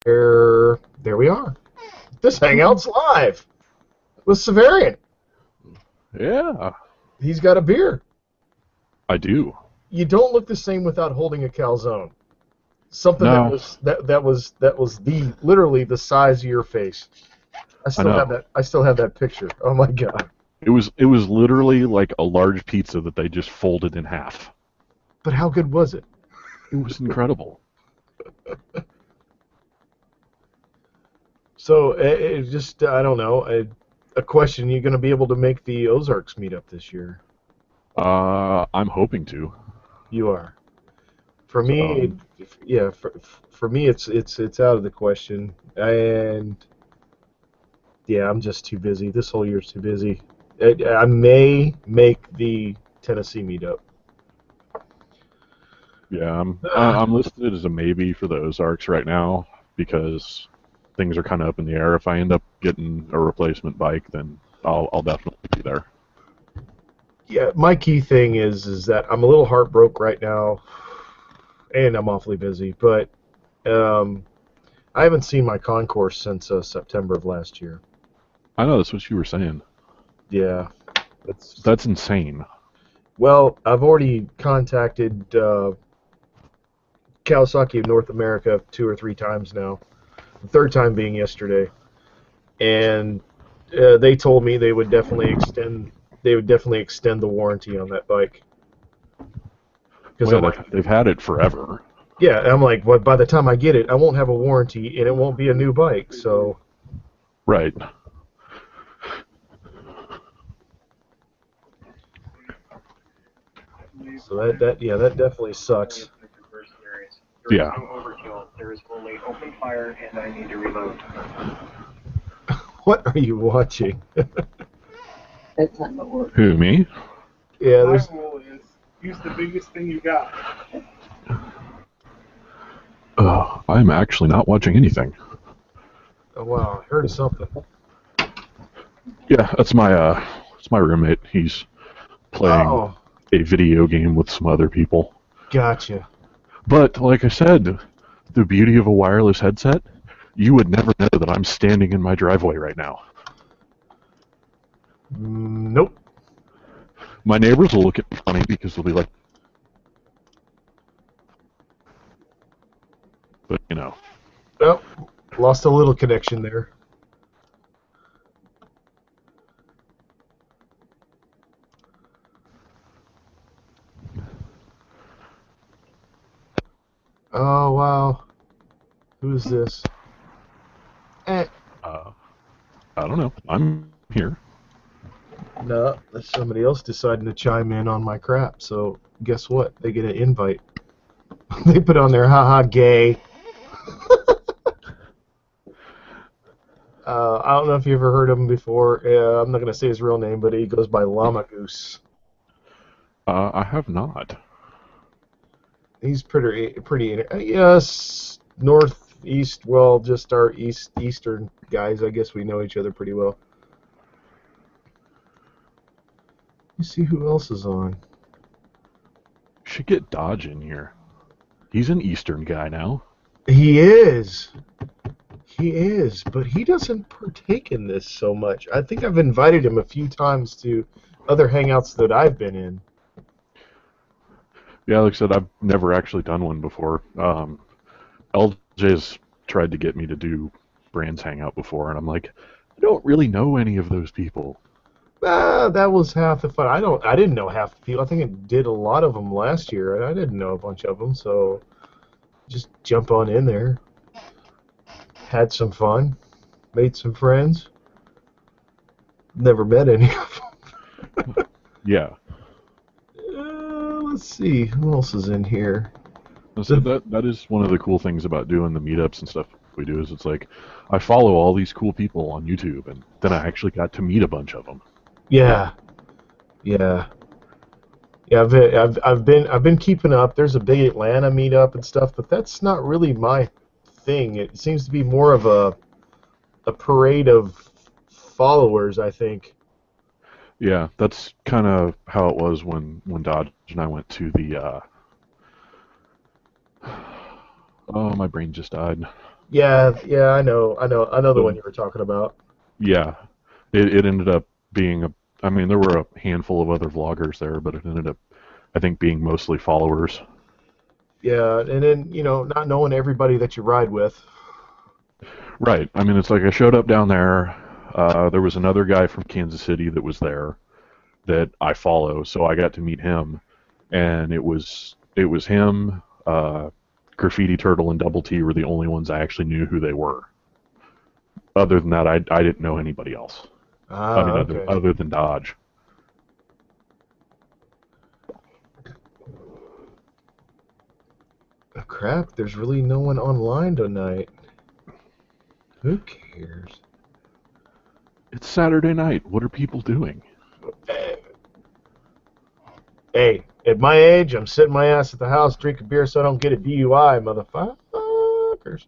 There we are. This hangout's live with Severian. Yeah, He's got a beer. I do. You don't look the same without holding a calzone. Something No, that was the literally the size of your face. I I still have know. that. I still have that picture. Oh my god! It was literally like a large pizza that they just folded in half. But how good was it? It was incredible. So it just I don't know. A question: you going to be able to make the Ozarks meetup this year? I'm hoping to. You are. For me, Um, yeah. For me, it's out of the question. And yeah, I'm just too busy. This whole year's too busy. I may make the Tennessee meetup. yeah, I'm listed as a maybe for the Ozarks right now because things are kind of up in the air. If I end up getting a replacement bike, then I'll definitely be there. Yeah, my key thing is that I'm a little heartbroken right now, and I'm awfully busy. But um, I haven't seen my concourse since September of last year. I know that's what you were saying. Yeah, that's That's insane. well. I've already contacted Kawasaki of North America 2 or 3 times now. The third time being yesterday, and they told me they would definitely extend. They would definitely extend the warranty on that bike. Because Well, I'm yeah, like, they've had it forever. yeah, I'm like, well, by the time I get it, I won't have a warranty and it won't be a new bike. Right. So that yeah, that definitely sucks. Yeah. There is only open fire, and I need to reload. What are you watching? It's not gonna work. Who, me? Yeah, My there's. rule is use the biggest thing you got. I'm actually not watching anything. Oh wow, I heard something. Yeah, that's my roommate. He's playing Oh, a video game with some other people. gotcha. But like I said, the beauty of a wireless headset, you would never know that I'm standing in my driveway right now. Nope. My neighbors will look at me funny because they'll be like, but you know. Oh, lost a little connection there. Oh wow, who's this? Eh, Uh, I don't know. I'm here. no, that's somebody else deciding to chime in on my crap. So guess what? They get an invite. They put on their haha gay. I don't know if you ever heard of him before. I'm not going to say his real name, but he goes by Llama Goose. I have not. He's pretty. Yes, northeast. Well, just our eastern guys. I guess we know each other pretty well. You see who else is on? Should get Dodge in here. He's an Eastern guy now. He is. He is, but he doesn't partake in this so much. I think I've invited him a few times to other hangouts that I've been in. Yeah, like I said, I've never actually done one before. LJ's tried to get me to do Brands Hangout before, and I'm like, I don't really know any of those people. That was half the fun. I didn't know half the people. I think it did a lot of them last year, and I didn't know a bunch of them. So just jump on in there. Had some fun. Made some friends. Never met any of them. Yeah. Let's see who else is in here. So that is one of the cool things about doing the meetups and stuff we do is it's like I follow all these cool people on YouTube, and then I actually got to meet a bunch of them. Yeah, yeah, yeah. I've been keeping up. There's a big Atlanta meetup and stuff, but that's not really my thing. It seems to be more of a parade of followers, I think. Yeah, that's kind of how it was when Dodge and I went to the Oh, my brain just died. Yeah, yeah, I know the one So, you were talking about. yeah, it ended up being a. I mean, there were a handful of other vloggers there, but it ended up, I think, being mostly followers. Yeah, and then not knowing everybody that you ride with. Right. I mean, it's like I showed up down there. There was another guy from Kansas City that was there that I follow, so I got to meet him, and it was him, Graffiti Turtle, and Double T were the only ones I actually knew who they were. Other than that, I didn't know anybody else. I Ah, mean, other okay. other than Dodge. Oh, crap, there's really no one online tonight. Who cares? It's Saturday night. What are people doing? Hey, at my age, I'm sitting my ass at the house drinking beer so I don't get a DUI, motherfuckers.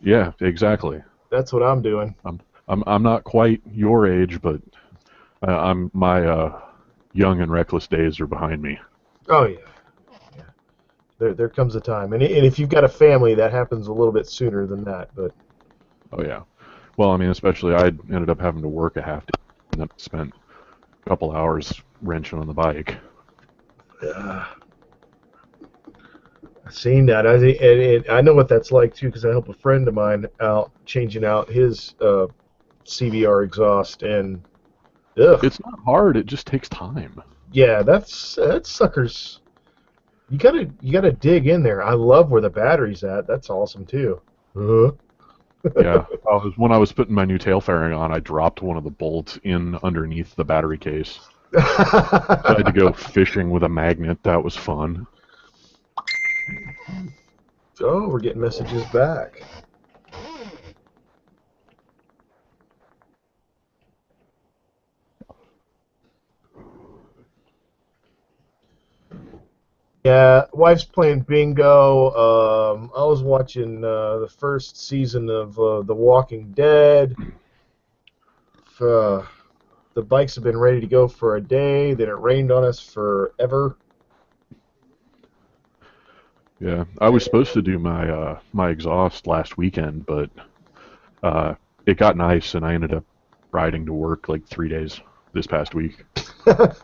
Yeah, exactly. That's what I'm doing. I'm not quite your age, but I'm my young and reckless days are behind me. Oh yeah, yeah. There comes a time, and if you've got a family, that happens a little bit sooner than that. But Oh yeah. Well, I mean, especially I ended up having to work a half day, and then spent a couple hours wrenching on the bike. uh, I've seen that. I think, and I know what that's like too, because I help a friend of mine out changing out his CVR exhaust, and ugh, It's not hard. It just takes time. yeah, that's suckers. You gotta dig in there. I love where the battery's at. That's awesome too. Uh-huh. Yeah. When I was putting my new tail fairing on, I dropped one of the bolts in underneath the battery case. So I had to go fishing with a magnet. That was fun. Oh, we're getting messages back. Yeah, wife's playing bingo. I was watching the first season of The Walking Dead. Uh, the bikes have been ready to go for a day. Then it rained on us forever. Yeah. I was supposed to do my exhaust last weekend, but uh, it got nice, and I ended up riding to work like 3 days this past week.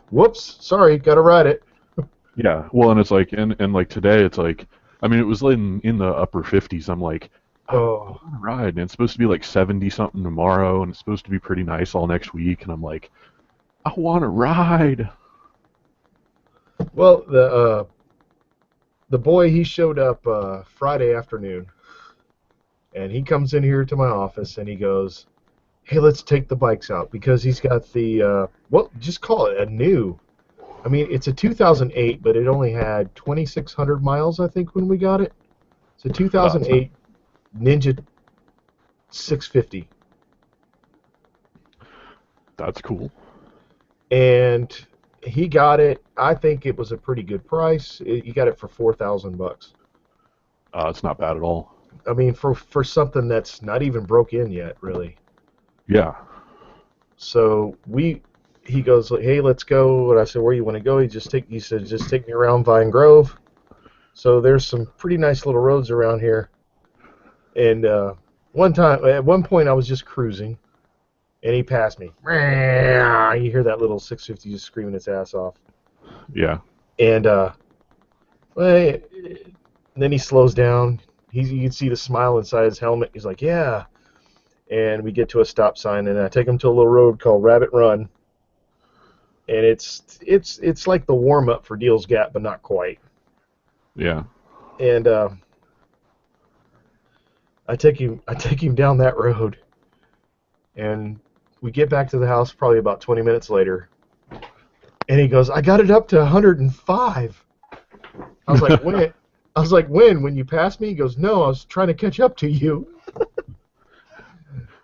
Whoops, sorry, gotta ride it. Yeah, well, and it's like, and like today, it's like, I mean, it was in the upper 50s. I'm like, I Oh, want to ride, and it's supposed to be like 70 something tomorrow, and it's supposed to be pretty nice all next week, and I'm like, I want to ride. well, the boy he showed up Friday afternoon, and he comes in here to my office and he goes, "Hey, let's take the bikes out because he's got the just call it a new. I mean, it's a 2008, but it only had 2,600 miles, I think, when we got it. It's a That's 2008 Ninja 650, that's cool. and he got it. I think it was a pretty good price. He got it for $4,000. It's not bad at all. I mean, for something that's not even broke in yet, really. Yeah, So he goes, "Hey, let's go." And I said, "Where you want to go?" He said, "Just take me around Vine Grove." So there's some pretty nice little roads around here. And at one point, I was just cruising, and he passed me. You hear that little 650 just screaming its ass off. yeah, And well, then he slows down. You can see the smile inside his helmet. He's like, "Yeah." And we get to a stop sign, and I take him to a little road called Rabbit Run, and it's like the warm up for Deal's Gap, but not quite. yeah. And I take him down that road, and we get back to the house probably about 20 minutes later, and he goes, "I got it up to 105." I was like, "When?" I was like, "When you passed me?" He goes, "No, I was trying to catch up to you."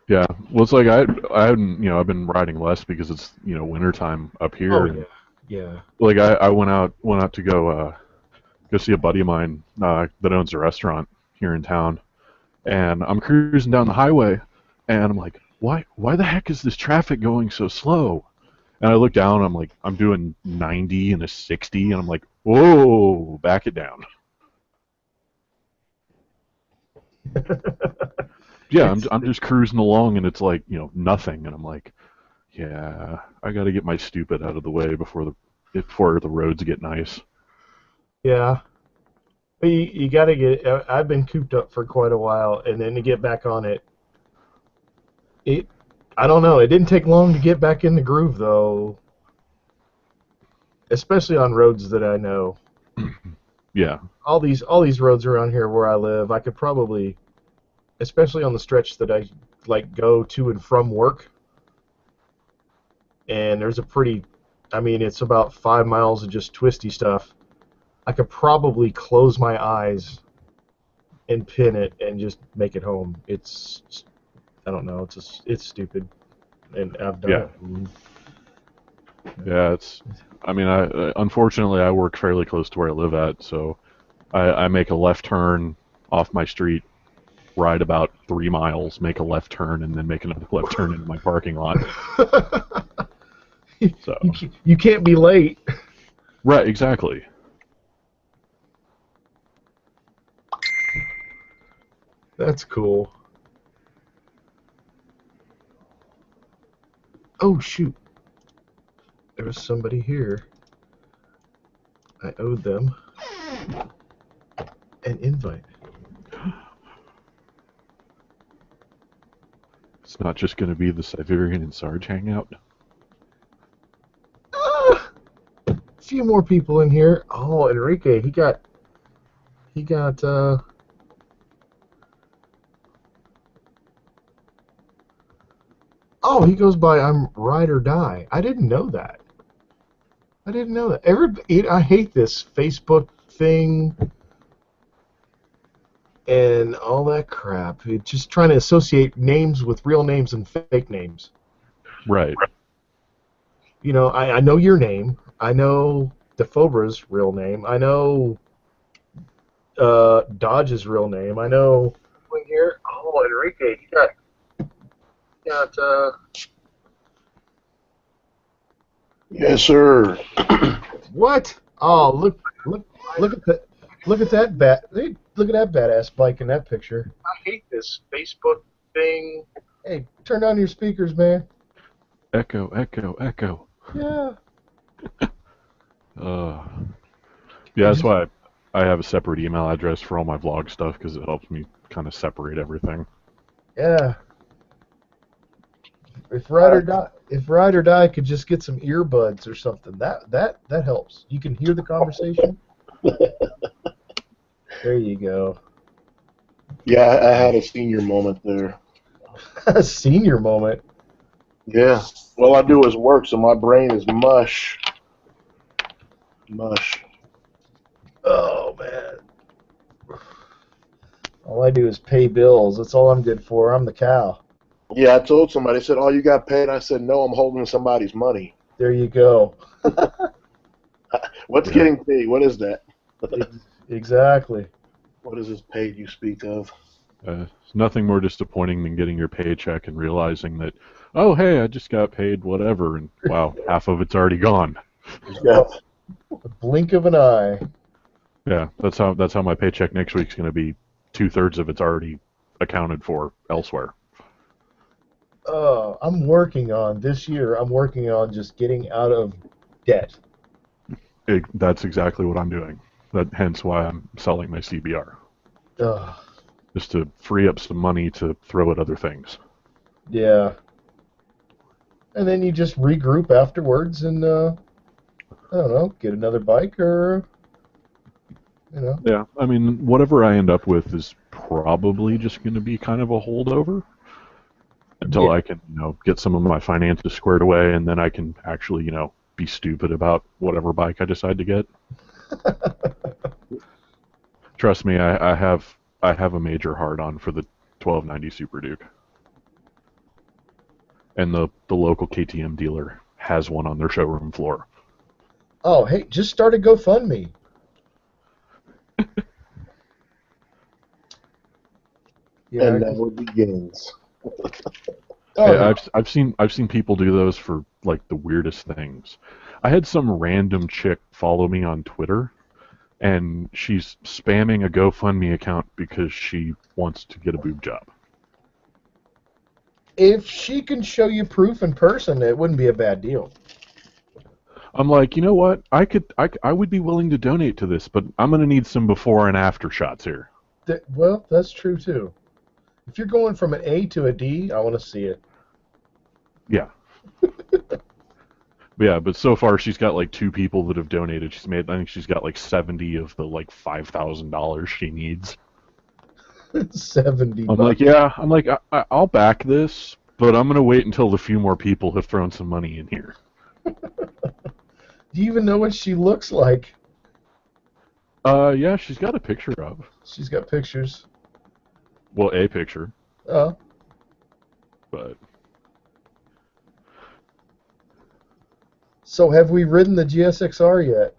Yeah. Well, it's like I hadn't, I've been riding less because it's, wintertime up Oh here, yeah, and yeah. like I went out to go see a buddy of mine that owns a restaurant here in town, and I'm cruising down the highway, and I'm like, why the heck is this traffic going so slow? And I look down, I'm like, I'm doing 90 and a 60, and I'm like, whoa, back it down. Yeah, It's I'm just cruising along, and it's like nothing, and I'm like, yeah, I got to get my stupid out of the way before the roads get nice. yeah. But you got to get. I've been cooped up for quite a while, and then to get back on it, it. I don't know. It didn't take long to get back in the groove, though. Especially on roads that I know. Yeah, All these roads around here where I live, I could probably, especially on the stretch that I like go to and from work. And there's a pretty, I mean, it's about 5 miles of just twisty stuff. I could probably close my eyes and pin it and just make it home. I don't know, it's stupid, and I've done yeah, it. And, yeah. I mean, unfortunately I work fairly close to where I live at, so I make a left turn off my street, ride about 3 miles, make a left turn, and then make another left turn into my parking lot. So you can't be late. right, exactly. That's cool. Oh shoot, there was somebody here. I owed them an invite. It's not just going to be the Siberian and Sarge hangout. A few more people in here. Oh, Enrique, he got oh, he goes by I'm Ride or Die. I didn't know that. I didn't know that. I hate this Facebook thing and all that crap. It's just trying to associate names with real names and fake names. Right. I know your name. I know DeFobra's real name. I know Dodge's real name. I know. Here, oh, Enrique, he got. Yes, sir. What? Oh, look at that bat. Hey, look at that badass bike in that picture. I hate this Facebook thing. Hey, turn down your speakers, man. Echo, echo, echo. Yeah. Uh, yeah, that's why I have a separate email address for all my vlog stuff, because it helps me kind of separate everything. Yeah. If Ride or Die could just get some earbuds or something, that helps. You can hear the conversation. There you go. Yeah, I had a senior moment there. A senior moment. Yeah. All I do is work, so my brain is mush. Mush. Oh man. All I do is pay bills. That's all I'm good for. I'm the cow. Yeah, I told somebody, they said, oh, you got paid? I said, no, I'm holding somebody's money. There you go. What's getting paid? What is that? Exactly. What is this paid you speak of? It's nothing more disappointing than getting your paycheck and realizing that, oh, hey, I just got paid whatever, and wow, half of it's already gone. Yeah. A blink of an eye. Yeah, that's how my paycheck next week's going to be. 2/3 of it's already accounted for elsewhere. I'm working on this year. I'm working on just getting out of debt. That's exactly what I'm doing. Hence why I'm selling my CBR. Just to free up some money to throw at other things. Yeah. And then you just regroup afterwards and, I don't know, get another bike or, Yeah, I mean, whatever I end up with is probably just going to be kind of a holdover until I can, get some of my finances squared away, and then I can actually, be stupid about whatever bike I decide to get. Trust me, I have a major hard-on for the 1290 Super Duke. And the local KTM dealer has one on their showroom floor. Oh, hey, just start a GoFundMe. Yeah, And now it begins. Hey, I've seen people do those for like the weirdest things. I had some random chick follow me on Twitter, and she's spamming a GoFundMe account because she wants to get a boob job. If she can show you proof in person, it wouldn't be a bad deal. I'm like, you know what? I would be willing to donate to this, but I'm gonna need some before and after shots here. Well, that's true too. If you're going from an A to a D, I want to see it. Yeah. Yeah, but so far she's got like 2 people that have donated. I think she's got like 70 of the like $5,000 she needs. 70 I'm bucks. like, yeah. I'm like, I'll back this, but I'm gonna wait until a few more people have thrown some money in here. Do you even know what she looks like? Yeah, she's got a picture of. She's got pictures. Well, a picture, Oh. but So have we ridden the GSXR yet?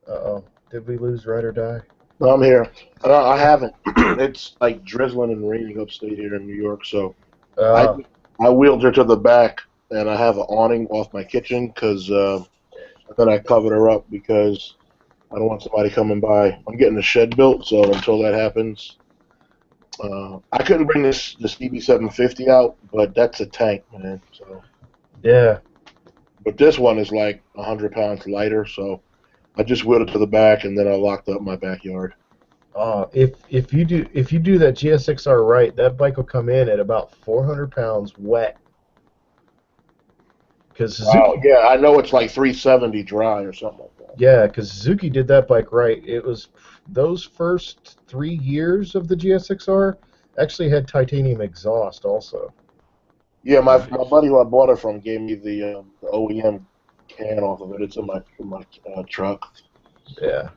Uh-oh. Did we lose Ride or Die? No, I'm here. I haven't. It's like drizzling and raining upstate here in New York, so I wheeled her to the back, and I have an awning off my kitchen because then I covered her up because I don't want somebody coming by. I'm getting the shed built, so until that happens, I couldn't bring this CB750 out, but that's a tank, man. So yeah. but this one is like 100 pounds lighter, so I just wheeled it to the back, and then I locked up my backyard. If you do that GSXR right, that bike will come in at about 400 pounds wet. Cause Wow, yeah, I know it's like 370 dry or something like that. Yeah, because Suzuki did that bike right. It was those first 3 years of the GSXR actually had titanium exhaust also. Yeah, my buddy who I bought it from gave me the OEM can off of it. It's in my truck. Yeah.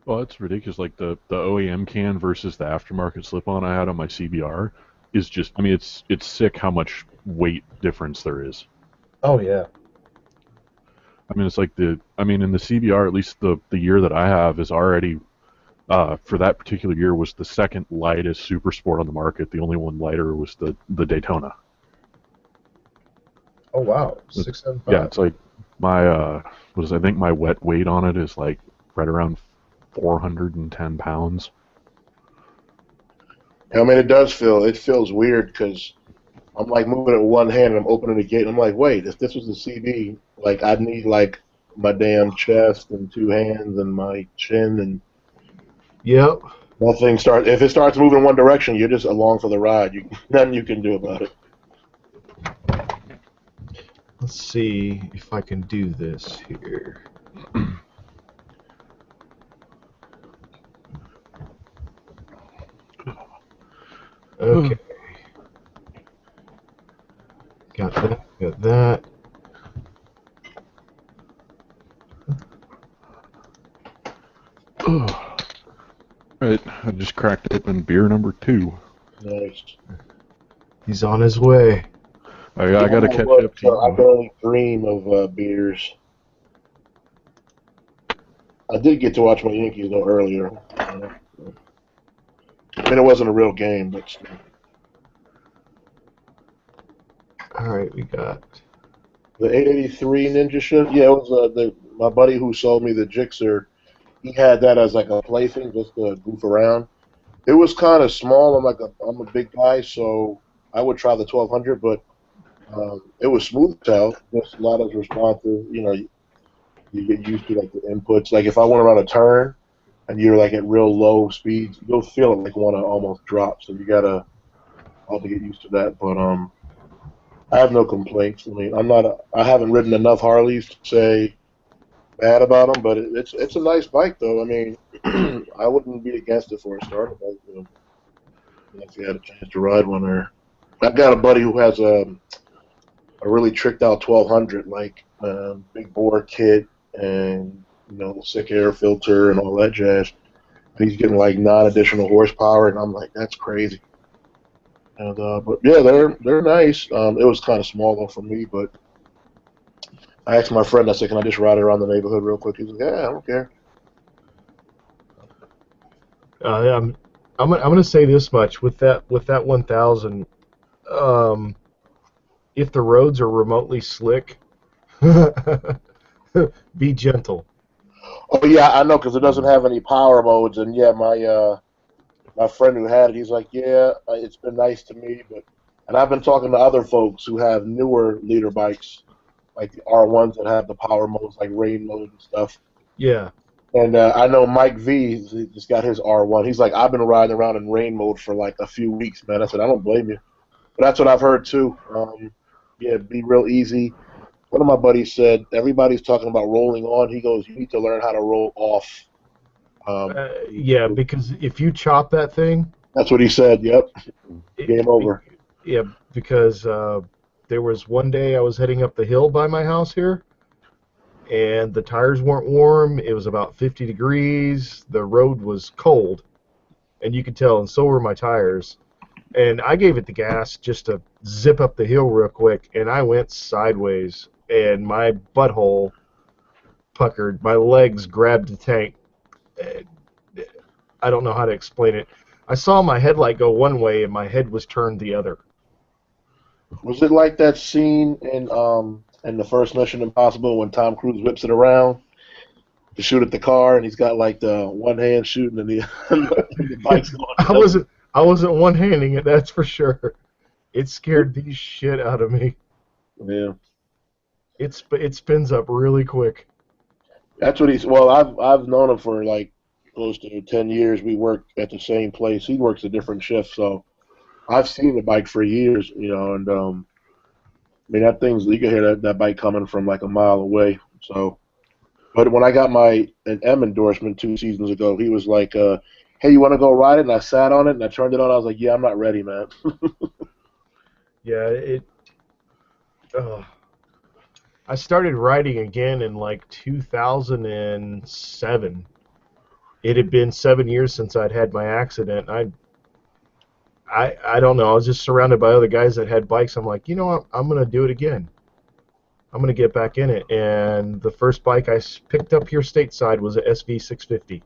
well, it's ridiculous. Like the OEM can versus the aftermarket slip-on I had on my CBR is just. I mean, it's sick how much weight difference there is. Oh yeah. I mean, it's like in the CBR, at least the year that I have is already, for that particular year, was the second lightest super sport on the market. The only one lighter was the Daytona. Oh wow. 675. Yeah, it's like my, I think my wet weight on it is like right around 410 pounds. I mean, it feels weird because I'm like moving it with one hand and I'm opening the gate and I'm like, wait, if this was the CB, like I'd need like my damn chest and 2 hands and my chin and Yep. if it starts moving one direction, you're just along for the ride. Nothing you can do about it. Let's see if I can do this here. Okay. Got that. Right, I just cracked open beer number 2. Nice. He's on his way. I got to catch up to I can you. only dream of beers. I did get to watch my Yankees though earlier. I mean, it wasn't a real game, but still. All right, we got. The 883 Ninja ship. Yeah, it was my buddy who sold me the Gixxer. He had that as like a plaything just to goof around. It was kind of small. I'm a big guy, so I would try the 1200, but it was smooth as hell. Just not as responsive. You know, you get used to like the inputs. Like if I went around a turn and you're like at real low speeds, you'll feel it like want to almost drop. So you gotta also get used to that. But I have no complaints. I mean, I haven't ridden enough Harleys to say bad about them, but it's a nice bike though. I mean, I wouldn't be against it for a starter bike. You know, if you had a chance to ride one, or I've got a buddy who has a really tricked out 1200, like big bore kit and sick air filter and all that jazz. And he's getting like 9 additional horsepower, and I'm like, that's crazy. And but yeah, they're nice. It was kind of small though for me, but I asked my friend, I said, can I just ride around the neighborhood real quick? He's like, yeah, I don't care. I'm gonna say this much with that 1000. If the roads are remotely slick, be gentle. Oh yeah, I know because it doesn't have any power modes, and yeah, my friend who had it, he's like, yeah, it's been nice to me, but and I've been talking to other folks who have newer leader bikes, like the R1s that have the power modes, like rain mode and stuff. Yeah. And I know Mike V he just got his R1. He's like, I've been riding around in rain mode for like a few weeks, man. I said, I don't blame you, but that's what I've heard too. Yeah, be real easy. One of my buddies said everybody's talking about rolling on. He goes, you need to learn how to roll off. Yeah, because if you chop that thing, That's what he said. Yep, game it, over. yeah, because there was one day I was heading up the hill by my house here, and the tires weren't warm. It was about 50 degrees. The road was cold, and you could tell, and so were my tires. And I gave it the gas just to zip up the hill real quick, and I went sideways, and my butthole puckered. My legs grabbed the tank. I don't know how to explain it. I saw my headlight go one way, and my head was turned the other. Was it like that scene in the first Mission Impossible when Tom Cruise whips it around to shoot at the car and he's got like the one hand shooting and the, and the bike's going I down? wasn't one-handing it, that's for sure. It scared the shit out of me. Yeah, It spins up really quick. that's what he's. Well, I've known him for like close to 10 years. We work at the same place. He works a different shift, so I've seen the bike for years. You know, and I mean that thing's you can hear that bike coming from like a mile away. So. But when I got my an M endorsement 2 seasons ago, he was like, "Hey, you want to go ride it?" And I sat on it and I turned it on. I was like, "Yeah, I'm not ready, man." Yeah, I started riding again in like 2007. It had been 7 years since I'd had my accident. I don't know. I was just surrounded by other guys that had bikes. I'm like, you know what? I'm gonna do it again. I'm gonna get back in it. And the first bike I picked up here stateside was a SV650.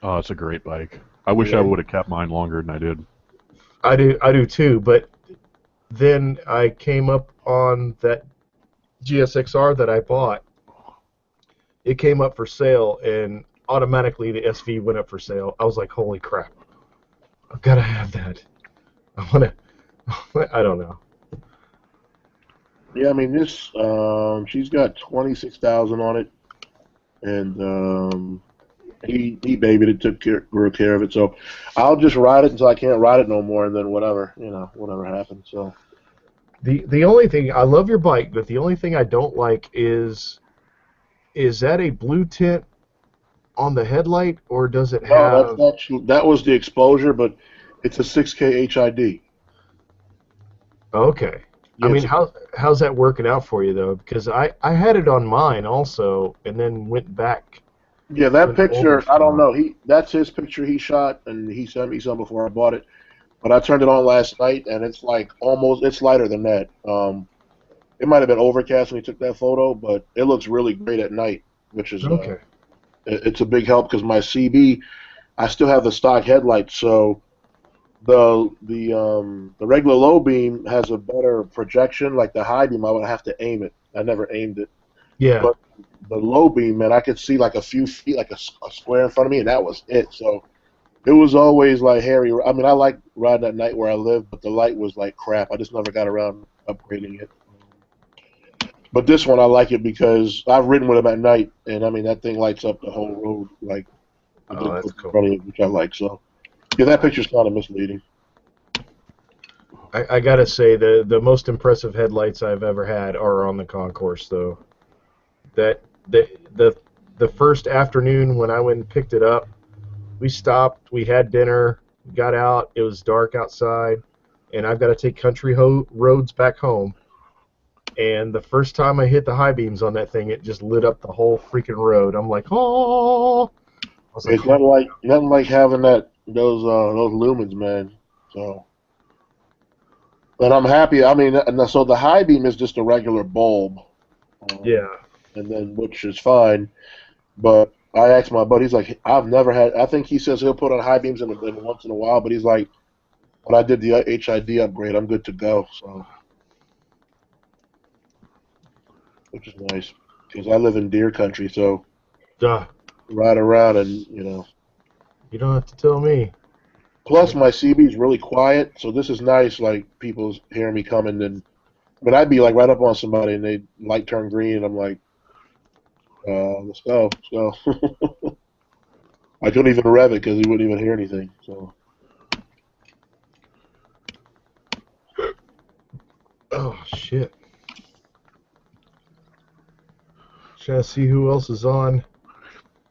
Oh, it's a great bike. I wish I Yeah. would have kept mine longer than I did. I do too. But then I came up on that GSXR that I bought. It came up for sale, and automatically the SV went up for sale. I was like, holy crap! I've got to have that. I want to. I don't know. Yeah, I mean this. She's got 26,000 on it, and he babied it, grew care of it. So I'll just ride it until I can't ride it no more, and then whatever happens. So The only thing I love your bike, but the only thing I don't like is that a blue tint on the headlight, or does it no, that's have? not. That was the exposure, but it's a 6K HID. Okay. I Yeah, mean, how's that working out for you though? Because I had it on mine also, and then went back yeah. to That an older picture, I don't style. know. That's his picture he shot, and he sent me some before I bought it. But I turned it on last night, and it's like it's lighter than that. It might have been overcast when he took that photo, but it looks really great at night, which is Okay. it's a big help because my CB, I still have the stock headlights, so the regular low beam has a better projection. Like the high beam, I would have to aim it. I never aimed it, Yeah. but the low beam, man, I could see like a few feet, like a square in front of me, and that was it. So it was always like hairy. I mean, I like riding at night where I live, but the light was like crap. I just never got around upgrading it. But this one, I like it because I've ridden with them at night, and I mean that thing lights up the whole road like with the Oh, that's road in cool. front of it, which I like. So yeah, that picture's kind of misleading. I gotta say the most impressive headlights I've ever had are on the concourse though. That the the first afternoon when I went and picked it up, we stopped, we had dinner, got out. It was dark outside, and I've got to take country roads back home. And the first time I hit the high beams on that thing, it just lit up the whole freaking road. I'm like, oh! I was like, It's holy. nothing like having those lumens, man. So, but I'm happy. I mean, and so the high beam is just a regular bulb, um, Yeah. and then which is fine. But I asked my buddy, he's like, I've never had. I think he says he'll put on high beams in once in a while, but he's like, when I did the HID upgrade, I'm good to go. So, which is nice because I live in deer country, so Duh. ride around, and you know. You don't have to tell me. Plus, my CB is really quiet, so this is nice. Like people hearing me coming, and but I'd be like right up on somebody, and they light turn green, and I'm like, let's go, let's go. I couldn't even rev it because he wouldn't even hear anything. So Oh shit. Trying to see who else is on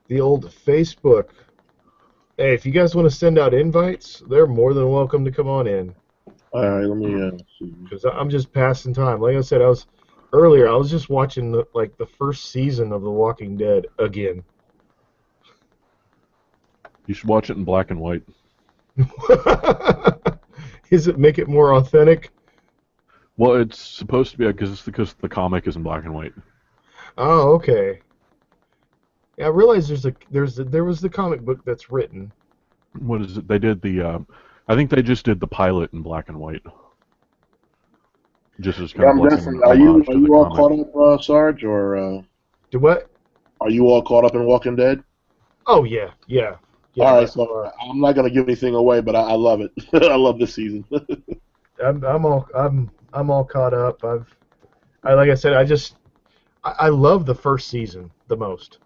the old Facebook. Hey, if you guys want to send out invites, they're more than welcome to come on in. all right, let me see. Because I'm just passing time. Like I said, I was just watching the first season of The Walking Dead again. You should watch it in black and white. Is it make it more authentic? Well, it's supposed to be because the comic is in black and white. Oh, okay. Yeah, I realize there was the comic book that's written. What is it? They did I think they just did the pilot in black and white. Just as kind Yeah, of I'm like definitely. an homage Are to the you all comic. caught up, Sarge, or Do what? are you all caught up in Walking Dead? Oh yeah, yeah, yeah. All By right, so far. I'm not gonna give anything away, but I love it. I love this season. I'm all caught up. I like I said, I love the first season the most.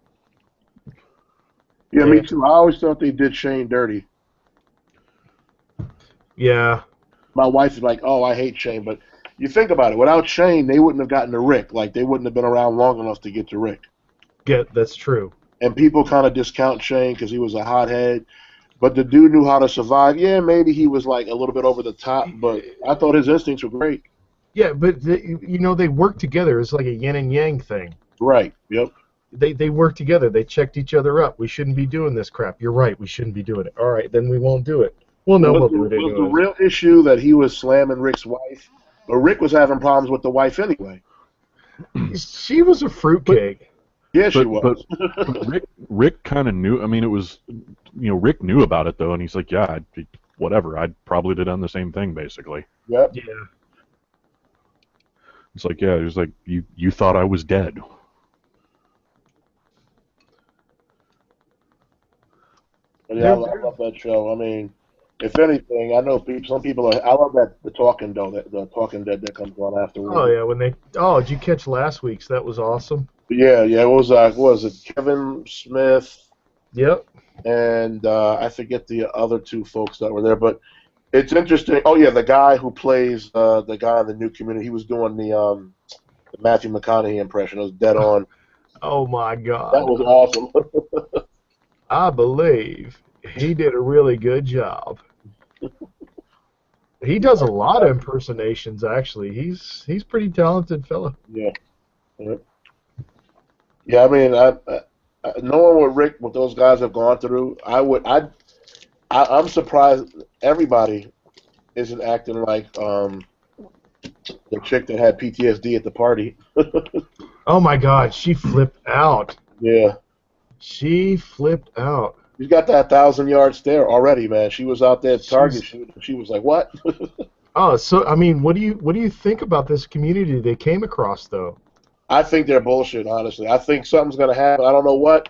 Yeah, me And too. I always thought they did Shane dirty. yeah, My wife is like, "Oh, I hate Shane," but you think about it. Without Shane, they wouldn't have gotten to Rick. Like they wouldn't have been around long enough to get to Rick. that's true. And people kind of discount Shane because he was a hothead, but the dude knew how to survive. Yeah, maybe he was like a little bit over the top, but I thought his instincts were great. Yeah, but they work together. It's like a yin and yang thing. Right. Yep. They work together. They checked each other up. We shouldn't be doing this crap. You're right. We shouldn't be doing it. All right, then we won't do it. Well, no, we'll do it Was the anyways. real issue that he was slamming Rick's wife? But Rick was having problems with the wife anyway. She was a fruitcake. Yeah, she But was. Rick kind of knew. I mean, it was Rick knew about it though, and he's like, yeah, whatever. I'd probably have done the same thing basically. Yep. Yeah. It's like, yeah, it was like you thought I was dead. But yeah, I love that show. I mean, if anything, I know some people are. I love that the Talking Dead that comes on afterwards. Oh yeah, did you catch last week's? That was awesome. Yeah, yeah. It was what was it? Kevin Smith Yep. and I forget the other two folks that were there, but it's interesting. Oh yeah, the guy who plays the guy in the New Community, he was doing the Matthew McConaughey impression. It was dead on. Oh my That God. was awesome. I believe he did a really good job. He does a lot of impersonations actually. He's pretty talented fella. Yeah. Yeah. Yeah, I mean, knowing what those guys have gone through, I'm surprised everybody isn't acting like the chick that had PTSD at the party. Oh my God, she flipped out. Yeah, She flipped out. she's got that 1,000 yard stare already, man. She was out there at Target She's, shooting. She was like, "What?" oh, so I mean, what do you think about this community they came across though? I think they're bullshit. Honestly, I think something's gonna happen. I don't know what,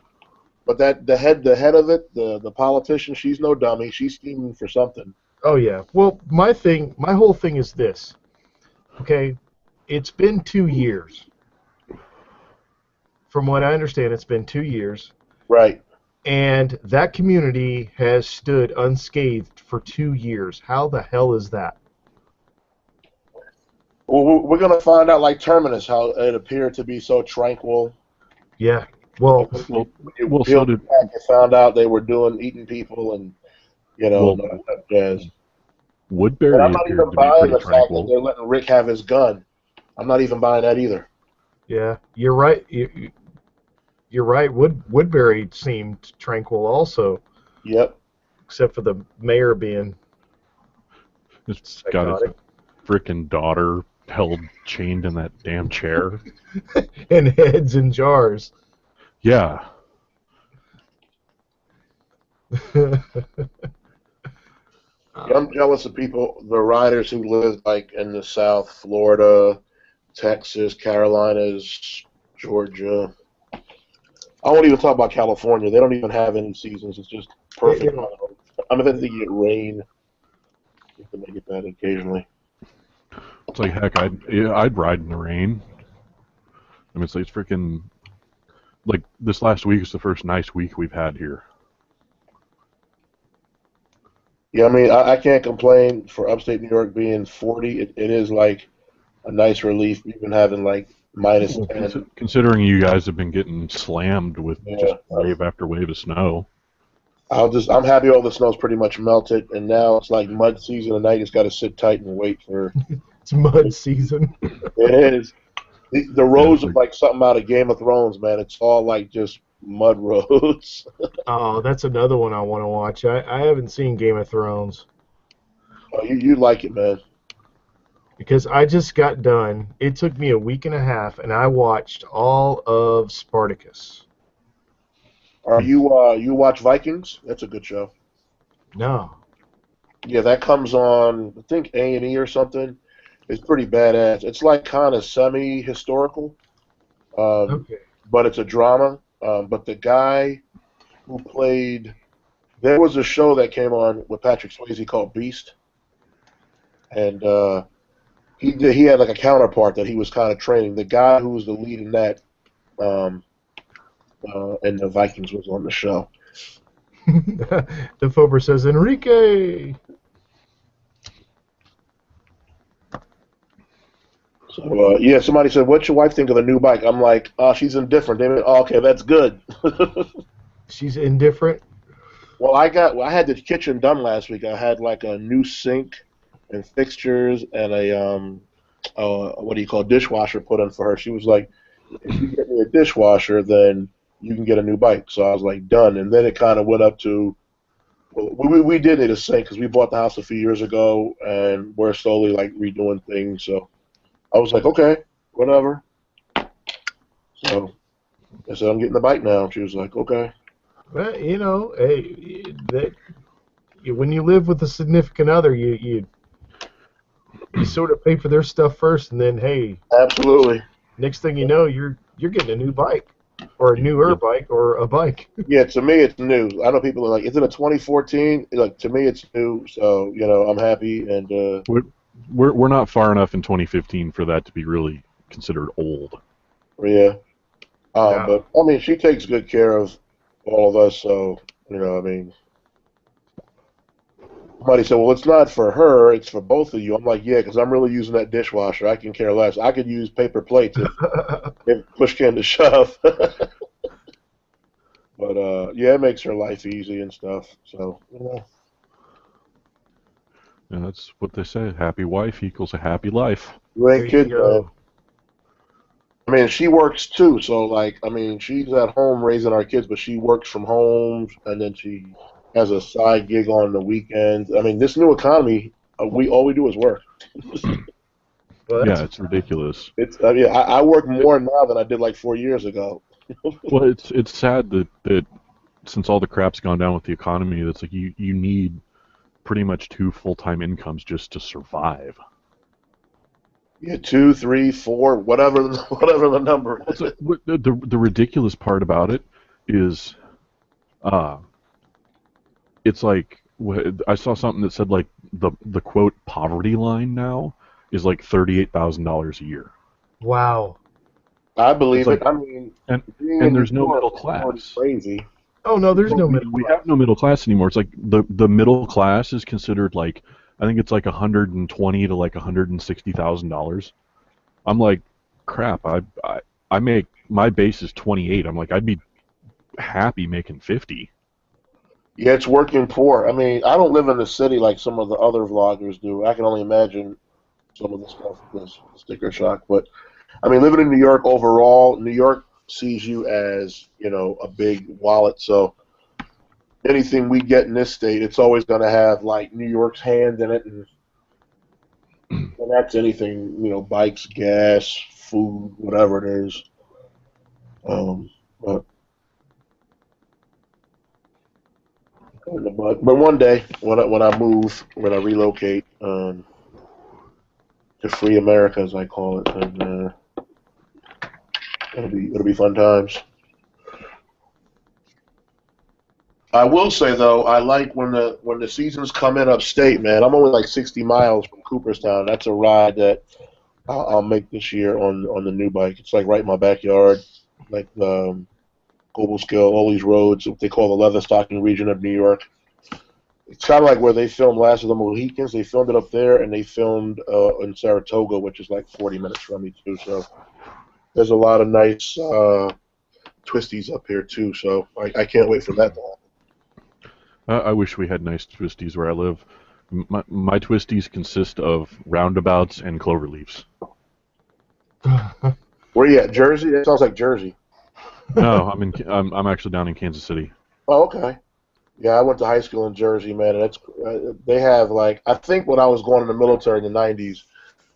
but that the head of it, the politician, she's no dummy. She's scheming for something. Oh yeah. Well, my whole thing is this. Okay, it's been 2 years. From what I understand, it's been 2 years, Right. and that community has stood unscathed for 2 years. How the hell is that? Well, we're gonna find out, like Terminus, how it appeared to be so tranquil. Yeah. Well, Well, so Peeled did back and found out they were eating people, and well none of that jazz. And I'm Woodbury not even appeared to be buying pretty the fact that tranquil. they're letting Rick have his gun. I'm not even buying that either. yeah, you're right. You're right. Woodbury seemed tranquil also, Yep. except for the mayor being It's got his psychotic frickin' daughter held chained in that damn chair. and heads in jars. Yeah. Yeah, I'm jealous of people, the riders who live like in the South, Florida, Texas, Carolinas, Georgia. I won't even talk about California. They don't even have any seasons. It's just perfect. Yeah. I mean, then they get rain. You can make it bad occasionally. It's like heck, I'd ride in the rain. I mean, it's freaking like this last week is the first nice week we've had here. Yeah, I mean, I can't complain for upstate New York being 40. It is like a nice relief, even having like minus Well, 10. considering you guys have been getting slammed with just Yeah, wave after wave of snow. I'm happy all the snow's pretty much melted, and now it's like mud season, and now you just got to sit tight and wait for. It's mud season. It is the Yeah, roads it's are like, like something out of Game of Thrones, man. It's all like just mud roads. Oh, that's another one I want to watch. I haven't seen Game of Thrones Oh, you like it, man. because I just got done. It took me a week and a half, and I watched all of Spartacus. Are you watch Vikings? That's a good show. No. Yeah, that comes on I think A&E or something. It's pretty badass. It's like kind of semi-historical, um, Okay. but it's a drama. But the guy who played there was a show that came on with Patrick Swayze called Beast, and he had like a counterpart that he was kind of training. The guy who was the lead in that um, and the Vikings was on the show. The Fober says Enrique. So yeah, somebody said, "What's your wife think of the new bike?" I'm like, "Oh, she's indifferent." They went, oh, okay, that's good. She's indifferent. Well, I had the kitchen done last week. I had like a new sink and fixtures and a what do you call dishwasher put in for her. She was like, "If you get me a dishwasher, then you can get a new bike." So I was like, "Done." And then it kind of went up to well, we did need a sink because we bought the house a few years ago and we're slowly like redoing things. So I was like, "Okay, whatever." So I said, "I'm getting the bike now." She was like, "Okay." Well, hey, when you live with a significant other, you sort of pay for their stuff first, and then hey, Absolutely. next thing you know, you're getting a new bike, or a newer Yep. bike, or a bike. Yeah, to me it's new. I know people are like, "Is it a 2014?" Like to me it's new, so I'm happy and we're not far enough in 2015 for that to be really considered old. yeah. No. But I mean, she takes good care of all of us, so I mean, somebody said, "Well, it's not for her; it's for both of you." I'm like, "Yeah, because I'm really using that dishwasher. I can care less. I could use paper plates if push came to shove." But yeah, it makes her life easy and stuff. So And that's what they say. Happy wife equals a happy life. you There ain't you kidding, man. go. I mean, she works too, so like, I mean, she's at home raising our kids, but she works from home, and then she has a side gig on the weekends. I mean, this new economy, we all we do is work. Well, Yeah, that's it's ridiculous. I mean, I work more now than I did like 4 years ago. Well, it's sad that since all the crap's gone down with the economy, that's like you need pretty much two full-time incomes just to survive. Yeah, 2, 3, 4, whatever, whatever the number is. So, the ridiculous part about it is, uh, it's like I saw something that said like the quote poverty line now is like $38,000 a year. wow. I It's believe it. like I mean, and being and in there's New no York middle is already class. crazy. Oh no, there's Well, no we, middle we class. have no middle class anymore. It's like the middle class is considered like I think it's like 120 to like $160,000. I'm like, crap. I make my base is 28. I'm like, I'd be happy making 50. Yeah, it's working poor. I mean, I don't live in the city like some of the other vloggers do. I can only imagine some of the stuff with this sticker shock. But I mean, living in New York overall, New York sees you as a big wallet. So anything we get in this state, it's always going to have like New York's hand in it, and that's anything bikes, gas, food, whatever it is. But but one day when I move, when I relocate to free America, as I call it, and it'll be fun times. I will say though, I like when the seasons come in upstate, man. I'm only like 60 miles from Cooperstown. That's a ride that I'll make this year on the new bike. It's like right in my backyard, like Cobleskill, all these roads, what they call the Leatherstocking region of New York. It's kind of like where they filmed Last of the Mohicans. They filmed it up there, and they filmed in Saratoga, which is like 40 minutes from me too. So there's a lot of nice twisties up here too. So I can't wait for that to happen. I wish we had nice twisties where I live. My twisties consist of roundabouts and clover leaves. Where you at? Jersey? That sounds like Jersey. No, I'm actually down in Kansas City. Oh, okay. Yeah, I went to high school in Jersey, man. And it's they have like I think when I was going in the military in the '90s,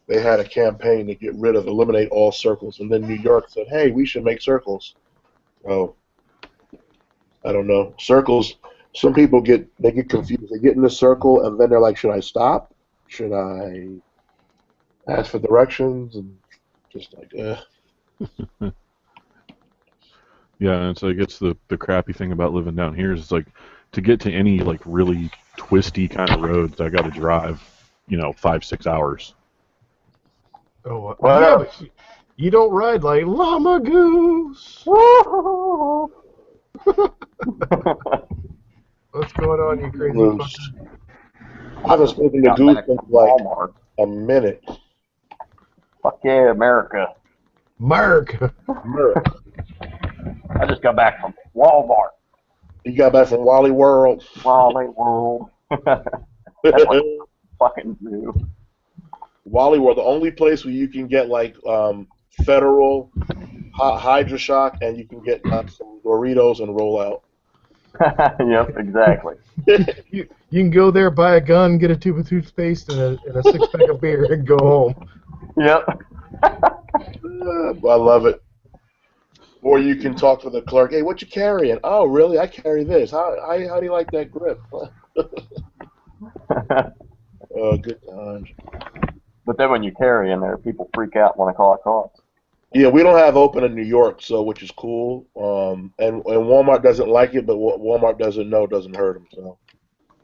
they had a campaign to eliminate all circles, and then New York said, "Hey, we should make circles." Oh, I don't know. Circles. Some people get confused. They get in the circle, and then they're like, "Should I stop? Should I ask for directions?" And just like, Yeah, and so I guess the crappy thing about living down here is it's like to get to any like really twisty kind of roads, I got to drive, 5-6 hours. Oh, yeah, but you don't ride like Llama Goose. What's going on, you crazy fucker? I haven't spoken to Goose in like a minute. Fuck yeah, America. America. I just got back from Walmart. You got back from Wally World. Wally World. That's like fucking zoo. Wally World, the only place where you can get like federal Hydra Shock, and you can get some Doritos and roll out. Yep, exactly. You can go there, buy a gun, get a tube of toothpaste, and a six-pack of beer, and go home. Yep. I love it. Or you can talk to the clerk. Hey, what you carrying? Oh, really? I carry this. How do you like that grip? Oh, good times. But then when you carry in there, people freak out when I call it cops. Yeah, we don't have open in New York, so which is cool. And Walmart doesn't like it, but what Walmart doesn't know doesn't hurt them. So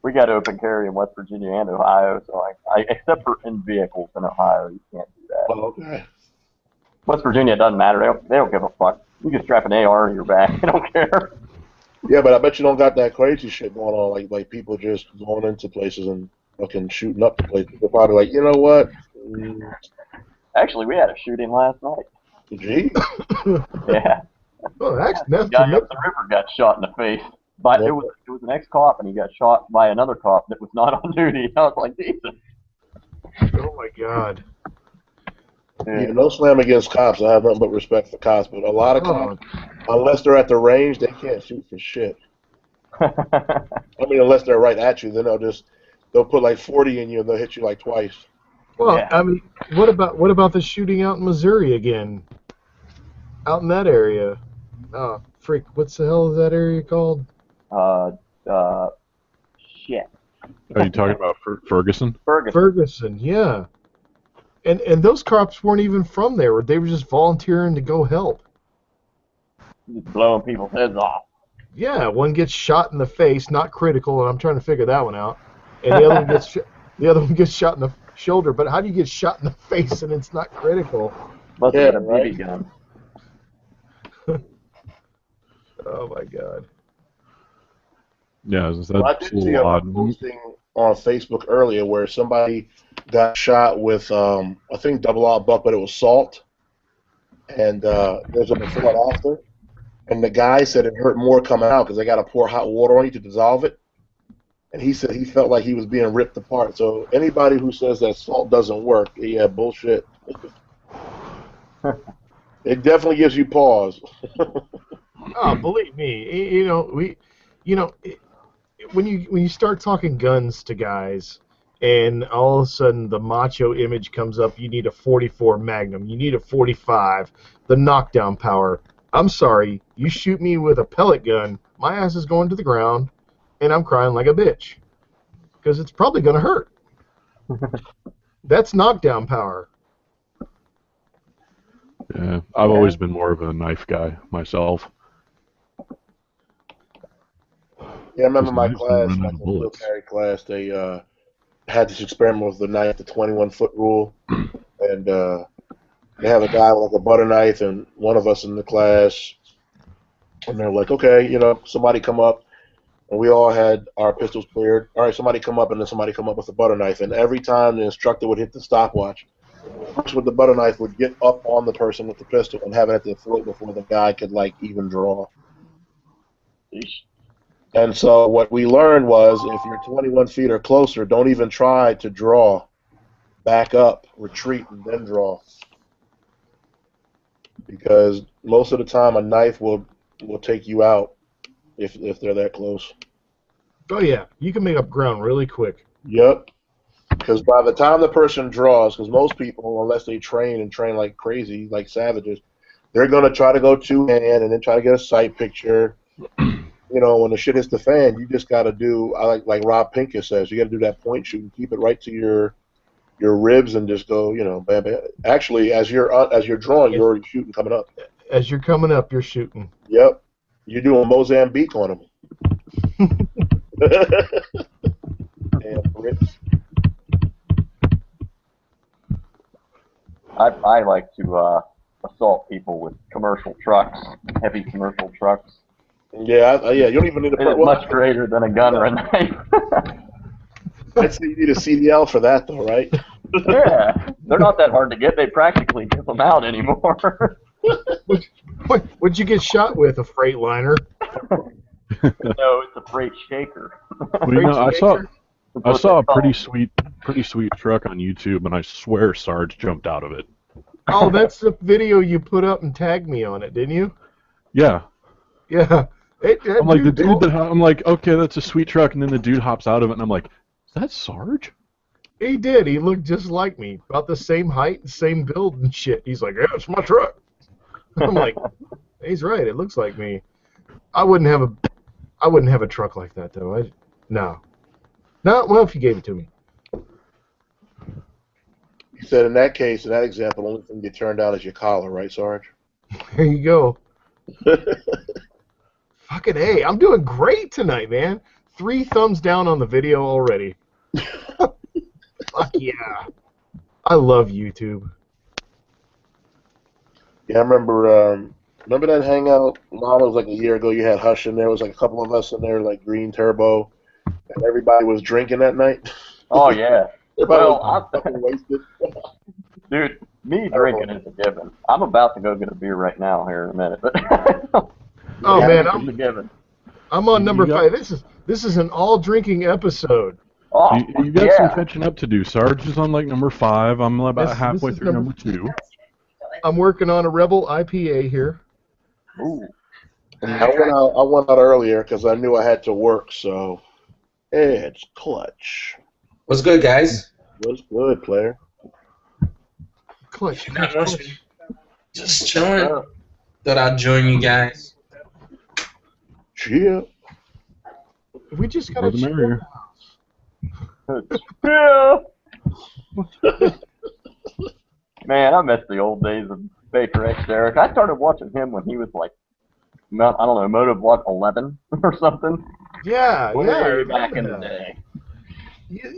we got open carry in West Virginia and Ohio, so except for in vehicles in Ohio, you can't do that. Oh, okay. West Virginia doesn't matter. They don't give a fuck. You can strap an AR to your back. They don't care. Yeah, but I bet you don't got that crazy shit going on, like people just going into places and fucking shooting up the place. They're probably like, you know what? Actually, we had a shooting last night. Gee. Yeah. Oh, that's The guy up the river got shot in the face. But it was an ex-cop, and he got shot by another cop that was not on duty. I was like, Jesus. Oh my God. Yeah, no slam against cops. I have nothing but respect for cops, but a lot of cops, unless they're at the range, they can't shoot for shit. I mean, unless they're right at you, then they'll put like 40 in you and they'll hit you like twice. Well, Yeah. I mean, what about the shooting out in Missouri again? Out in that area. Oh, freak! What's the hell is that area called? Shit. Are you talking about Ferguson? Ferguson, yeah. And those cops weren't even from there. They were just volunteering to go help. Just blowing people's heads off. Yeah, one gets shot in the face, not critical, and I'm trying to figure that one out. And the other one gets shot in the shoulder. But how do you get shot in the face and it's not critical? Must have been a BB gun. Oh my God. Yeah, that's I did a see little a odd. posting on Facebook earlier where somebody got shot with, I think double-aught buck, but it was salt. And there's a before and after. And the guy said it hurt more coming out because they got to pour hot water on you to dissolve it. And he said he felt like he was being ripped apart. So anybody who says that salt doesn't work, yeah, bullshit. It definitely gives you pause. Oh, believe me, when you start talking guns to guys, and all of a sudden the macho image comes up, you need a 44 Magnum, you need a 45, the knockdown power. I'm sorry, you shoot me with a pellet gun, my ass is going to the ground, and I'm crying like a bitch, because it's probably going to hurt. That's knockdown power. Yeah, I've always been more of a knife guy myself. Yeah, I remember Just my knives don't class, run out like of the bullets. military class, they had this experiment with the knife, the 21-foot rule, and they have a guy with like a butter knife, and one of us in the class, and they're like, okay, somebody come up, and we all had our pistols cleared. All right, somebody come up, and then somebody come up with a butter knife, and every time the instructor would hit the stopwatch, the person with the butter knife would get up on the person with the pistol and have it at their throat before the guy could like even draw. Yeesh. And so what we learned was if you're 21 feet or closer, don't even try to draw. Back up, retreat, and then draw. Because most of the time a knife will take you out if they're that close. Oh yeah, you can make up ground really quick. Yep. Because by the time the person draws, because most people, unless they train like crazy, like savages, they're going to try to go two-hand and then try to get a sight picture. When the shit hits the fan, you just got to do, like Rob Pincus says, you got to do that point shoot and keep it right to your ribs and just go, bam, bam. Actually, as you're drawing, you're already shooting coming up. As you're coming up, you're shooting. Yep. You're doing Mozambique on them. Damn Brits. I like to assault people with commercial trucks, heavy commercial trucks. Yeah, you don't even need a It is much greater than a gun or a knife. I'd say you need a CDL for that, though, right? Yeah, they're not that hard to get. They practically give them out anymore. What'd you get shot with? A Freightliner? No, it's a freight shaker. Well, I saw That's a what they pretty call sweet truck on YouTube, and I swear Sarge jumped out of it. Oh, that's the video you put up and tagged me on it, didn't you? Yeah. Yeah. I'm like I'm like, okay, that's a sweet truck, and then the dude hops out of it, and I'm like, is that Sarge? He did. He looked just like me, about the same height, same build and shit. He's like, yeah, it's my truck. I'm like, he's right. It looks like me. I wouldn't have a truck like that though. No. Well, if you gave it to me. You said in that case, in that example, the only thing you turn down is your collar, right, Sarge? There you go. Fucking A. I'm doing great tonight, man. 3 thumbs down on the video already. Fuck yeah. I love YouTube. Yeah, I remember that hangout, Mom, it was like a year ago. You had Hush in there. It was like a couple of us in there, like Green Turbo, and everybody was drinking that night. Oh yeah. Everybody Well, was fucking wasted. Dude, me drinking is a given. I'm about to go get a beer right now here in a minute, but Oh yeah, man, it's a given. I'm on number You got- 5. This is an all drinking episode. Oh, You got yeah. some catching up to do. Sarge is on like number 5. I'm about This halfway is through number- number 2. I'm working on a Rebel IPA here. Ooh. I went out earlier because I knew I had to work, so it's clutch. What's good, guys? What's good, player? Clutch. Not much. Just chilling. Thought I'd join you guys. Cheer. We just got More the merrier. Yeah. Man, I miss the old days of Baker X Derek. I started watching him when he was like, I don't know, MotoVlog 11 or something. Yeah, Way yeah. back in the day.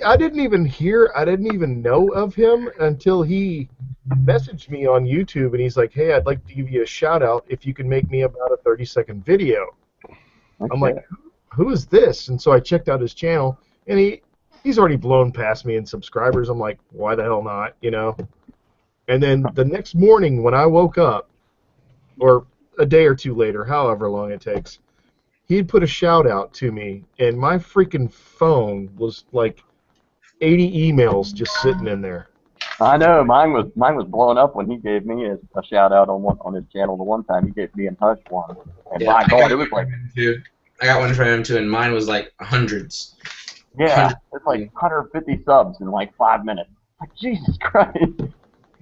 I didn't even know of him until he messaged me on YouTube and he's like, hey, I'd like to give you a shout out if you can make me about a 30-second video. Okay. I'm like, who is this? And so I checked out his channel and he's already blown past me in subscribers. I'm like, why the hell not, And then the next morning when I woke up, or a day or two later, however long it takes, he'd put a shout out to me, and my freaking phone was like 80 emails just sitting in there. I know, mine was blowing up when he gave me a shout out on his channel the one time. He gave me and Hush one. And my God, it was like, I got one from him too, and mine was like hundreds. yeah, it's like 150 subs in like 5 minutes. Like, Jesus Christ.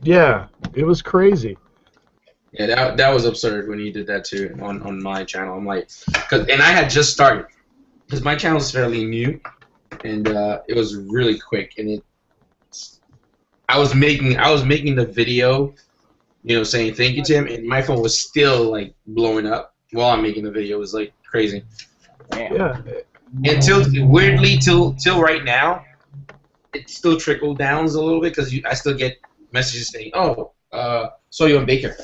Yeah, it was crazy. Yeah, that was absurd when he did that too on my channel. I'm like, and I had just started because my channel is fairly new, and it was really quick. And I was making the video, saying thank you to him, and my phone was still like blowing up while I'm making the video. It was like crazy. Damn. Yeah, Until weirdly till right now, it still trickle downs a little bit because I still get messages saying, "Oh, saw you on Baker."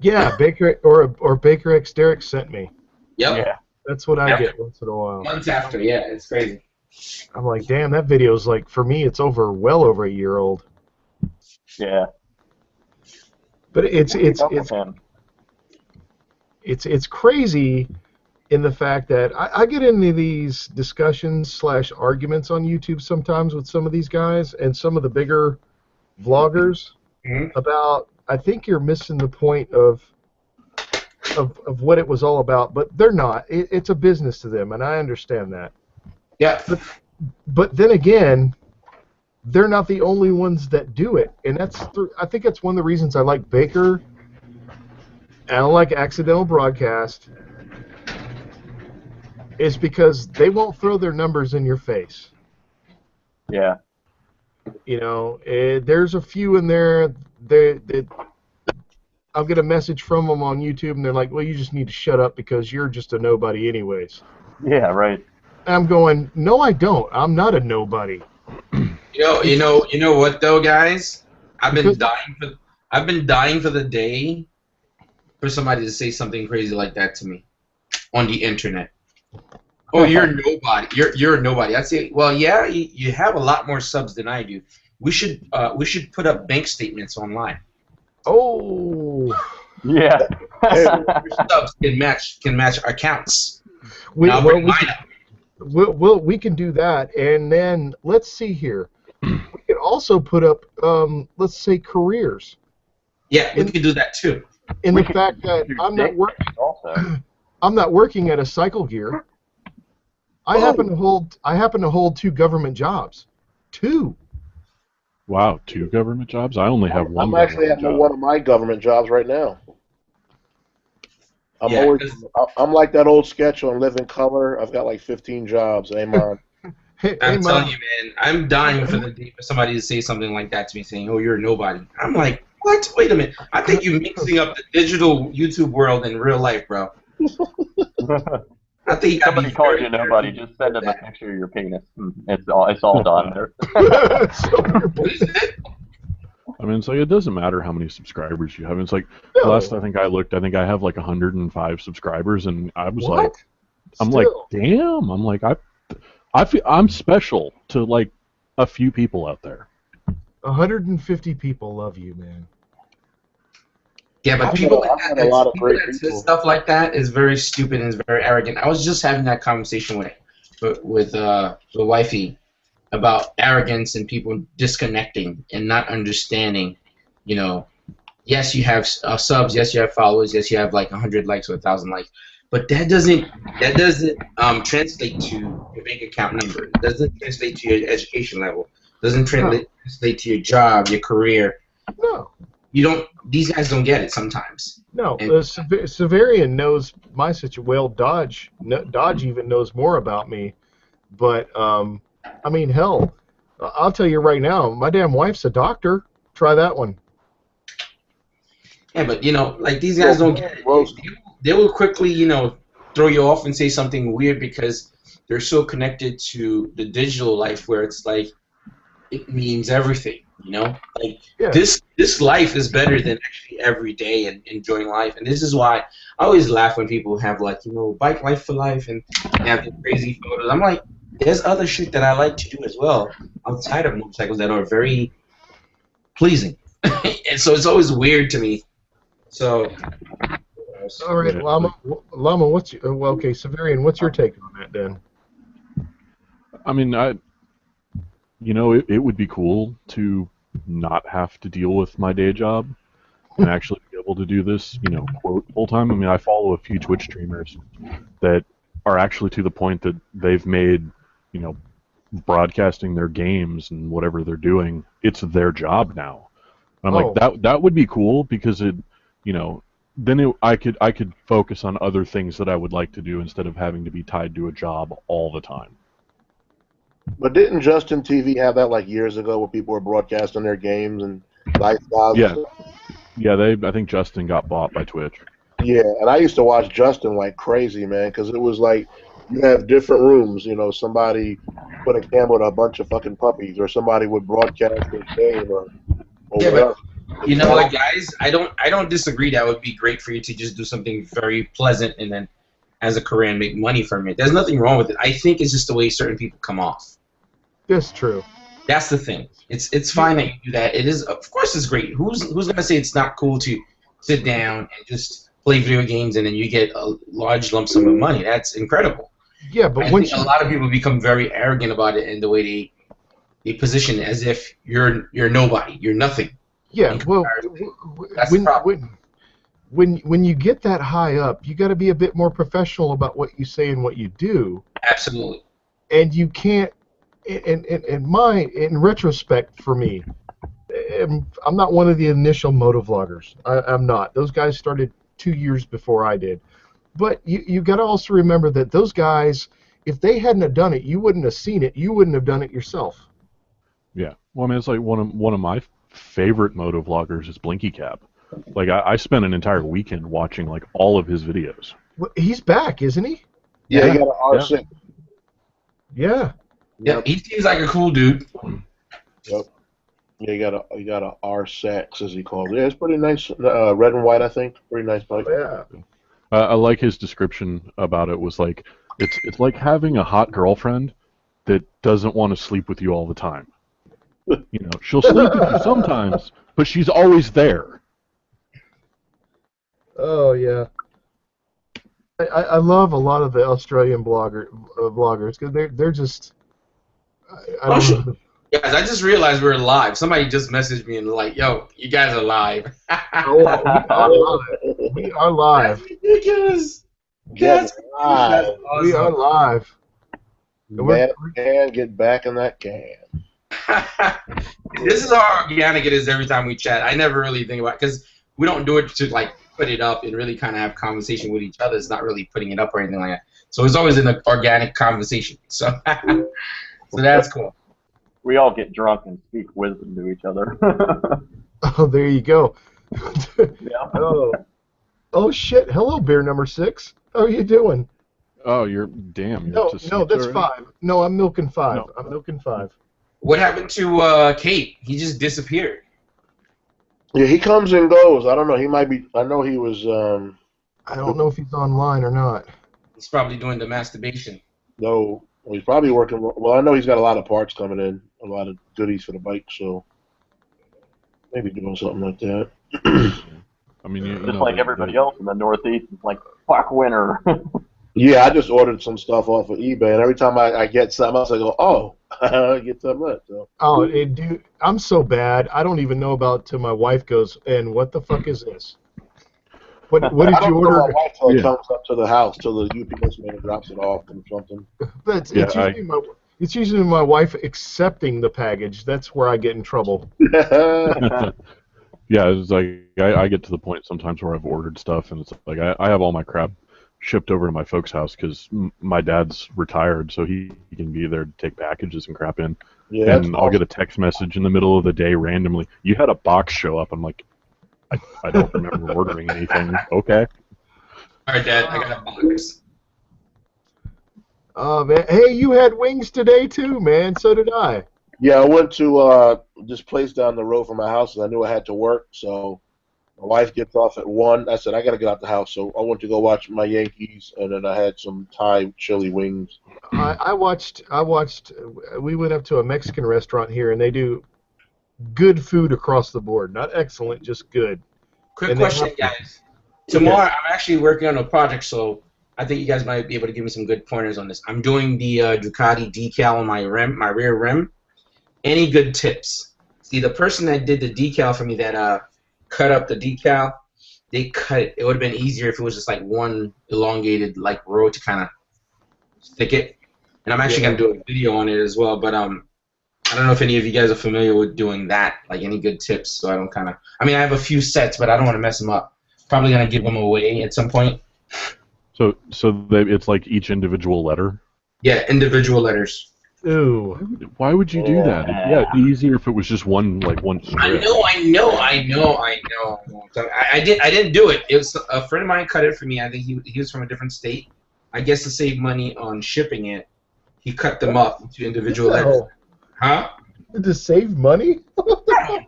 Yeah, Baker or Baker X Derek sent me. Yep. Yeah. That's what I Yep. get once in a while. Months after, yeah, it's crazy. I'm like, damn, that video's like, for me, it's well over a year old. Yeah. But it's him. it's crazy in the fact that I get into these discussions / arguments on YouTube sometimes with some of these guys and some of the bigger vloggers about, I think you're missing the point of what it was all about, but they're not. It's a business to them, and I understand that. Yeah. But then again, they're not the only ones that do it, and I think that's one of the reasons I like Baker and I like Accidental Broadcast, is because they won't throw their numbers in your face. Yeah. You know, there's a few in there that I'll get a message from them on YouTube, and they're like, "Well, you just need to shut up because you're just a nobody, anyways." Yeah. Right. And I'm going, "No, I don't. I'm not a nobody." You know what though, guys? I've been dying for the day for somebody to say something crazy like that to me on the internet. Oh, you're a nobody. You're a nobody. I'd say, well, yeah, you have a lot more subs than I do. We should put up bank statements online. Oh. Yeah. Subs can match accounts. We can do that, and then let's see here. We can also put up, let's say, careers. Yeah, we can do that too. In the fact that I'm not working at a cycle gear. I happen to hold 2 government jobs. 2. Wow, 2 government jobs? I only have one. I'm actually at one of my government jobs right now. I'm like that old sketch on Living Color. I've got like 15 jobs. Amen. I'm telling you, man, I'm dying for the day for somebody to say something like that to me, saying, "Oh, you're a nobody." I'm like, what? Wait a minute. I think you're mixing up the digital YouTube world and real life, bro. I think somebody calls you nobody. Just send them a picture of your penis. It's all done. I mean, it's like, it doesn't matter how many subscribers you have. It's like, last I think I looked, I think I have like 105 subscribers, and I was like, like, damn. I'm like, I feel I'm special to like a few people out there. 150 people love you, man. Yeah, but people that say stuff like that is very stupid and is very arrogant. I was just having that conversation with the wifey about arrogance and people disconnecting and not understanding. You know, yes, you have subs, yes, you have followers, yes, you have like 100 likes or 1,000 likes, but that doesn't translate to your bank account number. It doesn't translate to your education level. It doesn't translate to your job, your career. No. These guys don't get it sometimes. No, Severian knows my situation. Well, Dodge even knows more about me. But, I mean, hell, I'll tell you right now, my damn wife's a doctor. Try that one. Yeah, but, like, these guys don't get it. They will quickly, throw you off and say something weird because they're so connected to the digital life where it's like, it means everything. Like this life is better than actually every day and enjoying life. And this is why I always laugh when people have like, bike life for life and they have the crazy photos. I'm like, there's other shit that I like to do as well outside of motorcycles that are very pleasing. And so it's always weird to me. So. All right, Llama, what's okay, Severian, what's your take on that then? I mean, it would be cool to not have to deal with my day job and actually be able to do this, quote, full time. I mean, I follow a few Twitch streamers that are actually to the point that they've made, broadcasting their games and whatever they're doing, it's their job now. And I'm like, that would be cool because it, then I could focus on other things that I would like to do instead of having to be tied to a job all the time. But didn't Justin TV have that like years ago where people were broadcasting their games and lifestyles? Yeah. I think Justin got bought by Twitch. Yeah, and I used to watch Justin like crazy, man, because it was like you have different rooms. You know, somebody put a camera with a bunch of fucking puppies, or somebody would broadcast their game, or Yeah, whatever. but you know what, guys? I don't disagree. That would be great for you to just do something very pleasant and then, as a career, and make money from it. There's nothing wrong with it. I think it's just the way certain people come off. That's true. That's the thing. It's fine that you do that. It is, of course, it's great. Who's gonna say it's not cool to sit down and just play video games and then you get a large lump sum of money? That's incredible. Yeah, but I think a lot of people become very arrogant about it in the way they position it, as if you're nobody, you're nothing. Yeah, well, That's the problem. when you get that high up, you got to be a bit more professional about what you say and what you do. Absolutely. And you can't. In retrospect, for me, I'm not one of the initial MotoVloggers. I'm not. Those guys started 2 years before I did. But you got to also remember that those guys, if they hadn't have done it, you wouldn't have seen it. You wouldn't have done it yourself. Yeah. Well, I mean, it's like one of my favorite MotoVloggers is Blinky Cap. Like I spent an entire weekend watching like all of his videos. Well, he's back, isn't he? Yeah, he got an R6. Yeah. Yeah, he seems like a cool dude. Yep. Yeah, he got a R6, as he calls it. Yeah, it's pretty nice. Red and white, I think. Pretty nice bike. Yeah. I like his description about it. Was like it's like having a hot girlfriend that doesn't want to sleep with you all the time. You know, she'll sleep with you sometimes, but she's always there. Oh yeah. I love a lot of the Australian vloggers because they're just. I don't know. Guys, I just realized we're live. Somebody just messaged me and like, "Yo, you guys are live." We are live. That's ridiculous. Get live. That's awesome. We are live. And get back in that can. This is how organic it is every time we chat. I never really think about it because we don't do it to like put it up and really kind of have conversation with each other. It's not really putting it up or anything like that. So it's always an organic conversation. So, so that's cool. We all get drunk and speak wisdom to each other. Oh, there you go. Yeah. Oh shit! Hello, beer number 6. How are you doing? Oh, you're damn. You're No, up to no, 6 that's already? 5. No, I'm milking 5. No. I'm milking 5. What happened to Kate? He just disappeared. Yeah, he comes and goes. I don't know. He might be. I know he was. I don't know if he's online or not. He's probably doing the masturbation. No, he's probably working. Well, I know he's got a lot of parts coming in, a lot of goodies for the bike, so maybe doing something like that. I mean, you Just know, like everybody else in the Northeast, it's like, fuck winter. Yeah, I just ordered some stuff off of eBay, and every time I get something else, I go, "Oh, I get something else." So. Oh, dude, I'm so bad. I don't even know about till my wife goes, and what the fuck is this? What did I don't you tell order? my wife till it Yeah. comes up to the house, till the UPS man drops it off or something. But Yeah, it's usually my wife accepting the package. That's where I get in trouble. Yeah, it's like I get to the point sometimes where I've ordered stuff and it's like I have all my crap shipped over to my folks' house because my dad's retired, so he can be there to take packages and crap in. Yeah, And I'll get a text message in the middle of the day randomly. You had a box show up. I'm like, I don't remember ordering anything. Okay. All right, Dad, I got a box. Oh man, hey, you had wings today too, man. So did I. Yeah, I went to this place down the road from my house, and I knew I had to work, so my wife gets off at 1. I said, I got to get out the house, so I went to go watch my Yankees, and then I had some Thai chili wings. I watched. We went up to a Mexican restaurant here, and they do good food across the board. Not excellent, just good. Quick And they question, have- guys. Tomorrow, I'm actually working on a project, so I think you guys might be able to give me some good pointers on this. I'm doing the Ducati decal on my rim, my rear rim. Any good tips? See, the person that did the decal for me, that cut up the decal, they cut it. It would have been easier if it was just like one elongated like row to kind of stick it. And I'm actually gonna do a video on it as well. But I don't know if any of you guys are familiar with doing that. Like any good tips, so I don't kind of. I mean, I have a few sets, but I don't want to mess them up. Probably gonna give them away at some point. So it's like each individual letter. Yeah, individual letters. Ooh. Why would you do that? Yeah, it'd be easier if it was just one strip. I know. So I didn't do it. It was a friend of mine cut it for me. I think he was from a different state, I guess to save money on shipping it, he cut them up into individual letters. No. Huh? To save money?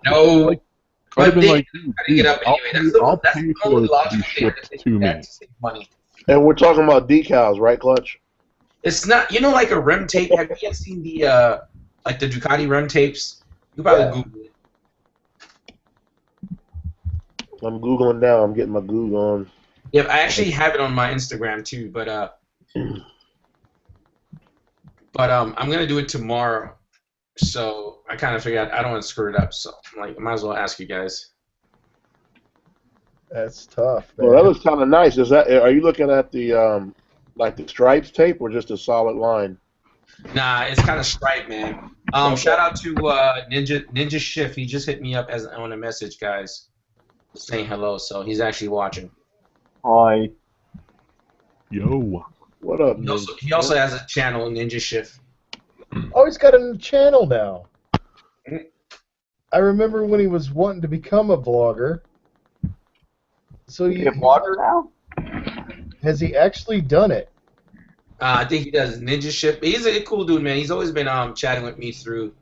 No. I'd have been they like, cutting dude, it up I'll anyway. pay, That's I'll the pay for only it to be logical thing that shipped they to do me. that to save money. And we're talking about decals, right, Clutch? It's not, like a rim tape. Have you guys seen the like the Ducati rim tapes? You probably Yeah. Google it. I'm Googling now. I'm getting my Google on. Yeah, I actually have it on my Instagram too, but I'm gonna do it tomorrow. So I kind of figured I don't want to screw it up. So I'm like, I might as well ask you guys. That's tough, man. Well, that looks kind of nice. Is that? Are you looking at the like the stripes tape or just a solid line? Nah, it's kind of striped, man. Shout out to Ninja Shift. He just hit me up on a message, guys, saying hello. So he's actually watching. Hi. Yo. What up, He also has a channel, Ninja Shift. Oh, he's got a channel now. I remember when he was wanting to become a vlogger. So You a blogger now? has he actually done it? I think he does Ninja Shift. He's a cool dude, man. He's always been chatting with me through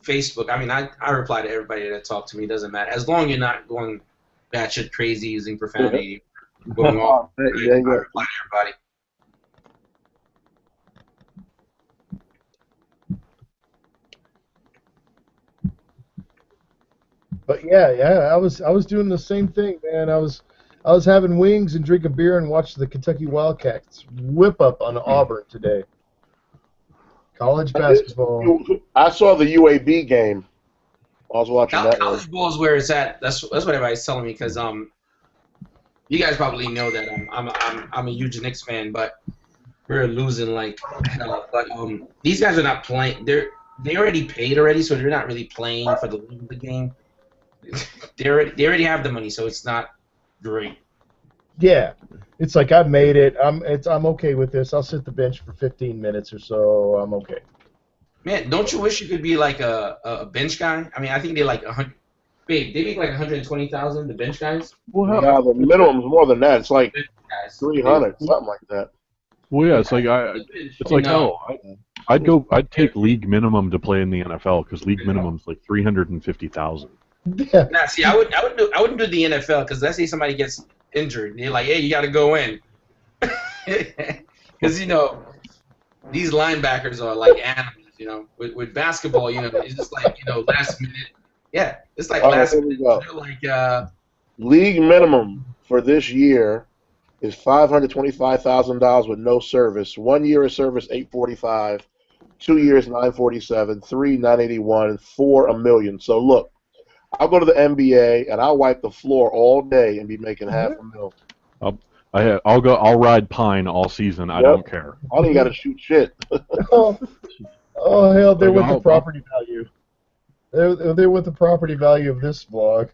Facebook. I mean, I reply to everybody that talks to me. It doesn't matter. As long as you're not going batshit crazy using profanity, going off. I reply to everybody. But yeah, I was doing the same thing, man. I was having wings and drinking beer and watching the Kentucky Wildcats whip up on Auburn today. College basketball. I saw the UAB game. I was watching that. College ball is where it's at. That's what everybody's telling me because you guys probably know that I'm a huge Knicks fan, but we're losing like hell. But these guys are not playing. They already paid already, so they're not really playing for the game. They already have the money, so it's not great. Yeah, it's like I made it. I'm okay with this. I'll sit the bench for 15 minutes or so. I'm okay. Man, don't you wish you could be like a bench guy? I mean, I think they like 100. Babe, they make like 120,000. The bench guys. Well, the minimum's more than that. It's like 300, something like that. Well, yeah, it's like I'd take league minimum to play in the NFL because league minimum's like 350,000. Yeah. Nah, see, I wouldn't do the NFL because let's say somebody gets injured, they're like, hey, you got to go in, because these linebackers are like animals. With basketball, it's just like last minute. Yeah, it's like last minute. Like league minimum for this year is $525,000 with no service. 1 year of service, $845,000. 2 years, $947,000. 3, $981,000. And 4, $1 million. So look, I'll go to the NBA and I'll wipe the floor all day and be making $500,000. I'll ride Pine all season. I don't care. I don't even got to shoot shit. Oh hell, they're with the property value. They're with the property value of this vlog.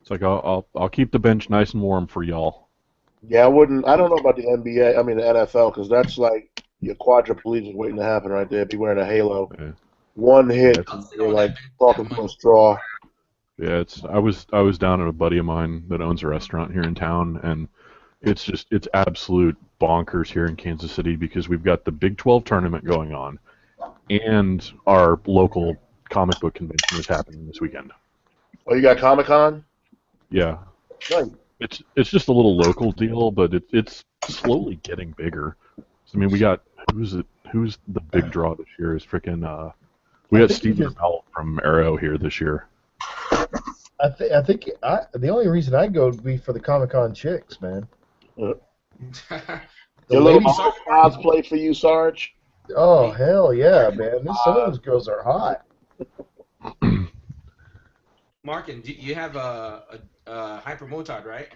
It's like I'll keep the bench nice and warm for y'all. Yeah, I wouldn't. I don't know about the NBA. I mean the NFL, because that's like your quadriplegic waiting to happen right there. Be wearing a halo. Yeah. One hit, you're like talking to a straw. Yeah, I was down at a buddy of mine that owns a restaurant here in town, and it's absolute bonkers here in Kansas City because we've got the Big 12 tournament going on, and our local comic book convention is happening this weekend. Oh, you got Comic-Con? Yeah. Nice. It's just a little local deal, but it's slowly getting bigger. So, I mean, we got who's the big draw this year? Is freaking we got Steven Bell from Arrow here this year. I think the only reason I go would be for the Comic-Con chicks, man. Your little cosplay for you, Sarge? Oh hell yeah, man! Some of those girls are hot. Markin, you have a Hyper Motard, right?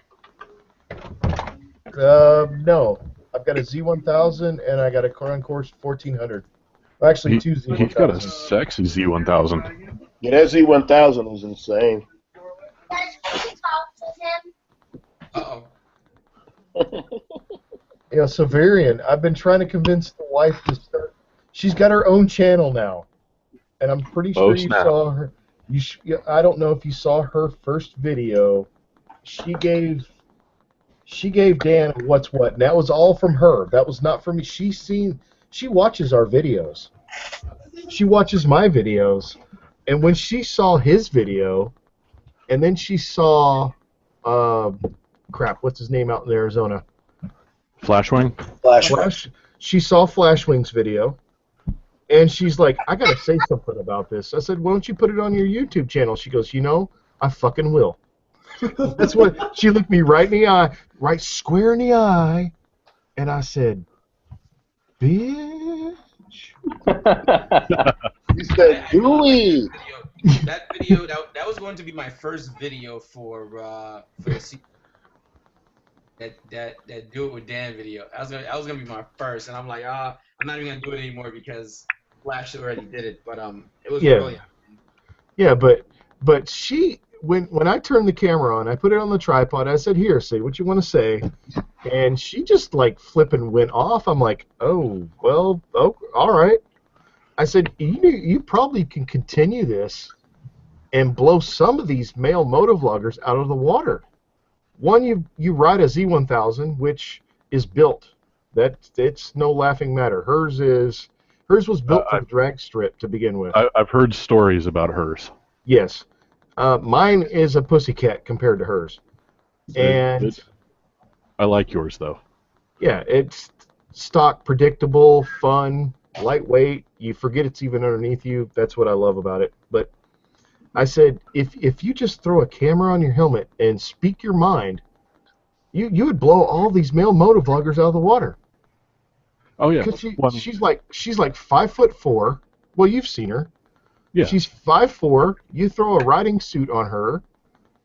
No, I've got a Z1000 and I got a Course 1400. Actually, two Z1000s. He's got a sexy Z1000. Yeah, that Z1000 is insane. Uh-oh. Yeah, Severian. I've been trying to convince the wife to start. She's got her own channel now, and I'm pretty sure you saw her. I don't know if you saw her first video. She gave She gave Dan what's what, and that was all from her. That was not from me. She watches our videos. She watches my videos, and when she saw his video, and then she saw, crap, what's his name out in Arizona? Flashwing? Flash. She saw Flashwing's video, and she's like, I gotta say something about this. I said, why don't you put it on your YouTube channel? She goes, I fucking will. That's what she looked me right in the eye, right square in the eye, and I said, bitch. He said, "Dooley." That video, that was going to be my first video for the that Do It With Dan video. That was gonna be my first, and I'm like, I'm not even gonna do it anymore because Flash already did it. But it was brilliant. Yeah, but she when I turned the camera on, I put it on the tripod. I said, "Here, say what you want to say," and she just like flipping went off. I'm like, "Oh, well, all right." I said, "You probably can continue this and blow some of these male motovloggers out of the water. One, you ride a Z1000, which is built. It's no laughing matter. Hers was built for the drag strip to begin with. I've heard stories about hers. Yes. Mine is a pussycat compared to hers. And I like yours, though. yeah, it's stock, predictable, fun, lightweight. You forget it's even underneath you. That's what I love about it. But I said, if you just throw a camera on your helmet and speak your mind, you would blow all these male motovloggers out of the water. Oh yeah. Because she's like 5'4". Well, you've seen her. Yeah. She's 5'4". You throw a riding suit on her,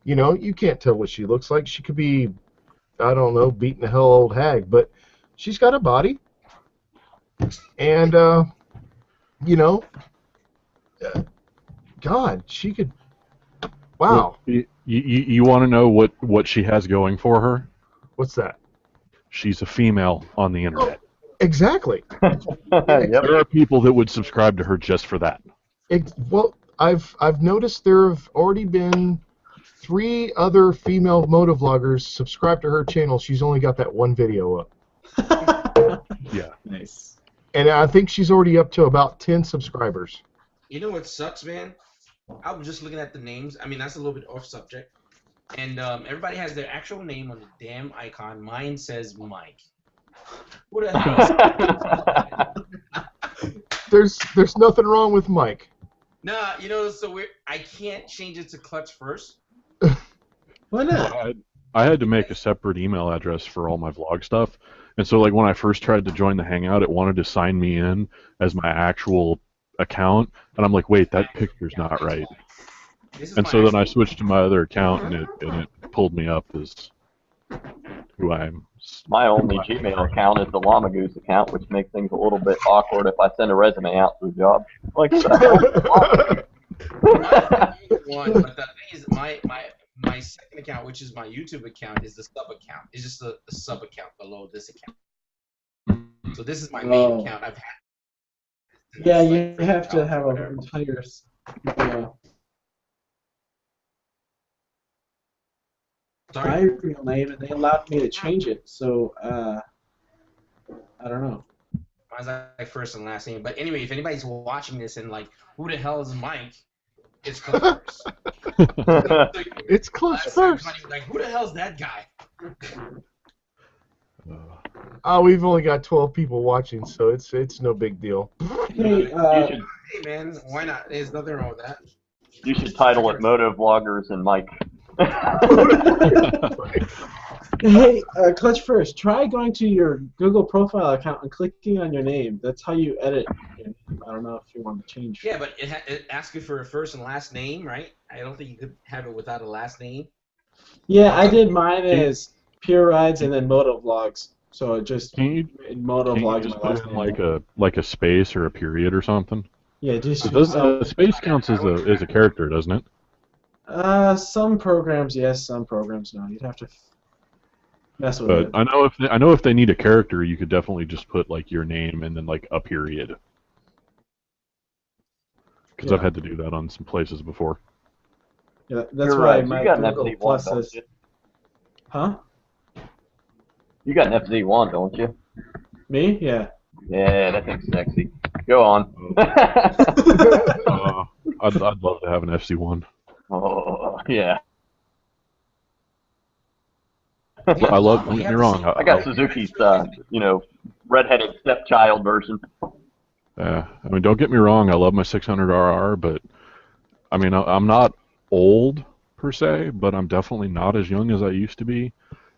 you can't tell what she looks like. She could be, I don't know, beating the hell old hag, but she's got a body. And God, she could. Wow. Well, you want to know what she has going for her? What's that? She's a female on the internet. Exactly. Yep. There are people that would subscribe to her just for that. Well, I've noticed there have already been 3 other female motovloggers subscribe to her channel. She's only got that one video up. Yeah. Nice. And I think she's already up to about 10 subscribers. You know what sucks, man? I was just looking at the names. I mean, that's a little bit off subject. And everybody has their actual name on the damn icon. Mine says Mike. What the hell? There's nothing wrong with Mike. Nah, so weird. I can't change it to Clutch First. Why not? I had to make a separate email address for all my vlog stuff. And so, like, when I first tried to join the Hangout, it wanted to sign me in as my actual account. And I'm like, wait, that picture's not right. And so then I switched to my other account, and it pulled me up as who I am. My only Gmail account is the Llama Goose account, which makes things a little bit awkward if I send a resume out to a job. Like, what the hell? One, but the thing is, my second account, which is my YouTube account, is the sub account. It's just the sub account below this account. So this is my main account. I've had. Yeah, you have to have an entire. My real name, and they allowed me to change it. So I don't know. Mine's like first and last name. But anyway, if anybody's watching this and like, who the hell is Mike? It's Clutch First. It's Clutch First. Like, who the hell's that guy? We've only got 12 people watching, so it's no big deal. Hey, Hey man, why not? There's nothing wrong with that. You should title it MotoVloggers and Mike. Hey, Clutch First, try going to your Google profile account and clicking on your name. That's how you edit your name. I don't know if you want to change. Yeah, but it asks you for a first and last name, right? I don't think you could have it without a last name. Yeah, I did mine as Pure Rides and then Motovlogs. So it just Motovlogs just my put last in name. like a space or a period or something? Yeah, just Space counts as a character, doesn't it? some programs yes, some programs no. You'd have to mess with it. But I know if they need a character, you could definitely just put like your name and then like a period. Because I've had to do that on some places before. Yeah, that's You're why right. my You got an Google FC1, Plus don't says. you? Huh? You got an FZ1, don't you? Me? Yeah. Yeah, that thing's sexy. Go on. I'd love to have an FC1. Oh, yeah. I love. Don't get me wrong. I got Suzuki's, redheaded stepchild version. I mean, don't get me wrong. I love my 600RR, but I mean, I'm not old per se, but I'm definitely not as young as I used to be.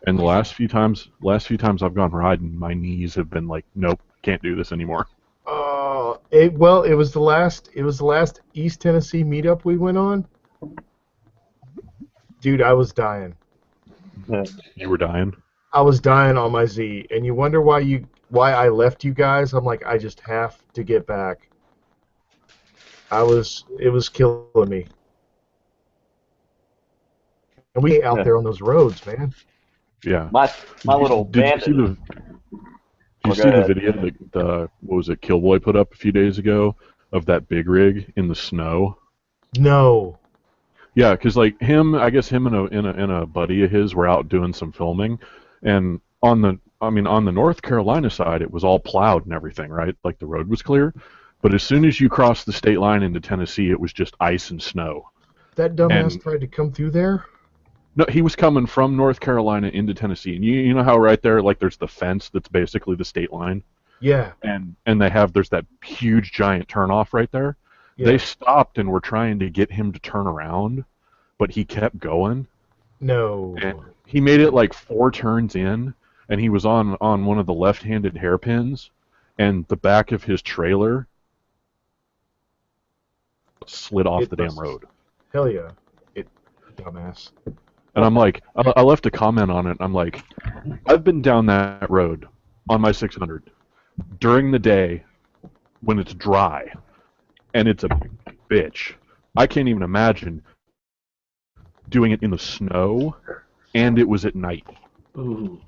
And the last few times I've gone riding, my knees have been like, nope, can't do this anymore. It was the last East Tennessee meetup we went on. Dude, I was dying. You were dying. I was dying on my Z, and you wonder why I left you guys. I'm like, I just have to get back. It was killing me. And we out there on those roads, man. Yeah. My little Did bandit. you see the video that what was it, Killboy put up a few days ago of that big rig in the snow? No. Yeah, because like I guess him and a buddy of his were out doing some filming, and on the North Carolina side it was all plowed and everything, right? Like the road was clear, but as soon as you crossed the state line into Tennessee, it was just ice and snow. That dumbass tried to come through there? No, he was coming from North Carolina into Tennessee, and you know how right there, like there's the fence that's basically the state line. Yeah. And there's that huge giant turnoff right there. Yeah. They stopped and were trying to get him to turn around, but he kept going. No. And he made it like 4 turns in, and he was on one of the left-handed hairpins, and the back of his trailer slid off the damn road. Hell yeah. Dumbass. And I'm like, I left a comment on it. I'm like, I've been down that road on my 600 during the day when it's dry, and it's a bitch. I can't even imagine doing it in the snow, and it was at night. Ooh.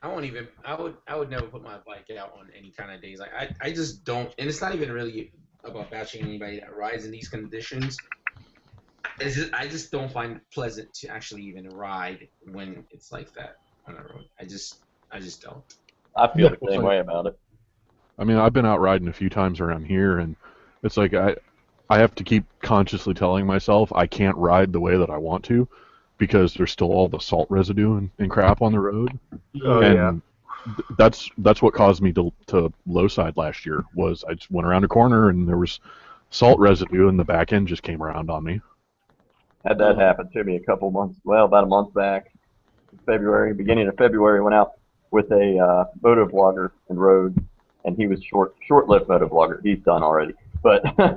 I would never put my bike out on any kind of days. I just don't, and it's not even really about bashing anybody that rides in these conditions. I just don't find it pleasant to actually even ride when it's like that on the road. I just don't. I feel the same way about it. I mean, I've been out riding a few times around here, and it's like I have to keep consciously telling myself I can't ride the way that I want to because there's still all the salt residue and crap on the road. Oh, and that's what caused me to low side last year. Was I just went around a corner and there was salt residue, and the back end just came around on me. Had that happen to me about a month back. Beginning of February, went out with a MotoVlogger and rode, and he was short-lived MotoVlogger. He's done already. But I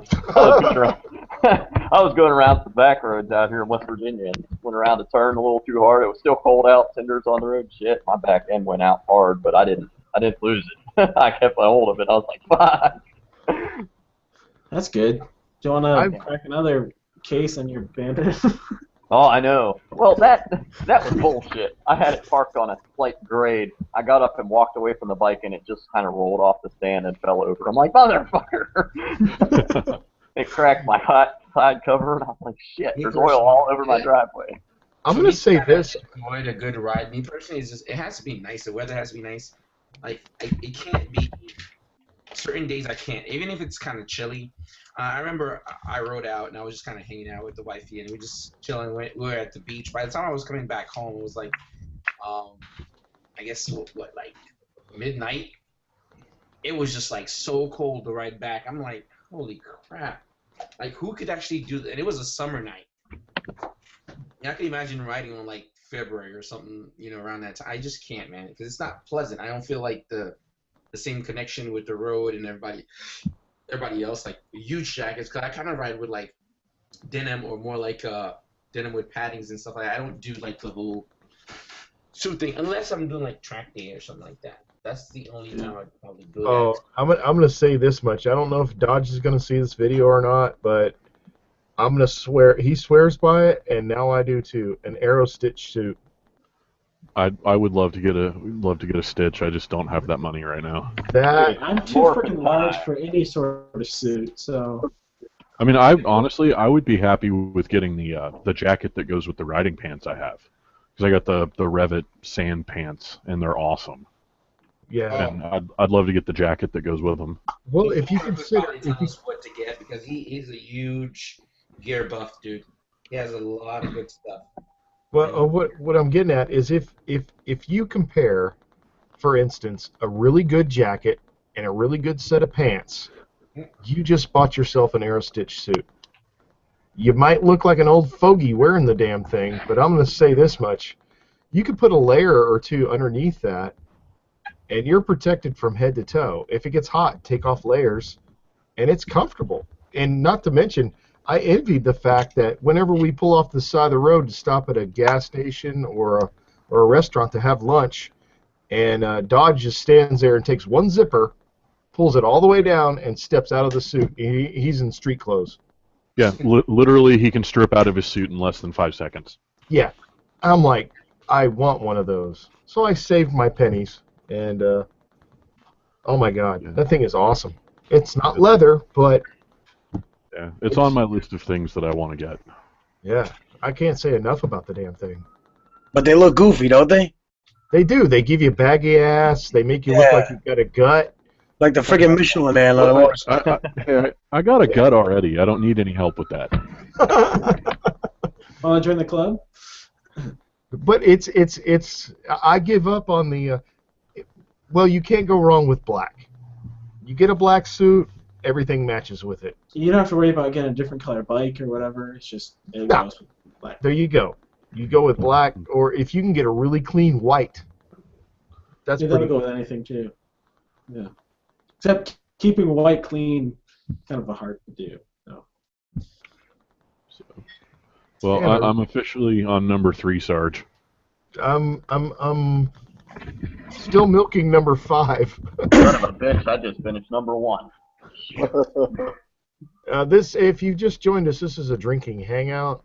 was going around the back roads out here in West Virginia and went around a turn a little too hard. It was still cold out, cinders on the road. Shit, my back end went out hard, but I didn't lose it. I kept a hold of it. I was like, fuck. That's good. Do you want to crack another case on your Bandit? Oh, I know. Well, that was bullshit. I had it parked on a slight grade. I got up and walked away from the bike, and it just kind of rolled off the stand and fell over. I'm like, motherfucker! It cracked my side cover, and I was like, shit, there's oil all over my driveway. I'm going to say this. Avoid a good ride. Me personally, it has to be nice. The weather has to be nice. Like, it can't be... Certain days I can't, even if it's kind of chilly. I remember I rode out and I was just kind of hanging out with the wifey and we were just chilling. We were at the beach. By the time I was coming back home, it was like, I guess like midnight. It was just like so cold to ride back. I'm like, holy crap! Like who could actually do that? And it was a summer night. I can imagine riding on like February or something, around that time. I just can't, man, because it's not pleasant. I don't feel like the same connection with the road and everybody else, like huge jackets, because I kind of ride with like denim or more like denim with paddings and stuff like that. I don't do like the little suit thing unless I'm doing like track day or something like that. That's the only time I'd probably do that. Oh, I'm gonna say this much. I don't know if Dodge is gonna see this video or not, but I'm gonna swear he swears by it, and now I do too. An arrow stitch suit. I would love to get a stitch. I just don't have that money right now. I'm too freaking large for any sort of suit, so. I mean, I would be happy with getting the jacket that goes with the riding pants I have, because I got the Revit sand pants, and they're awesome. Yeah. And I'd love to get the jacket that goes with them. Well, if you Could consider, probably tell us what to get because he's a huge gear buff dude. He has a lot of good stuff. what I'm getting at is if you compare, for instance, a really good jacket and a really good set of pants, you just bought yourself an Aerostitch suit. You might look like an old fogey wearing the damn thing, but I'm going to say this much. You could put a layer or two underneath that, and you're protected from head to toe. If it gets hot, take off layers, and it's comfortable. And not to mention, I envied the fact that whenever we pull off the side of the road to stop at a gas station or a restaurant to have lunch, and Dodge just stands there and takes one zipper, pulls it all the way down, and steps out of the suit. He's in street clothes. Yeah, literally, he can strip out of his suit in less than 5 seconds. Yeah. I'm like, I want one of those. So I saved my pennies, and oh my God, that thing is awesome. It's not leather, but Yeah, it's on my list of things that I want to get. yeah, I can't say enough about the damn thing. But they look goofy, don't they? They do. They give you baggy ass. They make you look like you've got a gut. Like the friggin' Michelin Man. I got a gut already. I don't need any help with that. Want to join the club? But it's. I give up on the. Well, you can't go wrong with black. You get a black suit, everything matches with it. You don't have to worry about getting a different color bike or whatever. It's just it goes with black. There you go. You go with black, or if you can get a really clean white. That's Yeah, pretty that'll go with anything too. Yeah. Except keeping white clean, kind of a hard to do. So. Well, Yeah, I'm officially on number 3, Sarge. I'm still milking number 5. Son of a bitch, I just finished number 1. This, if you just joined us, this is a drinking hangout.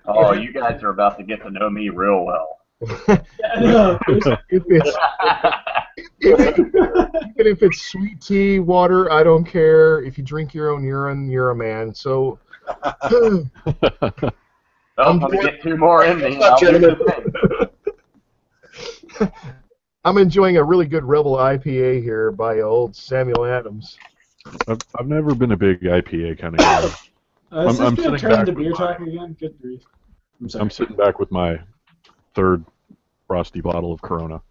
Oh, you guys are about to get to know me real well. No, Even if it's sweet tea, water, I don't care. If you drink your own urine, you're a man. So, I'm going to get 2 more in me. I'll do the same. I'm enjoying a really good Rebel IPA here by old Samuel Adams. I've never been a big IPA kind of guy. Is I'm this going sitting to turn into back beer with my- talk again? Good grief. I'm sorry. I'm sitting back with my 3rd frosty bottle of Corona.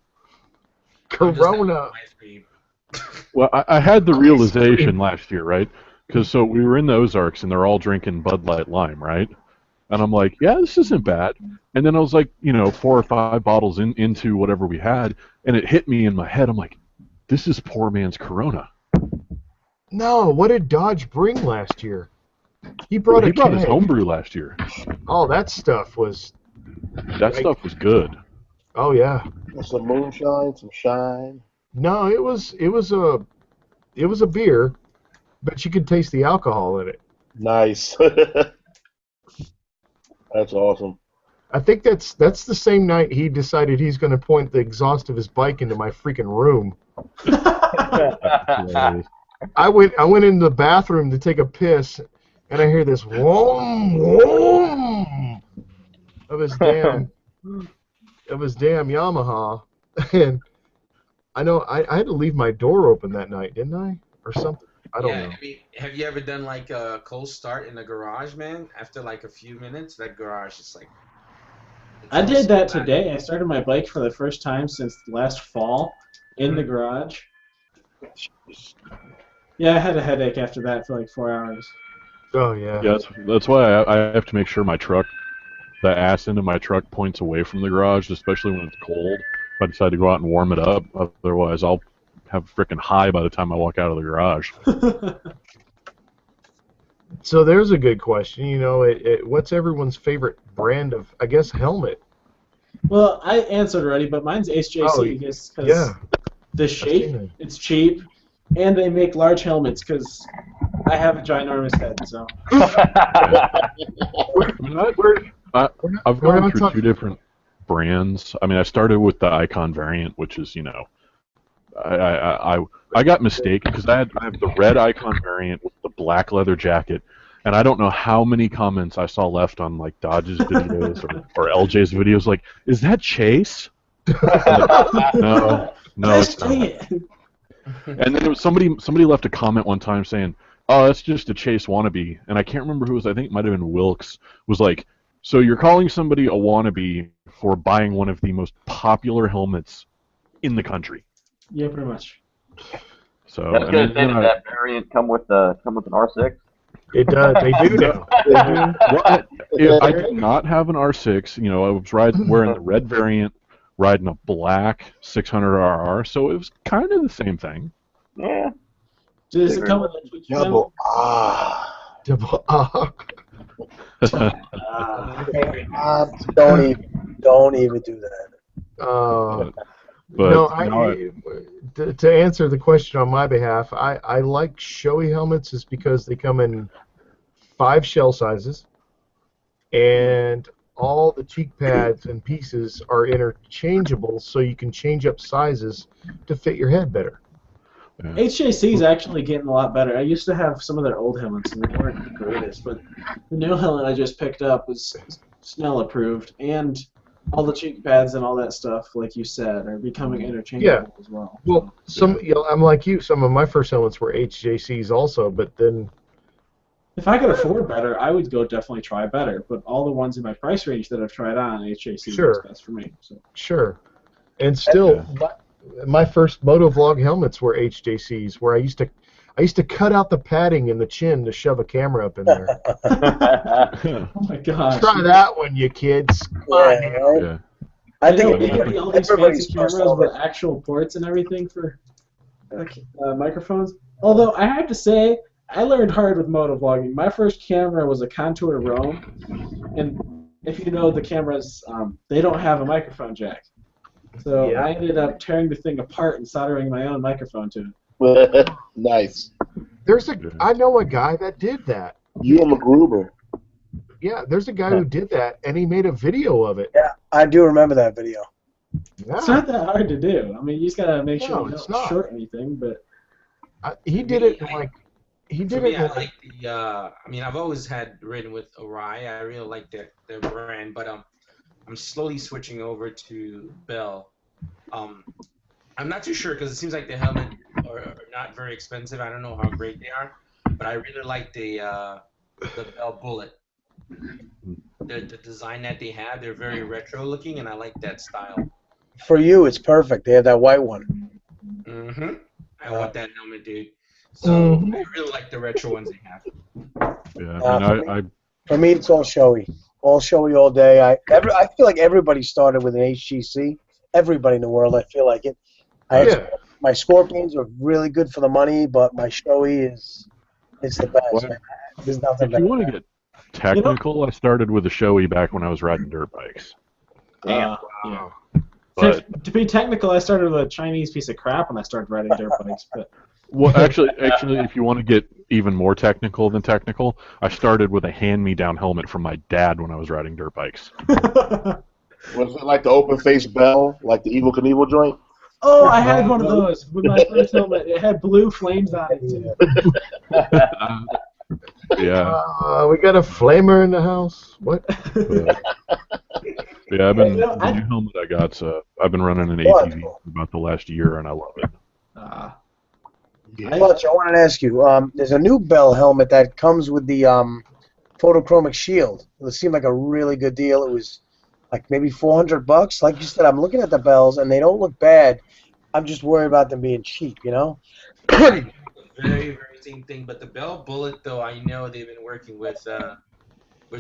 Corona. Well, I had the realization last year, right? Because so we were in the Ozarks and they're all drinking Bud Light Lime, right? And I'm like, yeah, this isn't bad. And then I was like, 4 or 5 bottles into whatever we had, and it hit me in my head. I'm like, this is poor man's Corona. No, what did Dodge bring last year? He brought He brought keg. his homebrew last year. Oh, that stuff was. That stuff was good. Oh yeah. Some moonshine, some shine. No, it was a beer, but you could taste the alcohol in it. Nice. That's awesome. I think that's the same night he decided he's going to point the exhaust of his bike into my freaking room. I went into the bathroom to take a piss, and I hear this whoom whoom of his damn Yamaha, and I know I had to leave my door open that night, didn't I, or something? I don't know. I mean, have you ever done like a cold start in the garage, man? After like a few minutes, that garage is like. I did that today. I started my bike for the first time since last fall in the garage. Yeah, I had a headache after that for like 4 hours. Oh yeah. Yeah, that's why I have to make sure the ass end of my truck points away from the garage, especially when it's cold. If I decide to go out and warm it up, otherwise I'll have frickin' high by the time I walk out of the garage. So there's a good question. What's everyone's favorite brand of, I guess, helmet? Well, I answered already, but mine's HJC Oh, because yeah. the shape, it's cheap, and they make large helmets because I have a ginormous head, so. I've gone through 2 different brands. I mean, I started with the Icon variant, which is, I got mistaken because I have the red Icon variant with the black leather jacket, and I don't know how many comments I saw left on like Dodge's videos or LJ's videos. Like, is that Chase? Like, no, it's Dang not. it. And then there was somebody left a comment one time saying, "Oh, that's just a Chase wannabe," and I can't remember who it was. I think it might have been Wilkes. Was like, "So you're calling somebody a wannabe for buying one of the most popular helmets in the country?" Yeah, pretty much. So I was gonna say, did that variant come with an R6? It does. They do now. I did not have an R6. You know, I was wearing the red variant, riding a black 600RR, so it was kind of the same thing. Yeah. Does it come with a Twitch Double Double ah. Don't even do that. But No, to answer the question on my behalf, I like showy helmets is because they come in 5 shell sizes, and all the cheek pads and pieces are interchangeable, so you can change up sizes to fit your head better. HJC is actually getting a lot better. I used to have some of their old helmets, and they weren't the greatest, but the new helmet I just picked up was Snell approved, and all the cheek pads and all that stuff, like you said, are becoming interchangeable as well. Well, I'm like you. Some of my first helmets were HJCs also, but then if I could afford better, I would go definitely try better. But all the ones in my price range that I've tried on, HJC is best for me. So. Sure, and still, my first MotoVlog helmets were HJCs, where I used to cut out the padding in the chin to shove a camera up in there. Oh my gosh! Try that one, you kids. Yeah. I think all these fancy cameras with actual ports and everything for microphones. Although I have to say, I learned hard with motovlogging. My first camera was a Contour Rome, and if you know the cameras, they don't have a microphone jack. So I ended up tearing the thing apart and soldering my own microphone to it. Nice. I know a guy that did that. You and MacGruber. Yeah, there's a guy who did that, and he made a video of it. Yeah, I do remember that video. Yeah. It's not that hard to do. I mean, you just gotta make sure you it's don't not. short anything. But he did it like he did it. I like the. I mean, I've always had ridden with Orion. I really like their brand, but I'm slowly switching over to Bell. I'm not too sure because it seems like the helmet are not very expensive. I don't know how great they are, but I really like the Bell Bullet. The design that they have, they're very retro looking, and I like that style. For you, it's perfect. They have that white one. I want that helmet, dude. So I really like the retro ones they have. Yeah, for me, it's all showy all day. I feel like everybody started with an HGC. Everybody in the world, I feel like it. My Scorpions are really good for the money, but my showy it's the best. Well, There's nothing if better. you want to get technical, I started with a showy back when I was riding dirt bikes. yeah. But To be technical, I started with a Chinese piece of crap when I started riding dirt bikes. But well, actually, if you want to get even more technical than technical, I started with a hand-me-down helmet from my dad when I was riding dirt bikes. Was it like the open face Bell, like the Evil Knievel joint? Oh, I had one of those with my first helmet. It had blue flames on it too. Yeah. We got a flamer in the house. What? Yeah, the new helmet I got. I've been running an ATV for about the last year, and I love it. Clutch, I wanted to ask you. There's a new Bell helmet that comes with the photochromic shield. It seemed like a really good deal. It was like maybe $400. Like you said, I'm looking at the Bells, and they don't look bad. I'm just worried about them being cheap, you know? Very, very same thing. But the Bell Bullet, though, I know they've been working with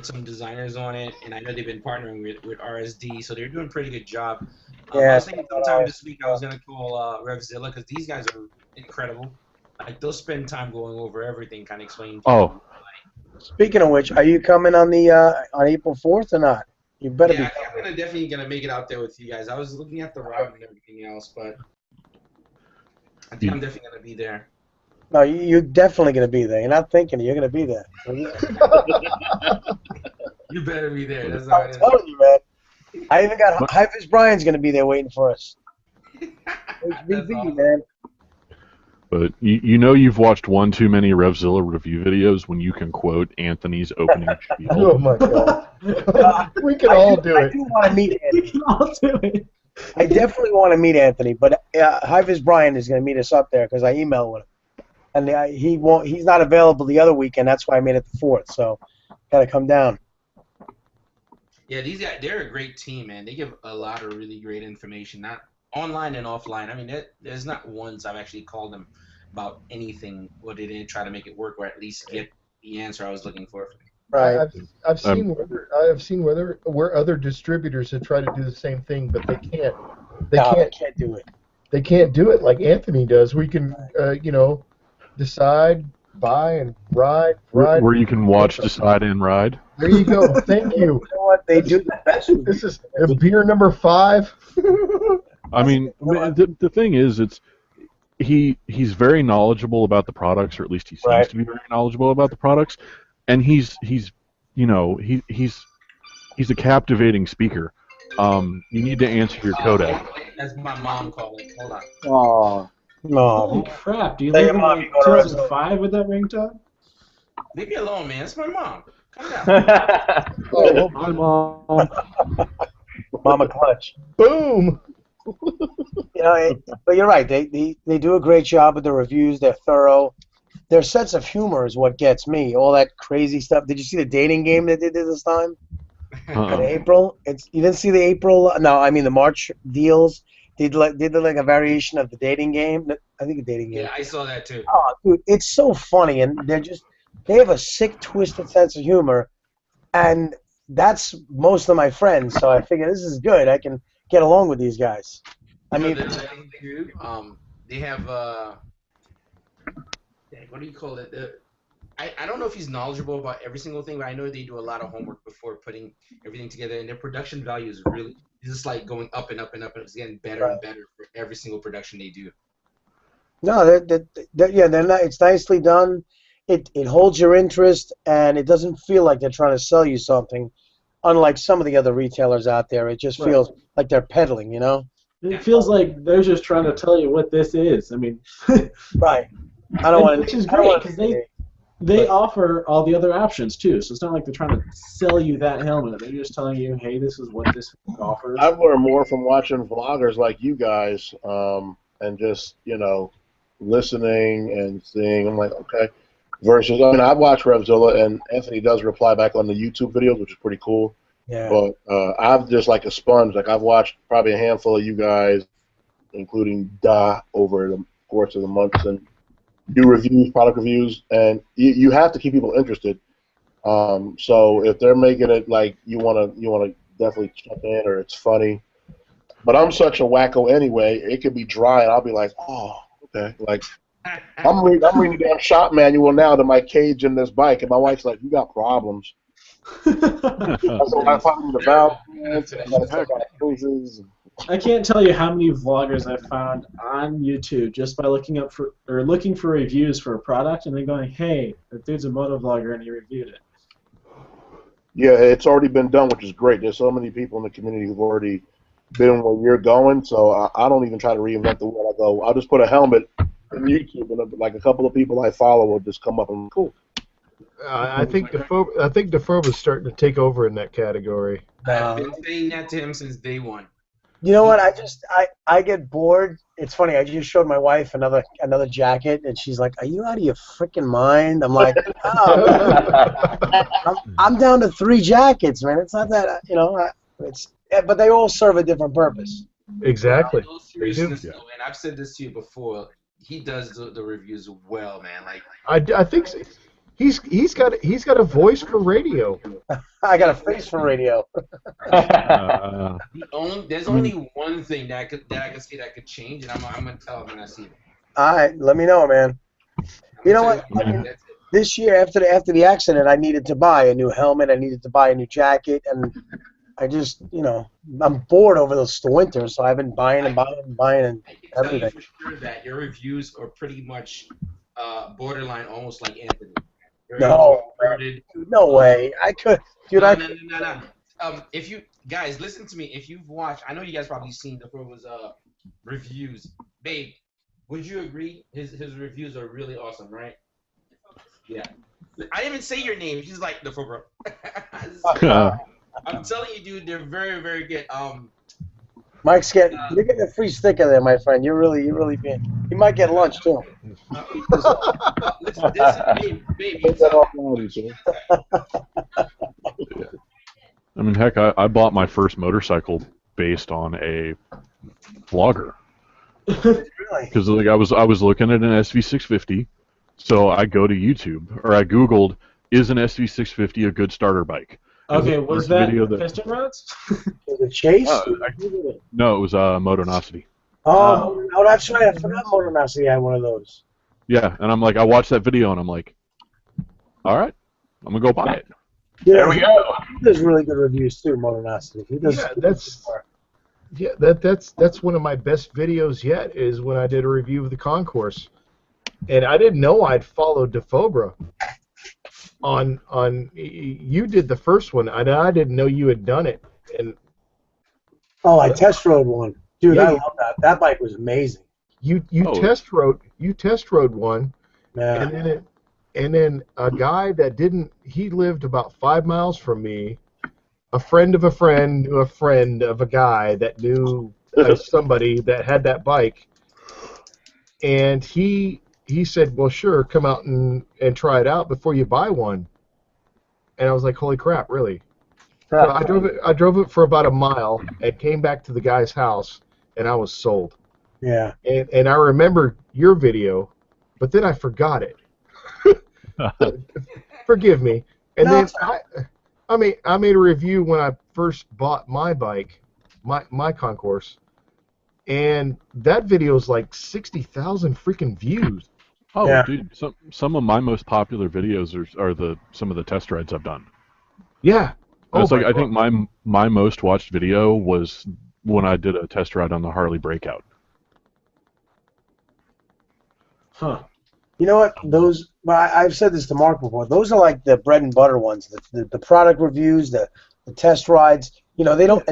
some designers on it, and I know they've been partnering with RSD, so they're doing a pretty good job. I was thinking sometime this week I was gonna call RevZilla because these guys are incredible. Like they'll spend time going over everything, kind of explaining. Speaking of which, are you coming on the on April 4th or not? You better be. I'm definitely gonna make it out there with you guys. I was looking at the route and everything else, but I think I'm definitely gonna be there. No, you're definitely going to be there. You're not thinking you're going to be there. You better be there. That's I'm telling you, man. I even got High-Vis Brian's going to be there waiting for us. HBB, man. But you know you've watched one too many Revzilla review videos when you can quote Anthony's opening spiel. Oh my god. We can all do I it. do want to meet We Anthony. can all do it. I definitely want to meet Anthony, but Hivers Brian is going to meet us up there because I emailed with him, and he won't. He's not available the other weekend. That's why I made it the 4th. So, got to come down. Yeah, these guys, they're a great team, man. They give a lot of really great information, not online and offline. I mean, there's not once I've actually called them about anything where they didn't try to make it work or at least get the answer I was looking for. Right. I've seen where other distributors have tried to do the same thing, but they can't. They can't do it. They can't do it like Anthony does. We can, decide, buy, and ride. Where you can watch, decide, and ride. There you go. Thank you. You know what? They do the best. This is beer number 5. I mean, the thing is, he's very knowledgeable about the products, or at least he seems to be very knowledgeable about the products, and he's a captivating speaker. You need to answer your codec. That's my mom calling. Hold on. Oh, Holy no. crap! Do you Tell live your in mom like you go to 2005 with that ringtone? Leave me alone, man. It's my mom. Calm down. Oh, Hi, Mom. Mama Clutch. boom! But you're right. They do a great job with the reviews. They're thorough. Their sense of humor is what gets me. All that crazy stuff. Did you see the dating game that they did this time? In April? You didn't see the April? No, I mean the March deals. They did like a variation of the dating game. I think a dating game. Yeah, I saw that too. Oh, dude, it's so funny, and they have a sick, twisted sense of humor, and that's most of my friends. So I figure this is good. I can get along with these guys. I mean, they have what do you call it? I don't know if he's knowledgeable about every single thing, but I know they do a lot of homework before putting everything together, and their production value is really just like going up and up and up, and it's getting better and better for every single production they do. no, they're not. It's nicely done. It holds your interest, and it doesn't feel like they're trying to sell you something. Unlike some of the other retailers out there, it just feels like they're peddling. You know? It feels like they're just trying to tell you what this is. I mean, Right. I don't want to. which is great because they offer all the other options too. So it's not like they're trying to sell you that helmet. They're just telling you, hey, this is what this offers. I've learned more from watching vloggers like you guys, and just listening and seeing. I'm like, okay. Versus, I mean, I watch Revzilla, and Anthony does reply back on the YouTube videos, which is pretty cool. Yeah. But I've just like a sponge. Like I've watched probably a handful of you guys, including Da, over the course of the months, and do reviews, product reviews, and you have to keep people interested. So if they're making it like you wanna definitely check in, or it's funny. But I'm such a wacko anyway. It could be dry, and I'll be like, oh, okay. Like I'm reading the damn shop manual now to my cage in this bike, and my wife's like, you got problems. So I find the valve pants, and I gotta check out hoses. I can't tell you how many vloggers I've found on YouTube just by looking for reviews for a product and then going, hey, that dude's a motovlogger and he reviewed it. Yeah, it's already been done, which is great. There's so many people in the community who've already been where you're going, so I don't even try to reinvent the wheel. I go, I'll just put a helmet in YouTube, and like a couple of people I follow will just come up and cool. I think Defoe is starting to take over in that category. I've been saying that to him since day one. You know what? I get bored. It's funny. I just showed my wife another jacket, and she's like, "Are you out of your freaking mind?" I'm like, oh, I'm down to 3 jackets, man. It's not that but they all serve a different purpose. Exactly. In all seriousness, though, and I've said this to you before, he does the reviews well, man. Like I think so. He's got a voice for radio. I got a face for radio. There's only one thing that I can see that could change, and I'm gonna tell him when I see him. All right, let me know, man. You know what? This year, after the accident, I needed to buy a new helmet. I needed to buy a new jacket, and I just, I'm bored over the winter, so I've been buying and I can tell everything. you for sure that your reviews are pretty much borderline, almost like Anthony. No way. I could, dude. No. If you guys listen to me, if you've watched, I know you guys probably seen the Pro's reviews. Babe, Would you agree? His reviews are really awesome, right? Yeah. I didn't even say your name. He's like the bro. I'm telling you, dude, they're very, very good. Mike's you're getting a free sticker there, my friend. You're really being. You might get lunch too. Listen, babe, you Take that tell. offline, sir. I mean, heck, I bought my first motorcycle based on a vlogger. Really? Because like I was looking at an SV650, so I go to YouTube or I Googled, is an SV650 a good starter bike? Okay, And was there's a that video piston rods? Was it Chase? No, it was Motonocity. Oh, no, that's right. I forgot Motonocity had one of those. Yeah, and I'm like, I watched that video and I'm like, all right, I'm gonna go buy it. Yeah, There we go. He does really good reviews too, Motonocity. He does. Yeah, that's one of my best videos yet. Is when I did a review of the Concourse, and I didn't know I'd followed DeFobra. On you did the first one, and I didn't know you had done it. And Oh, I test rode one, dude. Yeah, I love that. That bike was amazing. you Oh. test rode one, Yeah. and then a guy that didn't. He lived about 5 miles from me. A friend of a friend knew a friend of a guy that knew somebody that had that bike, and he said, "Well, sure, come out and try it out before you buy one." And I was like, "Holy crap, really?" So I drove it for about a mile and came back to the guy's house, and I was sold. Yeah. And I remembered your video, but then I forgot it. Forgive me. And No, then it's I made a review when I first bought my bike, my Concourse, and that video is like 60,000 freaking views. Oh, Yeah. dude, some of my most popular videos are some of the test rides I've done. Yeah. It's my like I God. think my most watched video was when I did a test ride on the Harley Breakout. Huh. You know what? Those. Well, I've said this to Mark before. Those are like the bread and butter ones. The product reviews, the test rides. You know, they don't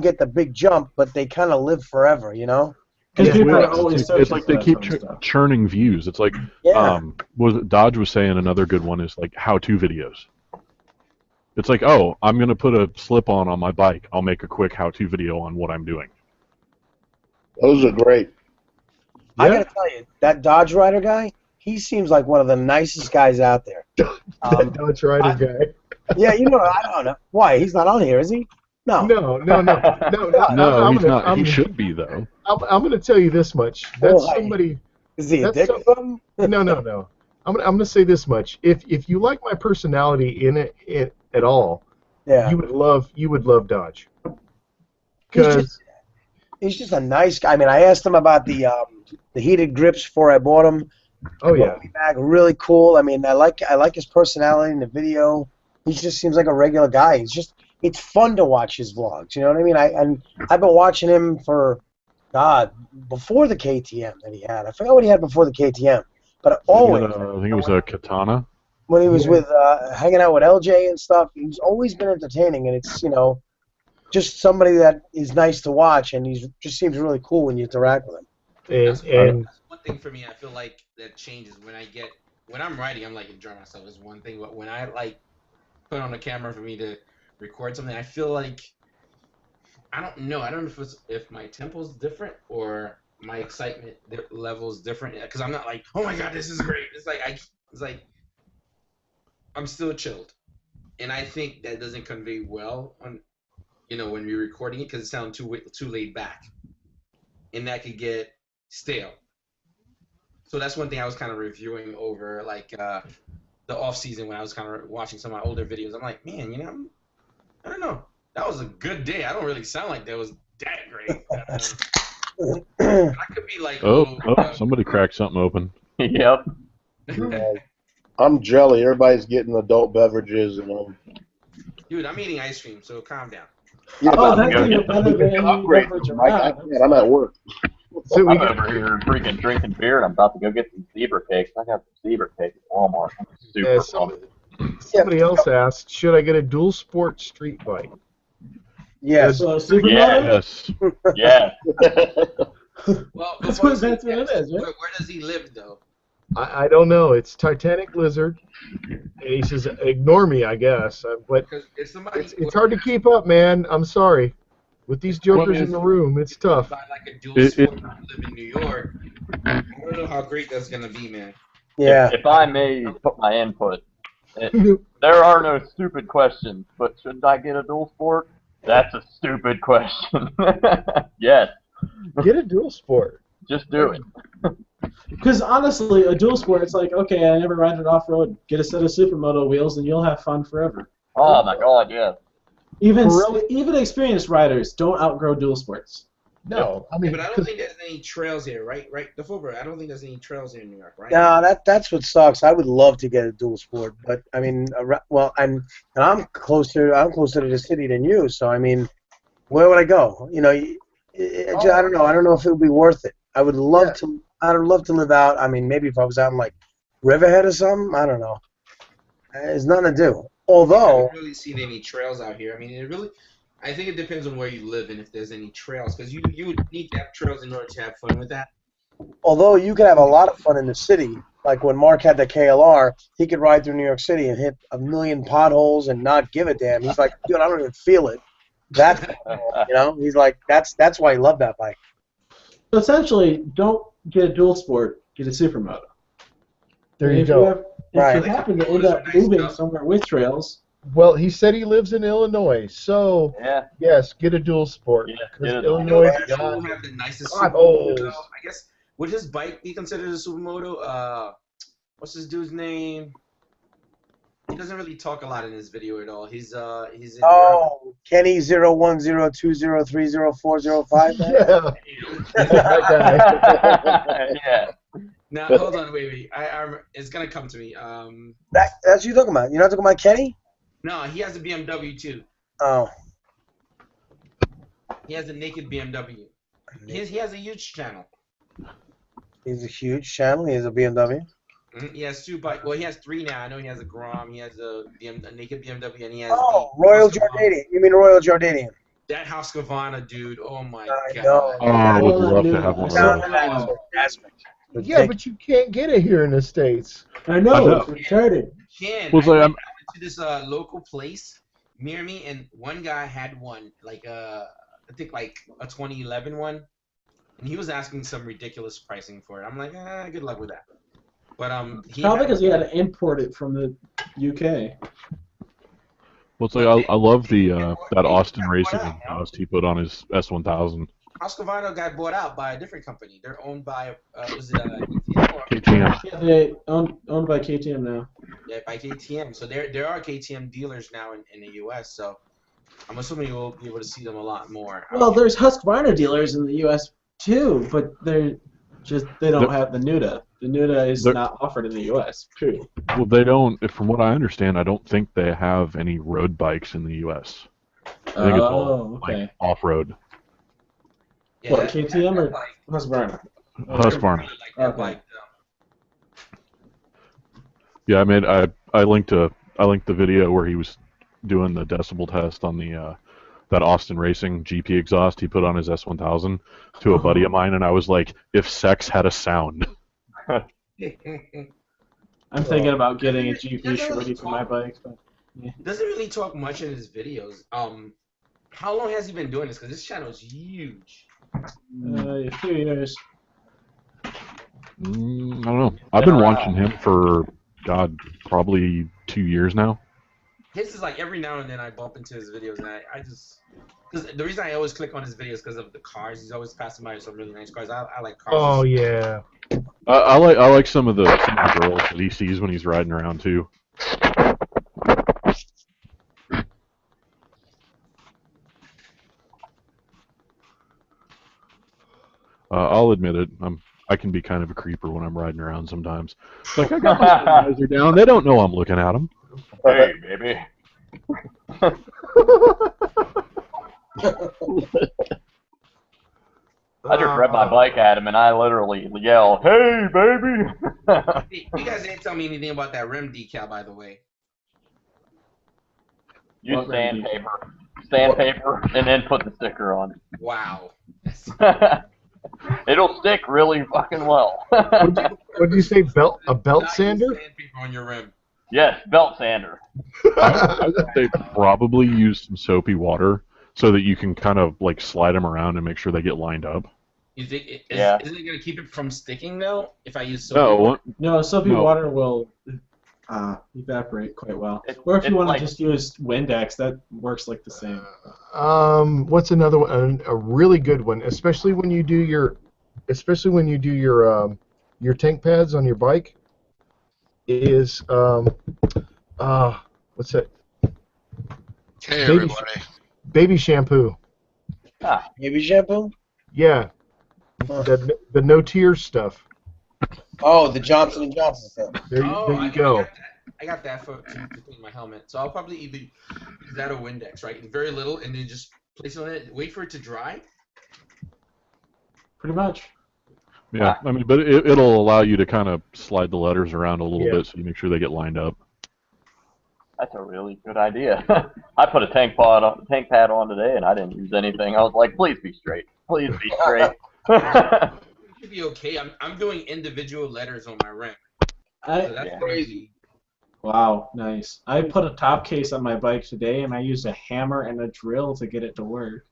get the big jump, but they kind of live forever. You know. Because Yeah, people well, are always It's searching like for they that keep sort of stuff. churning views. It's like Yeah. Dodge was saying another good one is like how-to videos. It's like, oh, I'm gonna put a slip-on my bike. I'll make a quick how-to video on what I'm doing. Those are great. I Yeah. gotta tell you, that Dodge Rider guy, he seems like one of the nicest guys out there. That Dodge Rider guy. Yeah, you know, I don't know why he's not on here, is he? No. No. No, he's not. He I'm, should be though. I'm going to tell you this much. That's Why? somebody. Is he a That's dick so- or something? No. I'm going to say this much. If you like my personality in it at all, Yeah. you would love Dodge. He's just a nice guy. I mean, I asked him about the heated grips before I bought them. Oh yeah. Bag, really cool. I mean, I like his personality in the video. He just seems like a regular guy. It's fun to watch his vlogs. You know what I mean? I've been watching him for before the KTM that he had. I forgot what he had before the KTM, but always I think it was a Katana. when he was with hanging out with LJ and stuff, he's always been entertaining, and it's just somebody that is nice to watch, and he just seems really cool when you interact with him. And That's one thing for me. I feel like that changes when I'm writing. I'm like enjoying myself is one thing, but when I like put on a camera for me to record something, I feel like I don't know if my tempo's different or my excitement level's different because I'm not like, oh my god, this is great. It's like I'm still chilled, and I think that doesn't convey well on when we're recording it because it sounds too laid back, and that could get stale. So that's one thing I was kind of reviewing over like the off season when I was kind of watching some of my older videos. I'm like, man, I don't know. That was a good day. I don't really sound like that was that great. I could be like, Somebody cracked something open. Yep. I'm jelly. Everybody's getting adult beverages, and dude, I'm eating ice cream, so calm down. Oh, that's even better than any beverage around. I'm at work. so I'm over here freaking drinking beer, and I'm about to go get some zebra cakes. I got some zebra cakes at Walmart. I'm super pumped. somebody else asked, should I get a dual sport street bike? Yes. So, Superman? Yeah. Yes. Yeah. Well, That's before what you it is, right? where does he live though? I don't know. It's Titanic Lizard. And he says, ignore me, I guess. But Because if somebody it's hard to keep up, man. I'm sorry. With these jokers in the room, it's tough. buy like a dual It- sport and live in New York, I don't know how great that's gonna be, man. Yeah. If I may put my input, there are no stupid questions, but shouldn't I get a dual sport? That's a stupid question. Yes, Get a dual sport. just do it. Because honestly, a dual sport, it's like, okay, I never ride it off road. Get a set of supermoto wheels, and you'll have fun forever. Oh my God, yes. Even For real? even experienced riders don't outgrow dual sports. No, I mean, But I don't think there's any trails here, right? Right, the Fulbright. I don't think there's any trails here in New York, right? No, that's what sucks. I would love to get a dual sport, but I mean, well, I'm closer to the city than you, so I mean, where would I go? You know, I don't know. I don't know if it would be worth it. I would love to. I'd love to live out. I mean, maybe if I was out in like Riverhead or something. I don't know. There's nothing to do. I Although, haven't really seen any trails out here. I mean, I think it depends on where you live and if there's any trails, because you would need to have trails in order to have fun with that. although you could have a lot of fun in the city. Like when Mark had the KLR, he could ride through New York City and hit a million potholes and not give a damn. He's like, dude, I don't even feel it. That's you know. He's like, that's why he loved that bike. So essentially, don't get a dual sport, get a supermoto. there you If go. If Right. you happen to end up moving somewhere with trails, Well, he said he lives in Illinois, so Yeah. yes, get a dual sport. Yeah, 'Cause get a You dual know, Illinois, actually God, will have the nicest potholes. supermoto. I guess would his bike be considered a supermoto? What's this dude's name? He doesn't really talk a lot in his video at all. He's in Europe. Oh, Kenny 01020304045. Yeah, that guy. Yeah. Now hold on, wait. It's gonna come to me. That's what you're talking about. You're not talking about Kenny? No, he has a BMW too. Oh. He has a naked BMW. He has a huge channel. He's a huge channel. He has a BMW. He has two bikes. Well, he has three now. I know he has a Grom. He has a naked BMW, and he has Oh, the Royal Husqvarna. Jordanian. You mean Royal Jordanian? That Husqvarna, dude. Oh my I god. know. Oh, I would love to have one of No, those. no. Yeah, but you can't get it here in the States. I know, I know. it's retarded. Ken, Well, it's I like, went to this local place near me, and one guy had one, like I think like a 2011 one, and he was asking some ridiculous pricing for it. I'm like, good luck with that. But Probably because he had to import it from the UK. Well, it's like I love the that Austin Racing exhaust he put on his S1000. Husqvarna got bought out by a different company. They're owned by was it KTM or- KTM. Yeah, they owned by KTM now. Yeah, by KTM. So there are KTM dealers now in the U.S. So I'm assuming we'll be able to see them a lot more. Well, there's Husqvarna dealers in the U.S. too, but they don't have the Nuda. The Nuda is not offered in the U.S. Period. Well, they don't. From what I understand, I don't think they have any road bikes in the U.S. I think it's all like off-road. Yeah, What, KTM or Husqvarna? Husqvarna. Like that Okay. bike, Yeah, I linked the video where he was doing the decibel test on the that Austin Racing GP exhaust he put on his S1000 to a buddy of mine, and I was like, if sex had a sound. though. I'm thinking about getting a GP shorty for my bike. But Doesn't really talk much in his videos. How long has he been doing this? Because this channel is huge. a few years. I don't know. I've been watching him for, God, probably 2 years now. His is like every now and then I bump into his videos, and I just because the reason I always click on his videos because of the cars. He's always passing by some really nice cars. I like cars. Oh yeah. I like some of the girls that he sees when he's riding around too. I'll admit it. I can be kind of a creeper when I'm riding around sometimes. It's like I got my stabilizer down. They don't know I'm looking at them. Hey, baby. I just read my bike at him and I literally yell, "Hey, baby!" Hey, you guys didn't tell me anything about that rim decal, by the way. Use sandpaper, and then put the sticker on. Wow. It'll stick really fucking well. What did you say? A belt Not use sander? sandpaper on your rim. Yes, belt sander. I would say probably use some soapy water so that you can kind of like slide them around and make sure they get lined up. You think Yeah. isn't it gonna keep it from sticking though? If I use soap. No, No, soapy No. water will evaporate quite well. Or if you It's want like- to just use Windex, that works like the same. What's another one? A really good one, especially when you do your tank pads on your bike. Is what's that? Hey, Baby- everybody. Baby shampoo. Baby shampoo? Yeah, Huh. the no tears stuff. Oh, the Johnson & Johnson stuff. There you go. I got that to clean my helmet. So I'll probably either use that or Windex, right? And very little, and then just place it on it, wait for it to dry. Pretty much. yeah, I mean, but it'll allow you to kind of slide the letters around a little Yeah. bit so you make sure they get lined up. That's a really good idea. I put a tank pad on today, and I didn't use anything. I was like, please be straight. Please be straight. It should be okay. I'm doing individual letters on my rim. So that's Yeah. crazy. Wow, nice. I put a top case on my bike today, and I used a hammer and a drill to get it to work.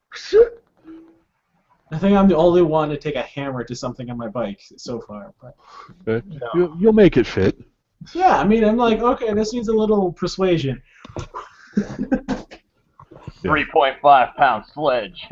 I think I'm the only one to take a hammer to something on my bike so far. But But you'll make it fit. yeah, I mean, I'm like, okay, this needs a little persuasion. 3.5-pound sledge.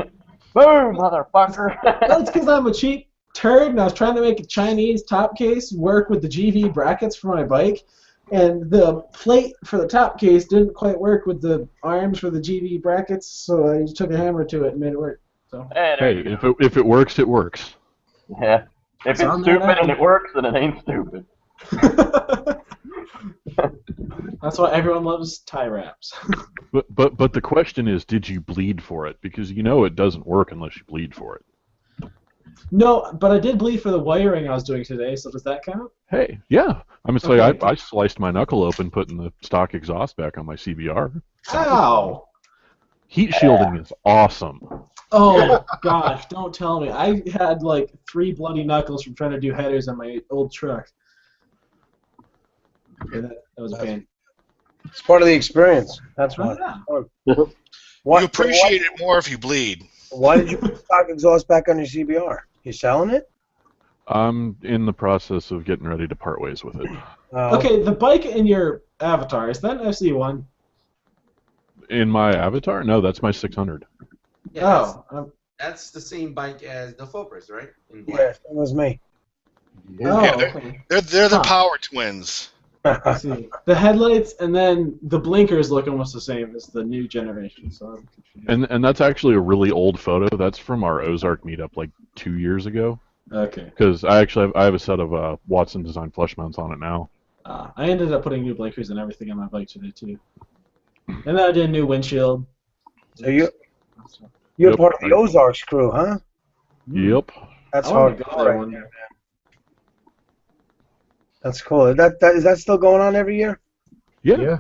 Boom, motherfucker. That's because I'm a cheap turd, and I was trying to make a Chinese top case work with the GV brackets for my bike, and the plate for the top case didn't quite work with the arms for the GV brackets, so I just took a hammer to it and made it work. So. Hey, there Hey, you go. if it works, it works. Yeah. If It's on it's there stupid now. and it works, then it ain't stupid. That's why everyone loves tie wraps. But the question is, did you bleed for it? Because you know it doesn't work unless you bleed for it. No, but I did bleed for the wiring I was doing today, so does that count? Hey, yeah. I mean, it's Okay. like I sliced my knuckle open putting the stock exhaust back on my CBR. Ow! Heat shielding is awesome. Oh, gosh, don't tell me. I had like 3 bloody knuckles from trying to do headers on my old truck. Yeah, that was a pain. It's part of the experience. That's why. Yeah. Why, You appreciate it more if you bleed. why did you put stock exhaust back on your CBR? You selling it? I'm in the process of getting ready to part ways with it. Okay, the bike in your avatar, is that an FC1? In my avatar? No, that's my 600. Yeah, Oh, that's the same bike as the Focus, right? In Yeah, black. that was me. Yeah, okay. They're the Huh. power twins. I see. The headlights and then the blinkers look almost the same as the new generation, so I'm confused. And that's actually a really old photo. That's from our Ozark meetup like 2 years ago. Okay. Because I have a set of Watson Design flush mounts on it now. I ended up putting new blinkers and everything on my bike today, too. And then I did a new windshield. So you're Yep. part of the Ozarks crew, huh? Yep. That's I wanna hard. go there one day. That's cool. Is that still going on every year? Yeah. Yeah.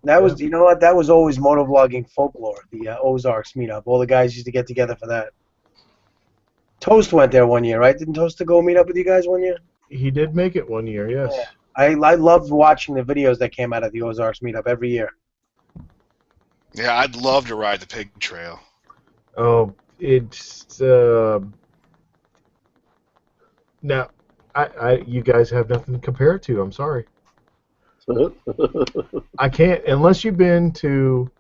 That was, you know what? That was always motovlogging folklore. The Ozarks meetup. All the guys used to get together for that. Toast went there one year, right? Didn't Toast go meet up with you guys one year? He did make it one year, yes. Yeah. I loved watching the videos that came out of the Ozarks meetup every year. Yeah, I'd love to ride the pig trail. Oh, it's now, you guys have nothing to compare it to. I'm sorry. I can't unless you've been to.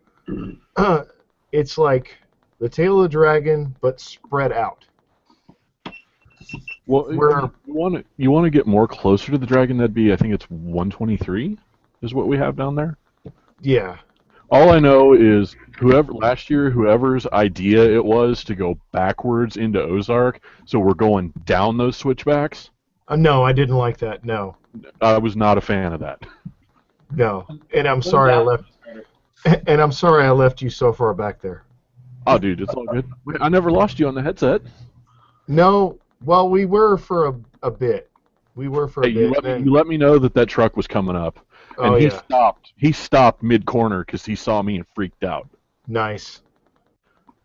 It's like the tail of the dragon, but spread out. Well, Where- you want to get more closer to the dragon. That'd be, I think it's 123 is what we have down there. Yeah. All I know is whoever's idea it was to go backwards into Ozark, so we're going down those switchbacks. No, I didn't like that. No, I was not a fan of that. no, and I'm sorry I left. And I'm sorry I left you so far back there. Oh, dude, it's all good. Wait, I never lost you on the headset. No, well, we were for a bit. We were for a Hey, bit. then- you let me know that truck was coming up, and Oh, he yeah. stopped. He stopped mid corner because he saw me and freaked out. Nice.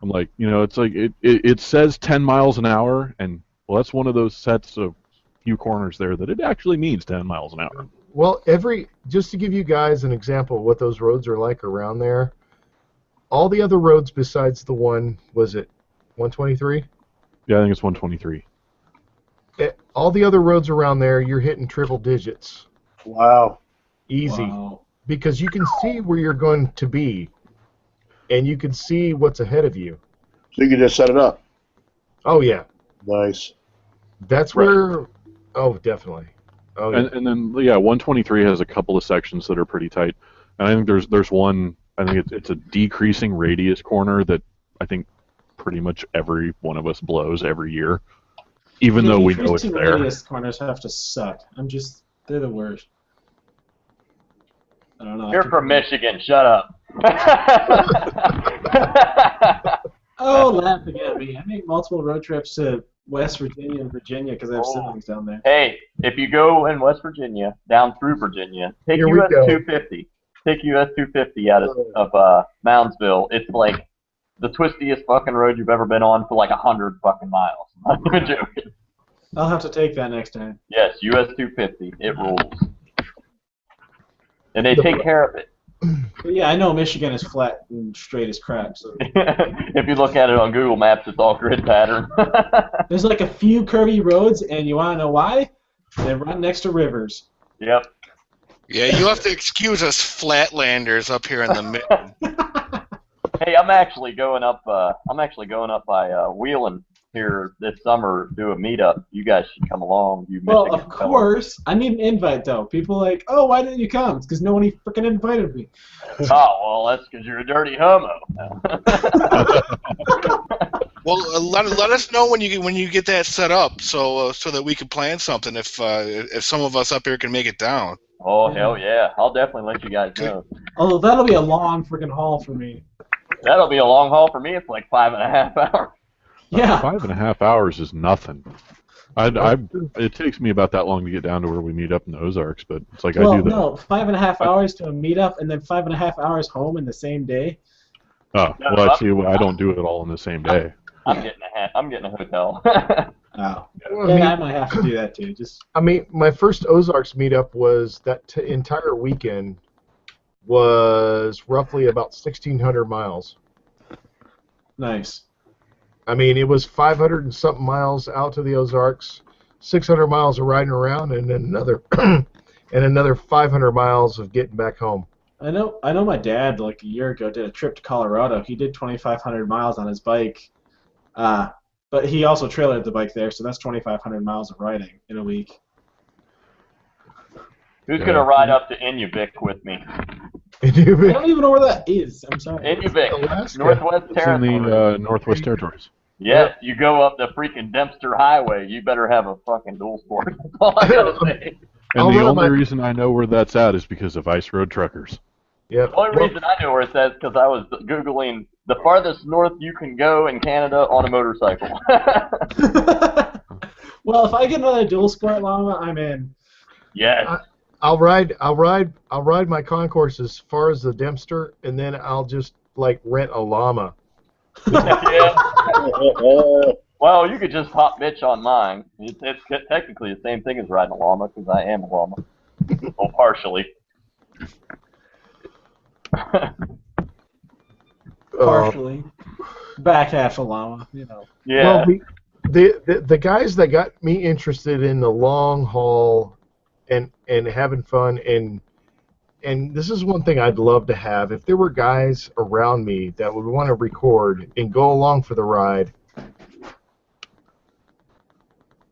I'm like, it's like it says 10 miles an hour, and Well, that's one of those sets of few corners there that it actually needs 10 miles an hour. Well, just to give you guys an example of what those roads are like around there, all the other roads besides the one, was it 123? Yeah, I think it's 123. All the other roads around there, you're hitting triple digits. Wow. Easy. Wow. Because you can see where you're going to be, and you can see what's ahead of you. So you can just set it up. Oh, yeah. Nice. That's Right. where... Oh, definitely. Oh, yeah. And then, yeah, 123 has a couple of sections that are pretty tight. And I think there's one, I think it's a decreasing radius corner that I think pretty much every one of us blows every year, even though we know it's Decreasing there. radius corners have to suck. They're the worst. I don't know. You're from Michigan. Shut up. Oh, laughing at me. I make multiple road trips to West Virginia and Virginia because I have siblings down there. Hey, if you go in West Virginia, down through Virginia, take Here we US go. 250. Take US 250 out of Moundsville. It's like the twistiest fucking road you've ever been on for like 100 fucking miles. I'm not even joking. I'll have to take that next time. Yes, US 250. It rules. And they take care of it. But yeah, I know Michigan is flat and straight as crap. So If you look at it on Google Maps, it's all grid pattern. there's like a few curvy roads, and you want to know why? They run next to rivers. Yep. Yeah, you have to excuse us flatlanders up here in the mid. Hey, I'm actually going up by Wheeling here this summer to do a meetup. You guys should come along. You Well, Michigan of fellas. course. I need an invite, though. People are like, oh, why didn't you come? It's because no one freaking invited me. Oh, well, that's because you're a dirty homo. Well, let us know when you get that set up, so that we can plan something if some of us up here can make it down. Oh, hell yeah. I'll definitely let you guys know. Although that'll be a long freaking haul for me. That'll be a long haul for me. It's like 5.5 hours. Yeah. 5.5 hours is nothing. It takes me about that long to get down to where we meet up in the Ozarks, but it's like Well, I do that. no, 5.5 hours to a meetup and then 5.5 hours home in the same day. Oh, No, well, actually, I don't do it all in the same day. I'm getting a hotel. Oh. Well, Yeah, I might have to do that too. I mean, my first Ozarks meetup was that entire weekend was roughly about 1,600 miles. Nice. I mean, it was 500 and something miles out to the Ozarks, 600 miles of riding around, and then another 500 miles of getting back home. I know my dad, like a year ago, did a trip to Colorado. He did 2,500 miles on his bike, but he also trailered the bike there, so that's 2,500 miles of riding in a week. Who's going to ride up to Inuvik with me? I don't even know where that is. I'm sorry. Inuvik, Alaska. Northwest It's in Territories. the Northwest Territories. Yes, you go up the freaking Dempster Highway, you better have a fucking dual sport. That's all I gotta say. And I'll the run only my- reason I know where that's at is because of Ice Road Truckers. Yeah. The only reason I know where it says because I was Googling the farthest north you can go in Canada on a motorcycle. Well, if I get another dual sport llama, I'm in. Yes. I'll ride my concourse as far as the Dempster, and then I'll just like rent a llama. Yeah. Well, you could just hop bitch on mine. It's technically the same thing as riding a llama because I am a llama. Well, partially. Partially. Back half a llama, you know. Yeah. Well, the guys that got me interested in the long haul and having fun and this is one thing I'd love to have if there were guys around me that would want to record and go along for the ride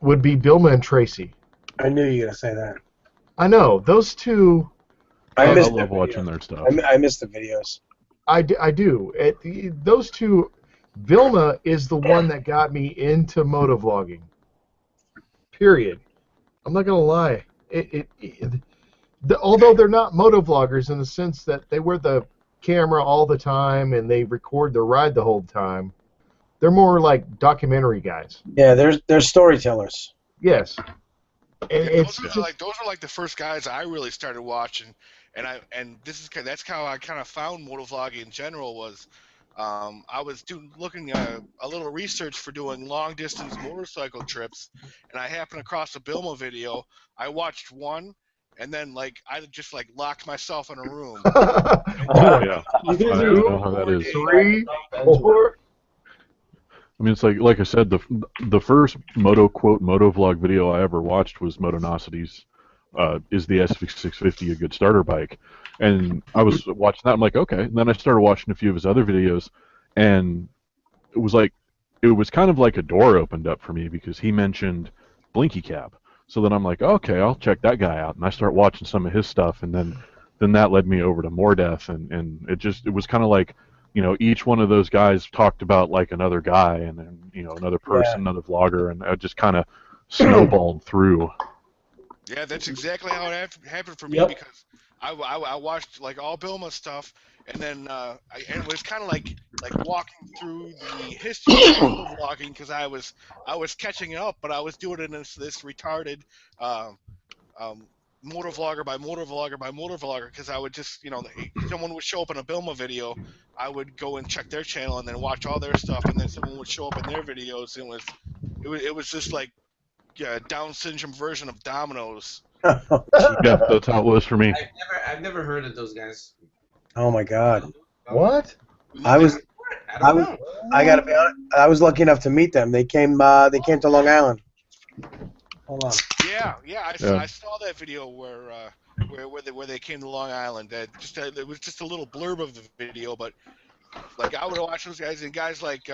would be Bilma and Tracy. I knew you were gonna say that. I know those two. I missed love the watching videos. their stuff. I missed the videos. I do. Those two. Vilma is the one that got me into motovlogging. Period. I'm not gonna lie. Although they're not motovloggers in the sense that they wear the camera all the time and they record the ride the whole time, they're more like documentary guys. Yeah, they're storytellers. Yes. Those are like the first guys I really started watching, and that's how I kind of found motovlogging in general was I was looking a little research for doing long distance motorcycle trips, and I happened across a Bilma video. I watched one, and then like I just like locked myself in a room. Oh yeah, You guys I are know how that is. 3, 4. I mean, it's like I said, the first motovlog video I ever watched was Motonosity's. Is the S650 a good starter bike? And I was watching that. I'm like, okay. And then I started watching a few of his other videos, and it was kind of like a door opened up for me because he mentioned Blinky Cab. So then I'm like, okay, I'll check that guy out, and I start watching some of his stuff, and then that led me over to More Death, and it was kind of like, each one of those guys talked about like another guy, and then another person, another vlogger, and I just kind of snowballed through. Yeah, that's exactly how it happened for me Yep. because I watched like all Bilma stuff, and then and it was kind of like walking through the history of motovlogging because I was catching up, but I was doing it in this retarded motovlogger by motovlogger by motovlogger because I would just someone would show up in a Bilma video, I would go and check their channel and then watch all their stuff, and then someone would show up in their videos, and it was just like Down syndrome version of Domino's. Yeah, that's how it was for me. I've never heard of those guys. Oh my God. What? I was I don't know. I gotta be honest. I was lucky enough to meet them. They came to Long Island. Hold on. Yeah, Yeah. I saw that video where they came to Long Island. It was just a little blurb of the video, but like I would watch those guys and guys like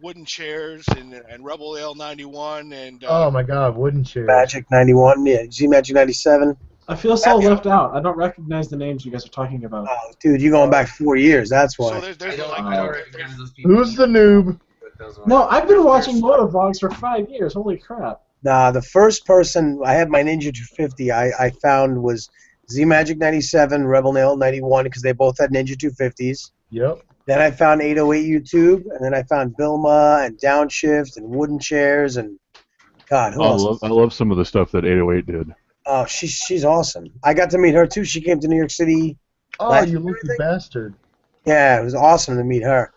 Wooden Chairs and Rebel L91 and Oh my God, wooden chairs. Magic 91, yeah. Z Magic 97. I feel so left out. I don't recognize the names you guys are talking about. Oh, dude, you're going back 4 years. That's why. so there's I don't recognize those people. Who's the noob? No, I've been watching motovlogs for 5 years. Holy crap. Nah, the first person I had my Ninja 250 I found was Z Magic 97, Rebel Nail 91 because they both had Ninja 250s. Yep. Then I found 808 YouTube, and then I found Bilma and Downshift and Wooden Chairs and God, who else? I love some of the stuff that 808 did. Oh, she's awesome. I got to meet her too. She came to New York City. Oh, last you year, I lucky think. bastard. Yeah, it was awesome to meet her.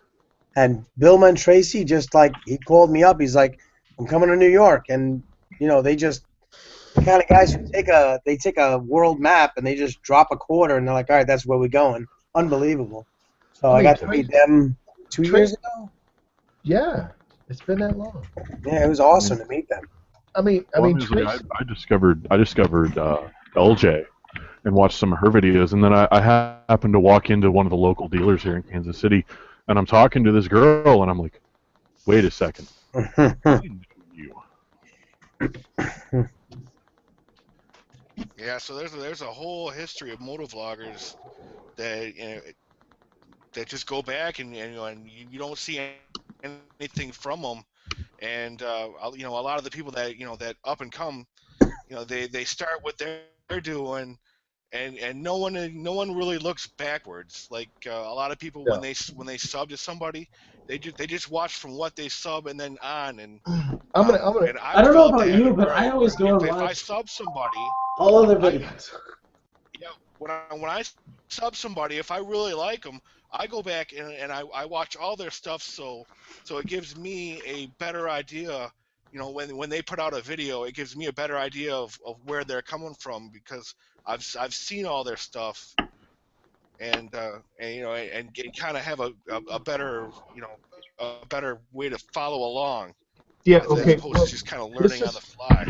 And Bilma and Tracy just like he called me up. He's like, I'm coming to New York, and they just the kind of guys who take a world map and they just drop a quarter and they're like, all right, that's where we're going. Unbelievable. So I got to meet them 2 years ago. Yeah, it's been that long. Yeah, it was awesome to meet them. I mean, Honestly, Tracy, I discovered LJ and watched some of her videos, and then I happened to walk into one of the local dealers here in Kansas City, and I'm talking to this girl, and I'm like, wait a second, I know you. Yeah, so there's a whole history of motovloggers that that just go back and you don't see anything from them, and a lot of the people that that up and come, they start what they're doing, and no one really looks backwards. Like a lot of people when they sub to somebody, they just watch from what they sub and then on. And I'm gonna. and I don't know felt about that you, but where I always go and if I watch sub somebody. all of their videos. Yeah, when I sub somebody, if I really like them, I go back and I watch all their stuff, so it gives me a better idea. When they put out a video, it gives me a better idea of where they're coming from because I've seen all their stuff, and kind of have a better a better way to follow along. Yeah. As Okay. opposed to just kind of learning on the fly.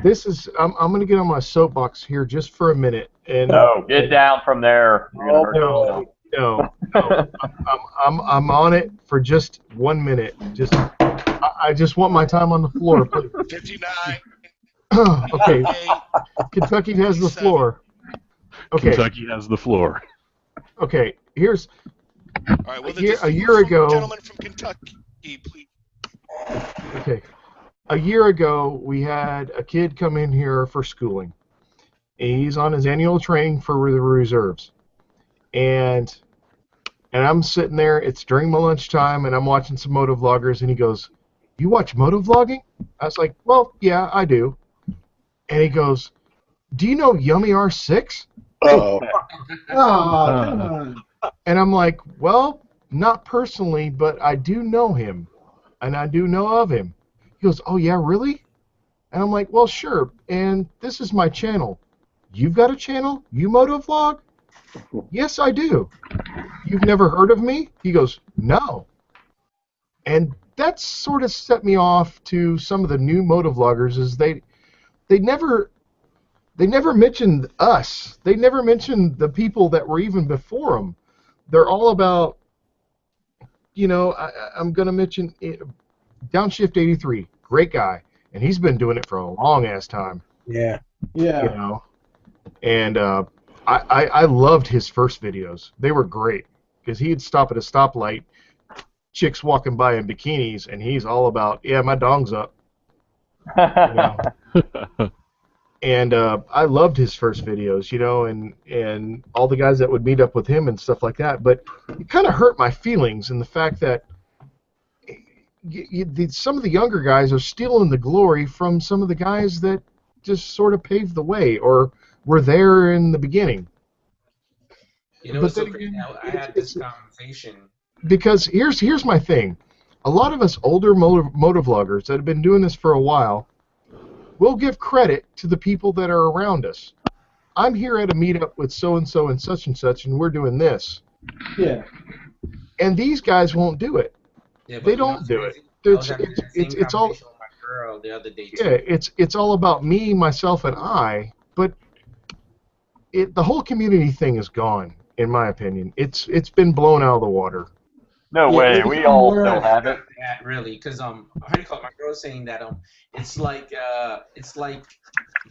This is. I'm gonna get on my soapbox here just for a minute. And No, get down from there. You're gonna hurt yourself. No. I'm on it for just 1 minute. I just want my time on the floor, please. 59. Okay. Kentucky has the floor. Okay. Kentucky has the floor. Okay. Here's. All right. Well, A year ago. Gentleman from Kentucky, please. Okay. A year ago, we had a kid come in here for schooling. He's on his annual training for the reserves. And I'm sitting there, it's during my lunchtime, and I'm watching some motovloggers, and he goes, "You watch motovlogging?" I was like, "Well, yeah, I do." And he goes, "Do you know Yummy R6?" Uh-oh. Oh, come on. And I'm like, "Well, not personally, but I do know him, and I do know of him. He goes, oh yeah, really? And I'm like, well, sure. And this is my channel. You've got a channel? You motovlog? Yes, I do. You've never heard of me? He goes, no. And that sort of set me off to some of the new motovloggers. Is they never mentioned us. They never mentioned the people that were even before them. They're all about, I'm going to mention Downshift 83, great guy, and he's been doing it for a long ass time. Yeah. Yeah. And I loved his first videos. They were great because he'd stop at a stoplight, chicks walking by in bikinis, and he's all about, yeah, my dong's up. And I loved his first videos, and all the guys that would meet up with him and stuff like that. But it kind of hurt my feelings in the fact that some of the younger guys are stealing the glory from some of the guys that just sort of paved the way or were there in the beginning. What's so crazy? I had this conversation. Because here's my thing. A lot of us older motovloggers that have been doing this for a while, we'll give credit to the people that are around us. I'm here at a meetup with so-and-so and such, and we're doing this. Yeah. And these guys won't do it. Yeah, they don't do it. It's all. With my girl the other day too. Yeah, it's all about me, myself, and I. But the whole community thing is gone, in my opinion. It's been blown out of the water. No way. We all still have it. That really, because how do you call it? My girl was saying that it's like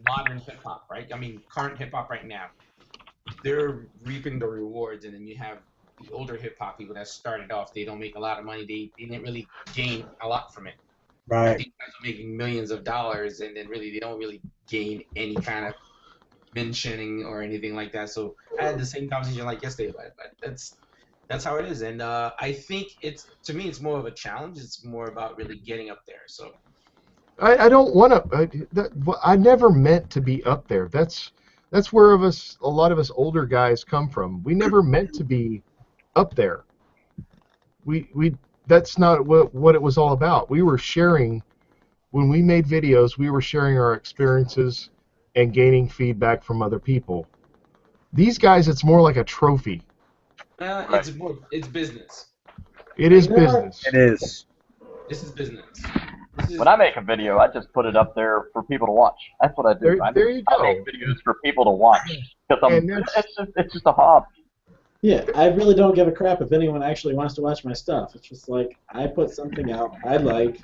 modern hip hop, right? I mean, current hip hop right now. They're reaping the rewards, and then you have the older hip hop people that started off. They don't make a lot of money. They didn't really gain a lot from it. Right. These guys are making millions of dollars, and then really they don't really gain any kind of mentioning or anything like that. So I had the same conversation like yesterday, but that's how it is. And I think to me it's more of a challenge. It's more about really getting up there. So I don't want to. I never meant to be up there. That's where a lot of us older guys come from. We never meant to be up there. That's not what it was all about. We were sharing, when we made videos, we were sharing our experiences and gaining feedback from other people. These guys, it's more like a trophy. It's business. It is business. It is. This is business. When I make a video, I just put it up there for people to watch. That's what I do. There you go. I make videos for people to watch because it's just a hobby. Yeah, I really don't give a crap if anyone actually wants to watch my stuff. It's just like I put something out I like.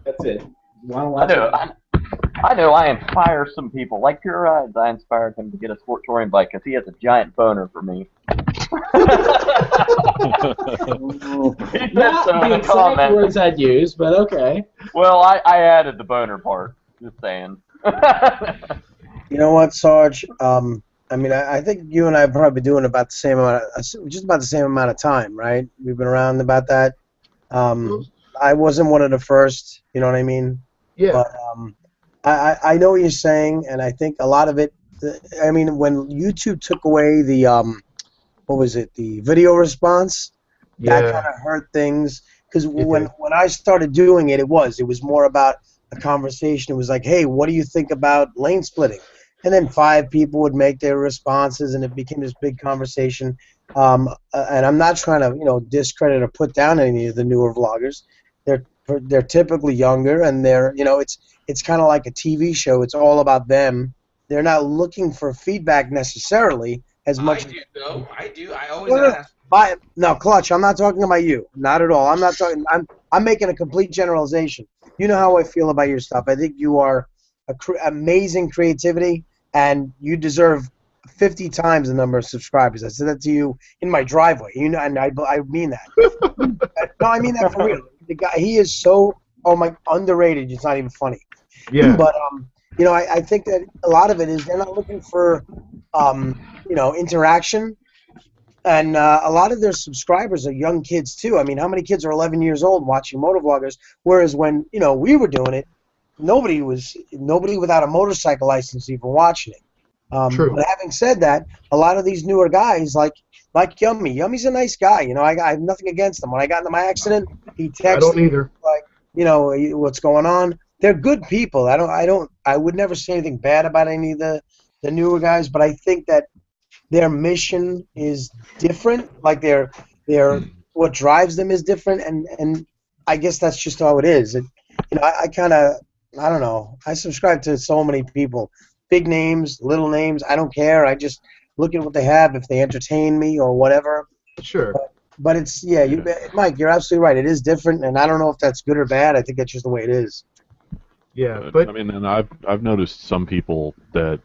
That's it. Want to watch it? I know I inspire some people. Like Pure Rides, I inspired him to get a sport touring bike because he has a giant boner for me. He said Not so in the the exact comment. words I'd use, but okay. Well, I added the boner part. Just saying. You know what, Sarge? I mean, I think you and I have probably been doing about the same amount, just about the same amount of time, right? We've been around about that. I wasn't one of the first, you know what I mean? Yeah. But I know what you're saying, and I think a lot of it. I mean, when YouTube took away the what was it? The video response. That kind of hurt things because when I started doing it, it was more about a conversation. It was like, hey, what do you think about lane splitting? And then 5 people would make their responses, and it became this big conversation. And I'm not trying to, discredit or put down any of the newer vloggers. They're typically younger, and they're, it's kind of like a TV show. It's all about them. They're not looking for feedback necessarily as much. I do. I always ask. No, Clutch. I'm not talking about you. Not at all. I'm not talking. I'm making a complete generalization. You know how I feel about your stuff. I think you are amazing creativity, and you deserve 50 times the number of subscribers. I said that to you in my driveway. And I mean that. No, I mean that for real. The guy, he is so underrated. It's not even funny. Yeah. But I think that a lot of it is they're not looking for interaction, and a lot of their subscribers are young kids too. I mean, how many kids are 11 years old watching motovloggers? Whereas when we were doing it, nobody without a motorcycle license even watching it. True. But having said that, a lot of these newer guys, like Yummy. Yummy's a nice guy. You know, I have nothing against him. When I got into my accident, he I don't texted me either. like, you know, what's going on. They're good people. I would never say anything bad about any of the newer guys, but I think that their mission is different. Like their what drives them is different, and I guess that's just how it is. You know, I kind of, I don't know. I subscribe to so many people, big names, little names. I don't care. I just look at what they have, if they entertain me or whatever. Sure. But it's Mike, you're absolutely right. It is different, and I don't know if that's good or bad. I think that's just the way it is. Yeah, but I mean, and I've noticed some people that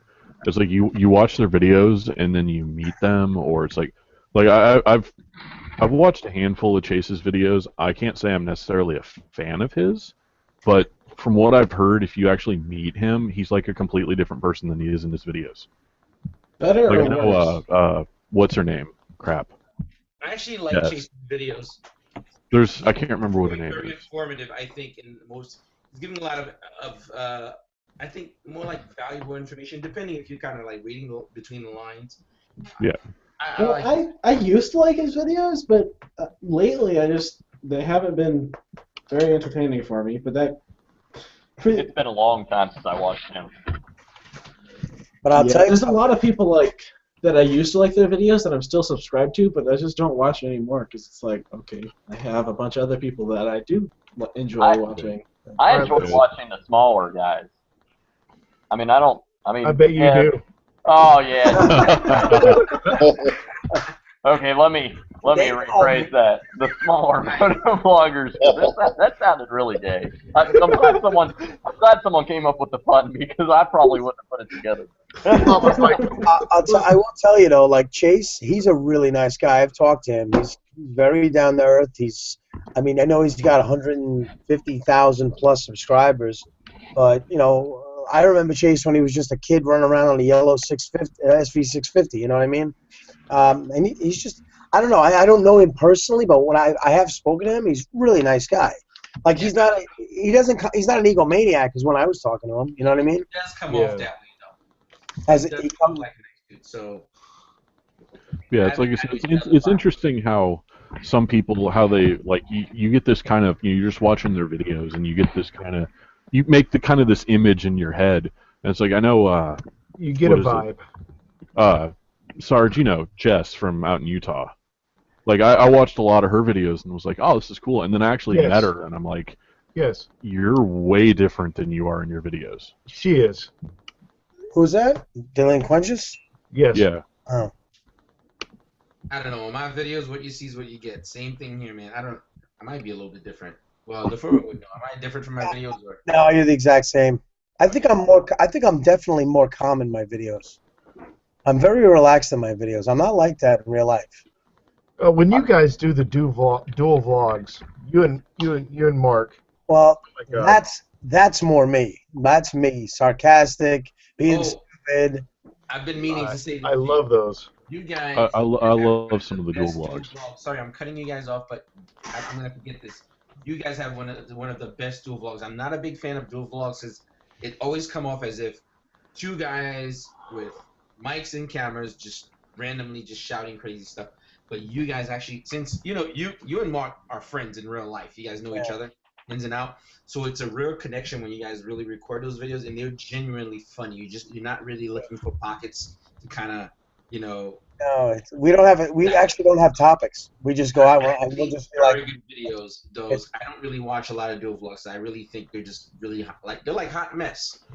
it's like you watch their videos and then you meet them, or it's like I've watched a handful of Chase's videos. I can't say I'm necessarily a fan of his, but from what I've heard, if you actually meet him, he's like a completely different person than he is in his videos. Better Like or I worse? know, what's her name? Crap. I actually like Yes. Chase's videos. I can't remember what her name Very is. informative, I think, and most. He's giving a lot of I think more like valuable information, depending if you're kind of like reading between the lines. Yeah. I Well, like. I used to like his videos, but lately they haven't been very entertaining for me. But It's been a long time since I watched him. But I'll tell you, there's a lot of people like that I used to like their videos that I'm still subscribed to, but I just don't watch anymore because it's like, okay, I have a bunch of other people that I do enjoy watching. I enjoy watching the smaller guys. I mean, I bet you do. Oh yeah. Okay, let me rephrase that. The smaller motovloggers. That sounded really gay. I'm glad someone came up with the pun because I probably wouldn't have put it together. I will tell you though, like Chase, he's a really nice guy. I've talked to him. He's very down to earth. I mean, I know he's got 150,000 plus subscribers, but you know, I remember Chase when he was just a kid running around on a yellow 650 SV650. You know what I mean? And he's just, I don't know. I don't know him personally, but when I have spoken to him, he's a really nice guy. Like he's not an egomaniac, is when I was talking to him. You know what I mean? It does come off that way though. As It does he come comes, like a nice dude. So. Yeah, it's like it's interesting how some people they like you get this kind of you're just watching their videos and you get this kind of you make the kind of this image in your head and it's like I know You get a vibe. Sarge, you know, Jess from out in Utah. Like I watched a lot of her videos and was like, oh, this is cool. And then I actually met her and I'm like, yes, you're way different than you are in your videos. She is. who's that? Delinquentious? Yes. Yeah. Oh. I don't know. In my videos, what you see is what you get. Same thing here, man. I might be a little bit different. Well, the Furman would know. Am I different from my videos? Or? No, you're the exact same. I think I'm definitely more calm in my videos. I'm very relaxed in my videos. I'm not like that in real life. When you guys do the dual vlogs, you and Mark. Well, Oh my God. that's more me. That's me, sarcastic, being stupid. I've been meaning to say. I love those. You guys. I love some of the dual vlogs. Sorry, I'm cutting you guys off, but I'm gonna forget this. You guys have one of the best dual vlogs. I'm not a big fan of dual vlogs because it always come off as if two guys with mics and cameras just randomly just shouting crazy stuff. But you guys actually, since you know you and Mark are friends in real life, you guys know each other ins and out. So it's a real connection when you guys really record those videos, and they're genuinely funny. You're not really looking for pockets to kind of, you know. No, we don't have it. We actually don't have topics. We just go out and we'll just be like. Very good videos. Those I don't really watch a lot of dual vlogs. I really think they're just really they're like hot mess.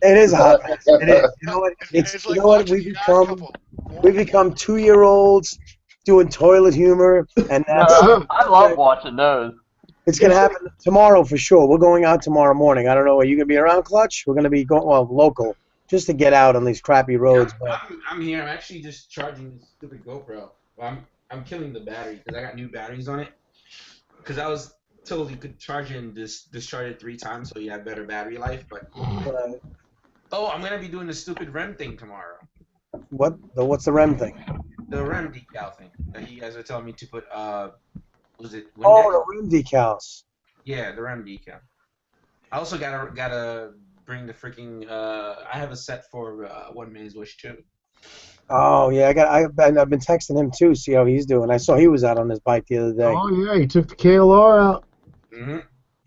It is a hot mess. It is. You know what? It's like you know what? watching The Odd Couple. We become 2-year-olds doing toilet humor, and that's. I love watching those. It's gonna happen tomorrow for sure. We're going out tomorrow morning. I don't know. Are you gonna be around, Clutch? We're gonna be going local, just to get out on these crappy roads. Yeah, I'm here. I'm actually just charging this stupid GoPro. Well, I'm killing the battery because I got new batteries on it. Because I was told you could charge it and discharge it 3 times so you have better battery life. But I'm gonna be doing the stupid REM thing tomorrow. What's the REM thing? The REM decal thing that you guys are telling me to put. Was it? Oh, the REM decals. Yeah, the REM decal. I also got a bring the freaking. I have a set for One Man's Wish too. Oh yeah, I've been texting him too, see how he's doing. I saw he was out on his bike the other day. Oh yeah, he took the KLR out. Mm-hmm.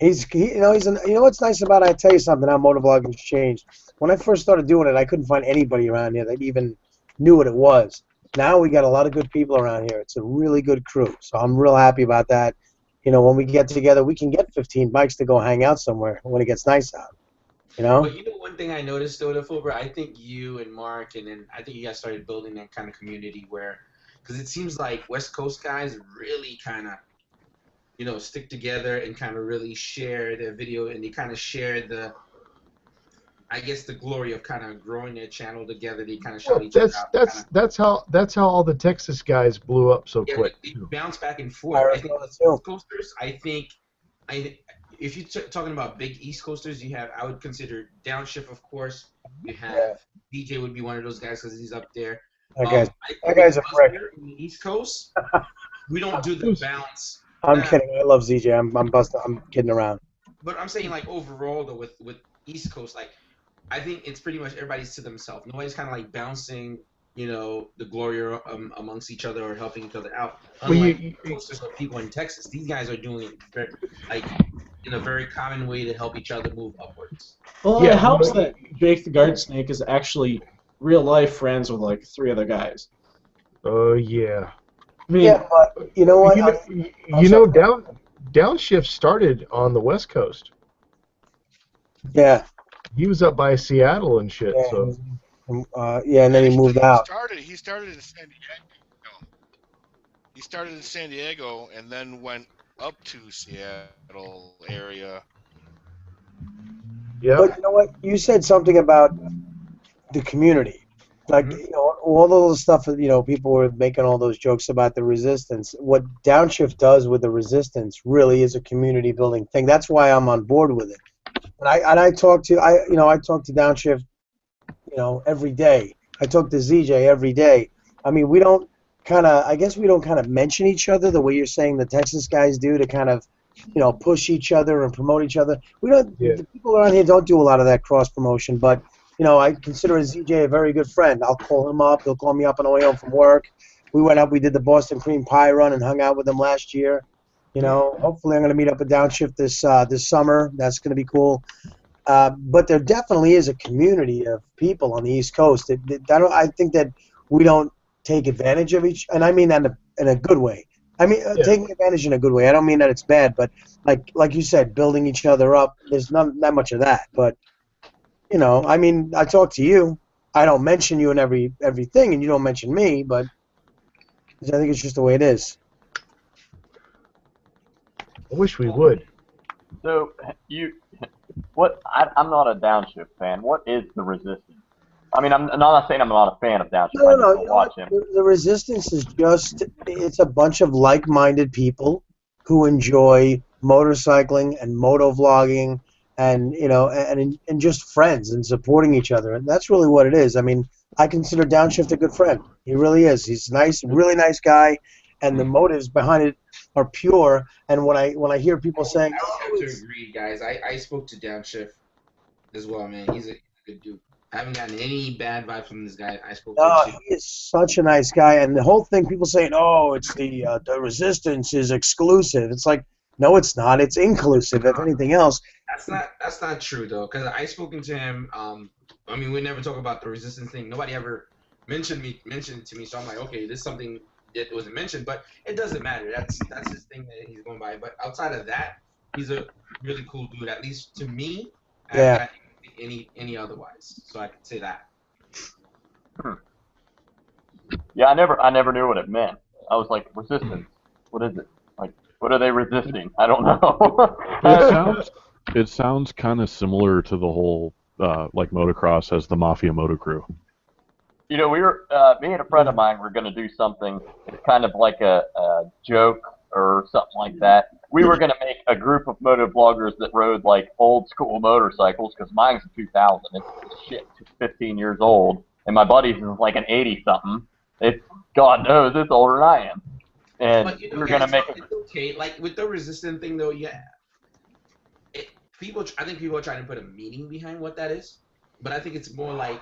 You know what's nice about it? I tell you something. How motovlogging's changed. When I first started doing it, I couldn't find anybody around here that even knew what it was. Now we got a lot of good people around here. It's a really good crew, so I'm real happy about that. You know, when we get together, we can get 15 bikes to go hang out somewhere when it gets nice out. You know? But you know one thing I noticed though, the Fulber, I think you and Mark, and then I think you guys started building that kind of community where, because it seems like West Coast guys really kind of, you know, stick together and kind of really share their video, and they kind of share the, I guess, the glory of kind of growing their channel together. They kind of shout Well, each other out. that's how all the Texas guys blew up so Yeah, quick. but they bounce back and forth. I think Arizona too. East Coasters, if you're talking about big East Coasters, I would consider Downshift, of course. You have DJ would be one of those guys because he's up there. That guy's a prick. In the East Coast, we don't do the bounce. I'm kidding. I love ZJ. I'm busting. I'm kidding around. But I'm saying, like, overall, though, with East Coast, like, I think it's pretty much everybody's to themselves. Nobody's kind of, like, bouncing, you know, the glory amongst each other or helping each other out. Unlike Coasters or people in Texas, these guys are doing it, very, like, in a very common way to help each other move upwards. Well, it helps that Jake the Guard Snake is actually real-life friends with, like, 3 other guys. Oh yeah. I mean, Yeah, but you know what? Downshift started on the West Coast. Yeah. He was up by Seattle and shit. Yeah, So and then he moved out. He started in San Diego. He started in San Diego and then went up to Seattle area. yeah. But you know what? You said something about the community. Like, you know, all those stuff, you know, people were making all those jokes about the resistance. What Downshift does with the resistance really is a community building thing. That's why I'm on board with it. And I talk to Downshift, you know, every day. I talk to ZJ every day. I mean, we don't kind of mention each other the way you're saying the Texas guys do to kind of, you know, push each other and promote each other. We don't. Yeah. The people around here don't do a lot of that cross promotion, but you know, I consider ZJ a very good friend. I'll call him up. He'll call me up on the way home from work. We went up. We did the Boston Cream Pie run and hung out with him last year. You know, hopefully I'm going to meet up at Downshift this summer. That's going to be cool. But there definitely is a community of people on the East Coast. I think that we don't take advantage of each, and I mean that in a good way. I mean, taking advantage in a good way. I don't mean that it's bad, but like you said, building each other up. There's not that much of that, but. You know, I mean, I talk to you. I don't mention you in everything, and you don't mention me, but I think it's just the way it is. I wish we would. So I'm not a Downshift fan. What is the resistance? I mean, I'm not saying I'm not a fan of Downshift. No. I just don't watch him. The resistance is it's a bunch of like-minded people who enjoy motorcycling and motovlogging. And you know, and just friends and supporting each other, and that's really what it is. I mean, I consider Downshift a good friend. He really is. He's nice, really nice guy, and the motives behind it are pure. And when I hear people saying, I have to agree, guys. I spoke to Downshift as well, man. He's a good dude. I haven't gotten any bad vibes from this guy. I spoke to him. He is such a nice guy, and the whole thing, people saying, "Oh, it's the resistance is exclusive." It's like, no, it's not. It's inclusive. If anything else. That's not true though, because I spoken to him. I mean, we never talk about the resistance thing. Nobody ever mentioned it to me. So I'm like, okay, this is something that wasn't mentioned, but it doesn't matter. That's his thing that he's going by. But outside of that, he's a really cool dude. At least to me. Yeah. Any otherwise. So I could say that. Yeah, I never knew what it meant. I was like, resistance. What is it? Like, what are they resisting? I don't know. It sounds kind of similar to the whole like motocross as the Mafia Moto Crew. You know, we were me and a friend of mine were going to do something. It's kind of like a joke or something like that. We were going to make a group of motovloggers that rode like old school motorcycles because mine's a 2000. It's 15 years old, and my buddy's is like an 80 something. It's God knows it's older than I am. And but, you know, we're going to make it's okay. Like with the resistant thing though, yeah. I think people are trying to put a meaning behind what that is, but I think it's more like,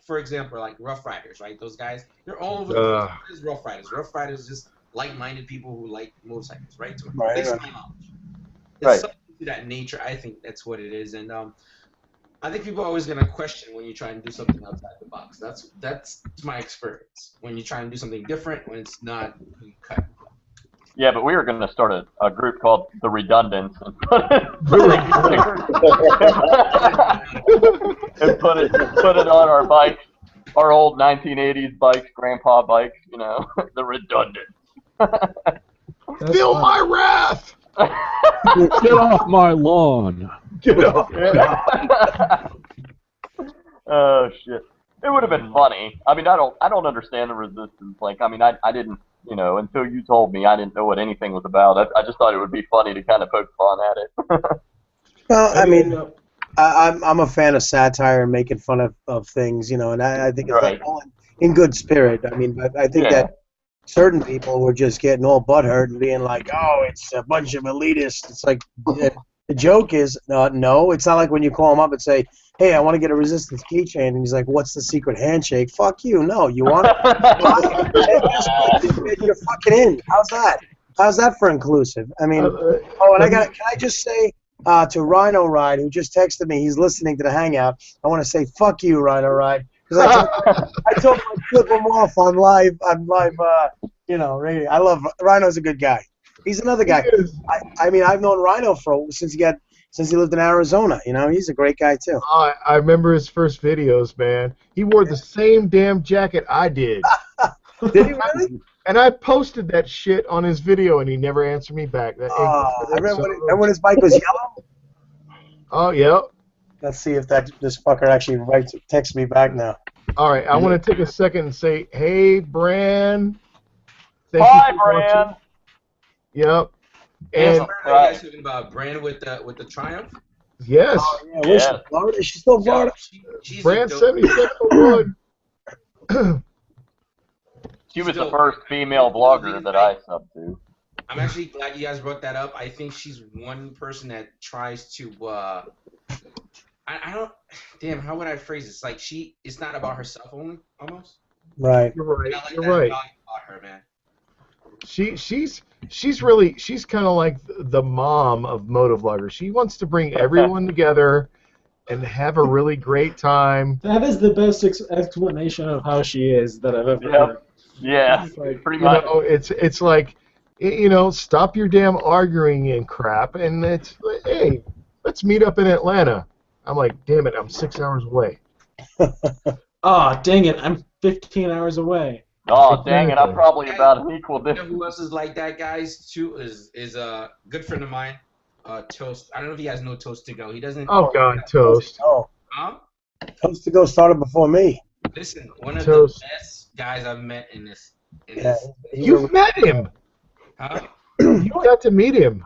for example, like Rough Riders, right? Those guys, they're all over the place. What is Rough Riders? Rough Riders is just like-minded people who like motorcycles, right? Based on my knowledge. It's something to that nature. I think that's what it is, and I think people are always gonna question when you try and do something outside the box. That's my experience. When you try and do something different, when it's not cut. Yeah, but we were going to start a group called The Redundants and put it on our bikes, our old 1980s bikes, grandpa bikes, you know, The Redundants. Feel my wrath! Get off my lawn! Get off! Oh shit! It would have been funny. I mean, I don't understand the resistance. Like, I mean, I didn't, you know, until you told me, I didn't know what anything was about. I just thought it would be funny to kind of poke fun at it. Well, I mean, I'm a fan of satire and making fun of things, you know, and I think it's like all in good spirit. I mean, I think that certain people were just getting all butthurt and being like, "Oh, it's a bunch of elitists." It's like the joke is, no, it's not like when you call him up and say, "Hey, I want to get a resistance keychain," and he's like, "What's the secret handshake?" Fuck you, no, you want it? You're fucking in. How's that? How's that for inclusive? I mean, can I just say to Rhino Ride, who just texted me, he's listening to the Hangout. I want to say, fuck you, Rhino Ride. Because I told him I'd flip him off on live, you know, radio. I love Rhino's a good guy. He's another guy. I mean, I've known Rhino since he lived in Arizona. You know, he's a great guy too. I remember his first videos, man. He wore the same damn jacket I did. Did he really? And I posted that shit on his video, and he never answered me back. I remember when his bike was yellow. Oh yeah. Let's see if this fucker actually texts me back now. All right, I want to take a second and say, hey, Bran. Hi, Bran. Yep. And are you guys talking about Bran with the Triumph? Yes. Oh, yeah. Where's she? Florida? Is she still Florida? She's Bran 7701. She was the first female vlogger that I subbed to. I'm actually glad you guys brought that up. I think she's one person that tries to. I don't. Damn, how would I phrase this? Like it's not about herself only, almost. Right. You're right. Like You're right. About her, man. She's kind of like the mom of MotoVloggers. She wants to bring everyone together and have a really great time. That is the best explanation of how she is that I've ever heard. Yeah, like, pretty much. You know, it's like, you know, stop your damn arguing and crap, and it's, hey, let's meet up in Atlanta. I'm like, damn it, I'm 6 hours away. Oh, dang it, I'm 15 hours away. Oh, dang it, I'm probably about an equal You know distance. who else is like that, guys? Too is a good friend of mine, Toast. I don't know if you guys know Toast to Go. He doesn't. Oh God, Toast. Oh, Toast to Go started before me. Listen, one of Toast. the best guys I've met in this. You've met him. Huh? You got to meet him.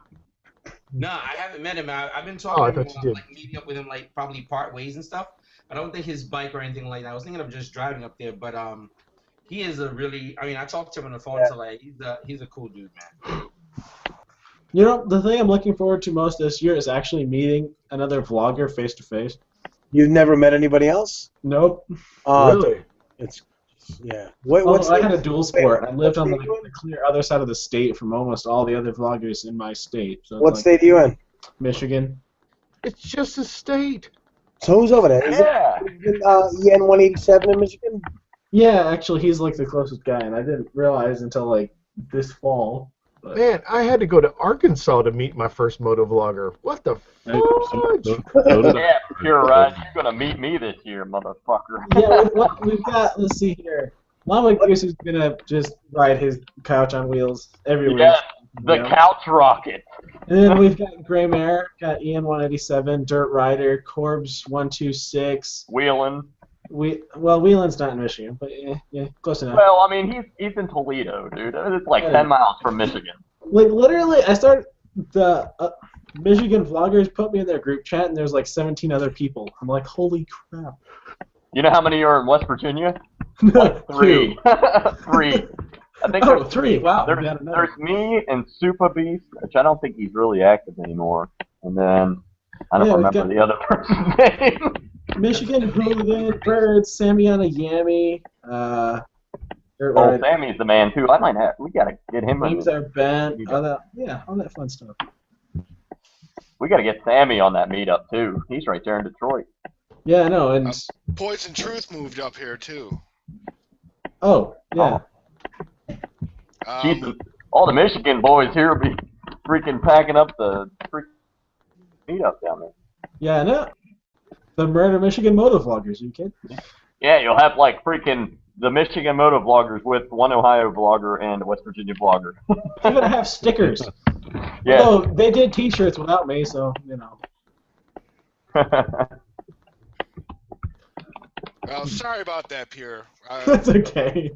No, I haven't met him. I've been Oh, I talking to thought him, you did. like meeting up with him, like probably part ways and stuff. I don't think his bike or anything like that. I was thinking of just driving up there, but he is a really. I mean, I talked to him on the phone, so like he's a cool dude, man. You know, the thing I'm looking forward to most this year is actually meeting another vlogger face to face. You've never met anybody else? Nope. Really? It's yeah. I had a dual sport. I lived on the clear other side of the state from almost all the other vloggers in my state. So what state are you in? Michigan. It's just a state. So who's over there? Is Yeah. it EN 187 in Michigan? Yeah, actually, he's like the closest guy, and I didn't realize until like this fall. But Man, I had to go to Arkansas to meet my first motovlogger. What the fudge? Yeah, you're right. You're gonna meet me this year, motherfucker. yeah, we've got. Let's see here. Llama Goose is gonna just ride his couch on wheels everywhere. Yeah, the couch rocket. And then we've got Gray Mare, got Ian 187, Dirt Rider, Corbs 126. Wheeling. Wheelin's not in Michigan, but yeah, close enough. Well, I mean, he's in Toledo, dude. It's like 10 miles from Michigan. Like literally, I started the Michigan vloggers put me in their group chat, and there's like 17 other people. I'm like, holy crap. You know how many are in West Virginia? Like 3. 3. I think there's 3. Wow. There's me and Super Beast, which I don't think he's really active anymore. And then I don't Yeah, we've remember got- the other person's name. Michigan Hooligan, Birds, Samiana Yami, Dirt Oh, Ride, Sammy's the man too. We gotta get him in. Names Are Bent, We all that fun stuff. gotta get Sammy on that meetup too. He's right there in Detroit. Yeah, I know, and Poison Truth moved up here too. oh, yeah. Jesus, all the Michigan boys here will be freaking packing up the freaking meetup down there. Yeah, I know. The Murder Michigan MotoVloggers, you kidding? Yeah, you'll have like freaking the Michigan Motovloggers with one Ohio vlogger and a West Virginia vlogger. They're gonna have stickers. Yeah. Although they did T-shirts without me, so you know. Well, sorry about that, Pierre. That's okay.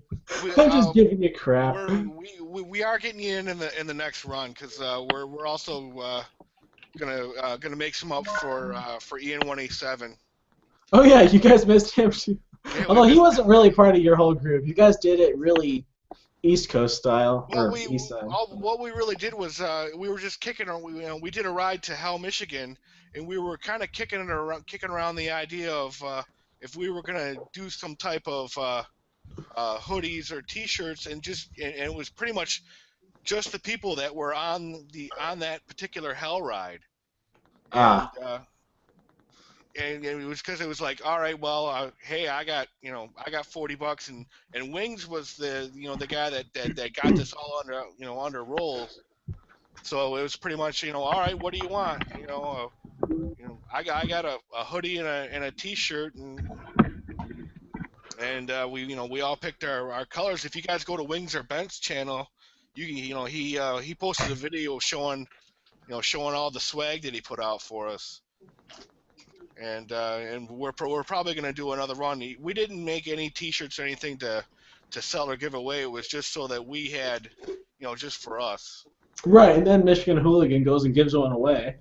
I'm just giving you crap. We are getting you in the next run because we're also gonna make some up for Ian 187. Oh yeah, you guys missed him too. Yeah, Although he wasn't really part of your whole group. You guys did it really East Coast style. Well, or East Side. what we really did was we were just kicking on. We did a ride to Hell, Michigan, and we were kind of kicking around the idea of if we were gonna do some type of hoodies or T-shirts, and it was pretty much just the people that were on that particular Hell ride. And it was because it was like, all right, well, hey, I got $40, and Wings was the guy that got this all under rolls. So it was pretty much, all right, what do you want? I got a hoodie and a T-shirt, and we all picked our colors. If you guys go to Wings or Bent's channel, he posted a video showing all the swag that he put out for us. And we're probably going to do another run. We didn't make any T-shirts or anything to sell or give away. It was just so that we had, just for us. Right, and then Michigan Hooligan goes and gives one away.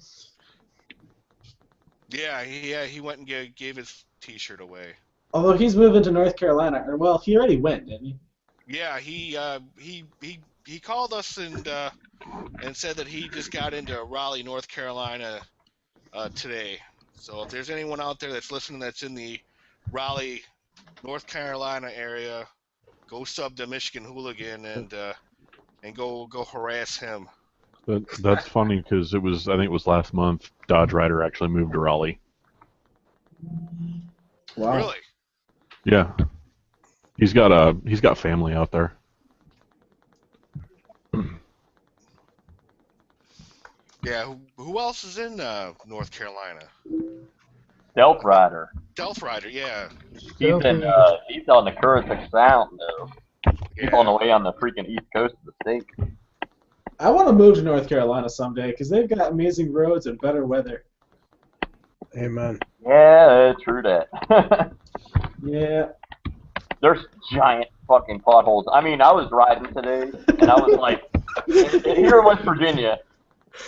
Yeah, he went and gave his T-shirt away. Although he's moving to North Carolina, or well, he already went, didn't he? Yeah, he called us and said that he just got into Raleigh, North Carolina today. So if there's anyone out there that's listening that's in the Raleigh, North Carolina area, go sub to Michigan Hooligan and go harass him. That's funny because I think it was last month. Dodge Rider actually moved to Raleigh. Wow. Really? Yeah, he's got family out there. Yeah. Who else is in North Carolina? Stealth Rider. Stealth Rider. Yeah. He's on the Currituck Sound though. He's on the way on the freaking east coast of the state. I want to move to North Carolina someday because they've got amazing roads and better weather. Amen. Yeah, true that. Yeah. There's giant fucking potholes. I mean, I was riding today, and I was like, here in West Virginia,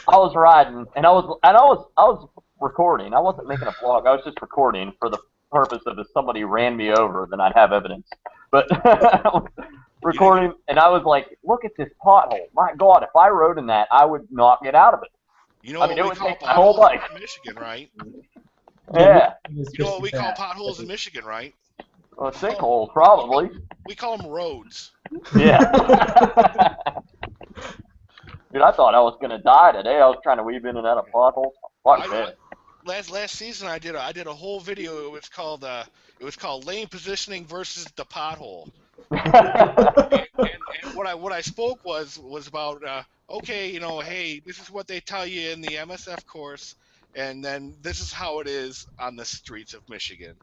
I was riding, and I was recording. I wasn't making a vlog. I was just recording for the purpose of if somebody ran me over, then I'd have evidence. But recording, and I was like, look at this pothole. My God, if I rode in that, I would not get out of it. You know I mean, what it we would call take my whole potholes bike. in Michigan, right? Yeah. You know what we call potholes in Michigan, right? Well, sinkholes, probably. We call them roads. Yeah. Dude, I thought I was gonna die today. I was trying to weave in and out of potholes. Fuck that. Last season I did a whole video. It was called lane positioning versus the pothole. and what I spoke was about okay, hey, this is what they tell you in the MSF course, and then this is how it is on the streets of Michigan.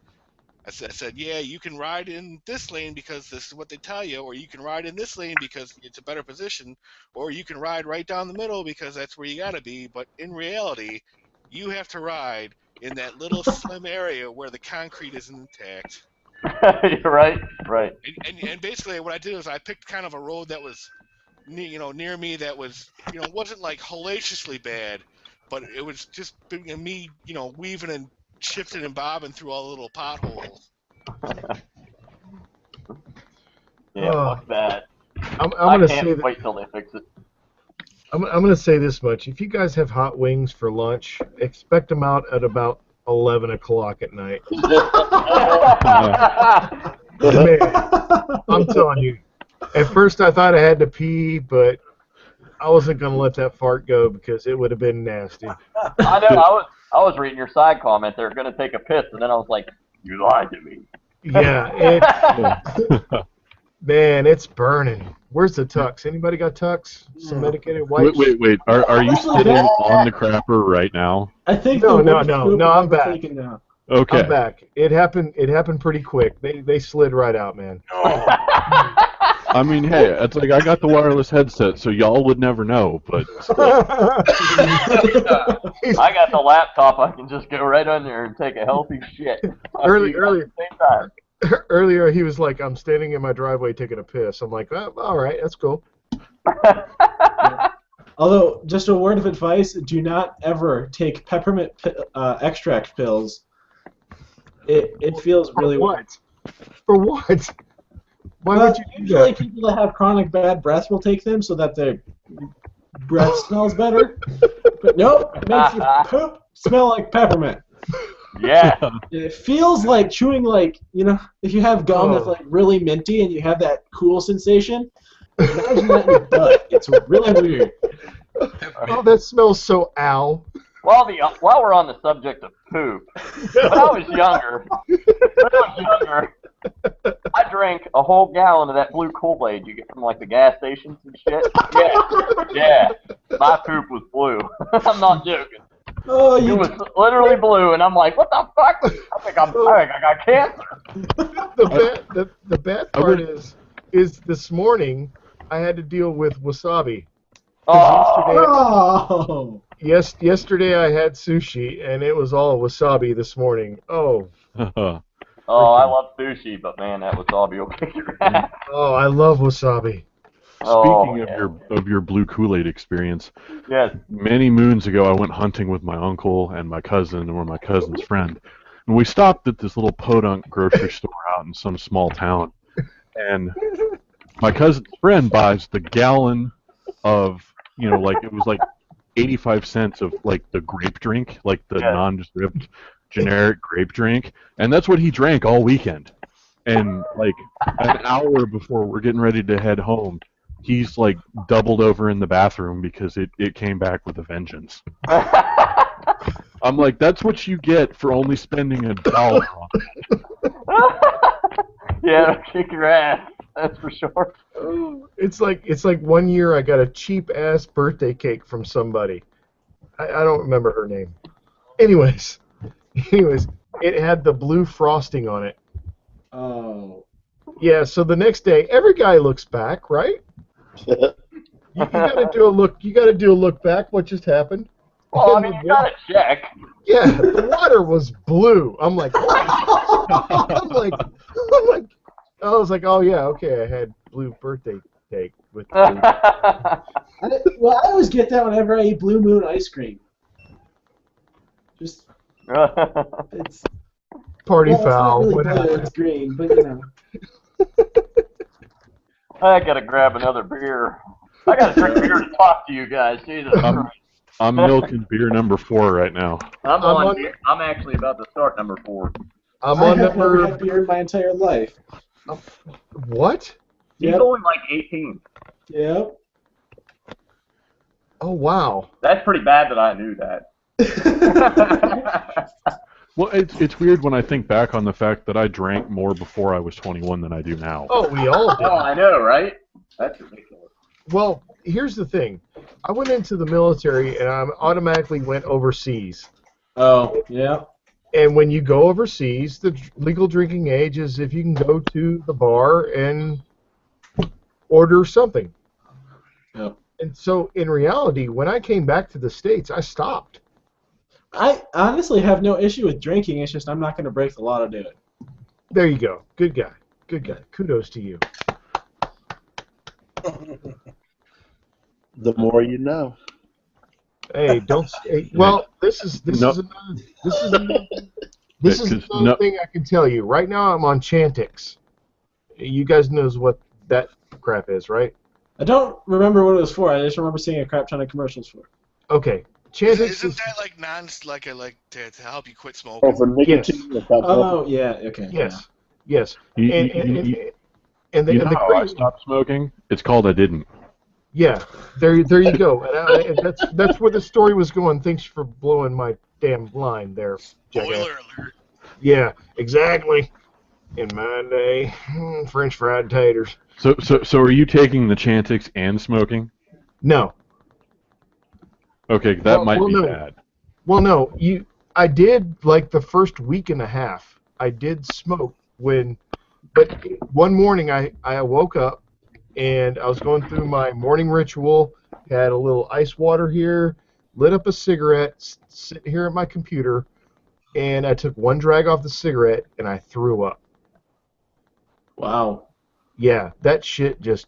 I said, yeah, you can ride in this lane because this is what they tell you, or you can ride in this lane because it's a better position, or you can ride right down the middle because that's where you gotta be. But in reality, you have to ride in that little slim area where the concrete isn't intact. You're right. And basically what I did was I picked kind of a road that was near me that was wasn't like hellaciously bad, but it was just me weaving and shifting and bobbing through all the little potholes. Yeah, fuck that. I'm I gonna can't say that wait till they fix it. I'm going to say this much. If you guys have hot wings for lunch, expect them out at about 11 o'clock at night. Man, I'm telling you. At first I thought I had to pee, but I wasn't going to let that fart go because it would have been nasty. I know. I was reading your side comment. They're going to take a piss, and then I was like, "You lied to me." Yeah, man, it's burning. Where's the tux? Anybody got tux? Some medicated wipes? Wait. Are you sitting on the crapper right now? I think No, the no, worst no, poop no, I've I'm ever back. taken now. Okay. I'm back. It happened pretty quick. They slid right out, man. I mean, hey, it's like I got the wireless headset, so y'all would never know, but still. I got the laptop. I can just go right on there and take a healthy shit. Earlier, At the same time. earlier he was like, "I'm standing in my driveway taking a piss." I'm like, oh, "All right, that's cool." Although, just a word of advice: do not ever take peppermint extract pills. It feels really weird. For what? Why Well, would you do usually that? people that have chronic bad breath will take them so that their breath smells better. But nope, it makes your poop smell like peppermint. Yeah. It feels like chewing, like, if you have gum that's like really minty and you have that cool sensation. Imagine that in your butt. It's really weird. Oh, that smells so ow. While we're on the subject of poop, when I was younger, I drank a whole gallon of that blue Kool-Aid you get from like the gas stations and shit. Yeah. My poop was blue. I'm not joking. Oh, It was literally blue, and I'm like, what the fuck? I think I got cancer. The bad part is this morning I had to deal with wasabi. Oh. Yesterday I had sushi and it was all wasabi this morning. Oh. Oh, I love sushi, but man, that wasabi will kick your ass. Oh, I love wasabi. Speaking of your blue Kool-Aid experience, yes. Many moons ago I went hunting with my uncle and my cousin, or my cousin's friend, and we stopped at this little podunk grocery store out in some small town, and my cousin's friend buys the gallon of, like it was like 85 cents of like the grape drink, like the nondescript generic grape drink, and that's what he drank all weekend. And like an hour before we're getting ready to head home, he's like doubled over in the bathroom because it came back with a vengeance. I'm like, that's what you get for only spending $1 on it. Yeah, kick your ass. That's for sure. It's like one year I got a cheap ass birthday cake from somebody. I don't remember her name. Anyways, it had the blue frosting on it. Oh. Yeah, so the next day, every guy looks back, right? You gotta do a look. You gotta do a look back. What just happened? Well, I mean, you gotta check. Yeah, the water was blue. I'm like, I was like, oh yeah, okay. I had blue birthday cake with. Blue. Well, I always get that whenever I eat Blue Moon ice cream. Just it's party well, foul. It's not really What blue, happened? it's green, but you know. I gotta grab another beer. I gotta drink beer to talk to you guys. Jesus Christ. I'm milking beer number 4 right now. I'm actually about to start number 4. I'm I on have never number. had beer in my entire life. What? He's Yep. only like 18. Yep. Oh wow. That's pretty bad that I knew that. Well, it's weird when I think back on the fact that I drank more before I was 21 than I do now. Oh, we all did. Oh, I know, right? That's ridiculous. Well, here's the thing. I went into the military and I automatically went overseas. Oh, yeah. And when you go overseas, the legal drinking age is if you can go to the bar and order something. Yep. And so, in reality, when I came back to the States, I stopped. I honestly have no issue with drinking. It's just I'm not going to break the law to do it. There you go. Good guy. Good guy. Kudos to you. The more you know. Hey, don't. Hey, well, this is another thing I can tell you. Right now, I'm on Chantix. You guys knows what that crap is, right? I don't remember what it was for. I just remember seeing a crap ton of commercials for it. Okay, Chantix Isn't is that like to help you quit smoking? Oh, for nicotine. Yes. Oh, yeah, okay. yes, yes, You, and you, and, you, and, and you the know and the how I crazy. stopped smoking? It's called I didn't. Yeah, there you go. And that's where the story was going. Thanks for blowing my damn line there, jackass. Spoiler alert. Yeah, exactly. In my day, French fried taters. So are you taking the Chantix and smoking? No. Okay, that might be no. bad. Well, no. I did like the first week and a half. I did smoke but one morning I woke up and I was going through my morning ritual. Had a little ice water here, lit up a cigarette, sitting here at my computer, and I took one drag off the cigarette and I threw up. Wow. Yeah, that shit just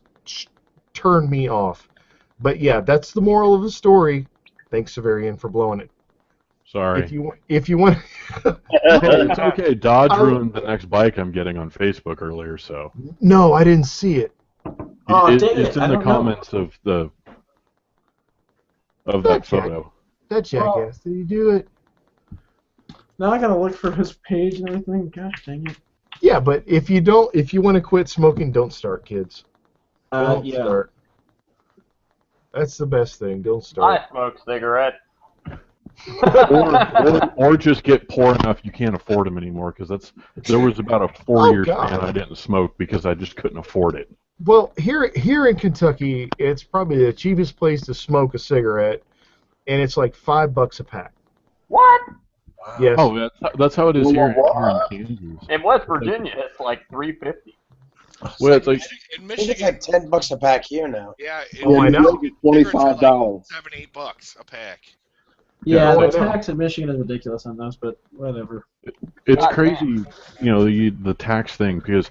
turned me off. But yeah, that's the moral of the story. Thanks, Severian, for blowing it. Sorry. If you want, Hey, it's okay. Dodge ruined the next bike I'm getting on Facebook earlier, so no, I didn't see it. Oh, dang it's it, I in the don't know. comments of that photo. That jackass, did he do it? Now I gotta look for his page and everything. Gosh dang it. Yeah, but if you want to quit smoking, don't start, kids. Don't Yeah. start. That's the best thing. Don't start. I smoke cigarettes. or just get poor enough you can't afford them anymore, because there was about a 4-year span I didn't smoke because I just couldn't afford it. Well, here in Kentucky, it's probably the cheapest place to smoke a cigarette, and it's like $5 a pack. What? Yes. Oh, that's how it is here in Kansas. In West Virginia, it's like $3.50. Well, it's like In I think it's Michigan, like $10 a pack here now. yeah. Oh, I know. $25. $7-8 a pack. Yeah, Oh, I the know. tax in Michigan is ridiculous on those, but whatever. it's God crazy, the tax thing, because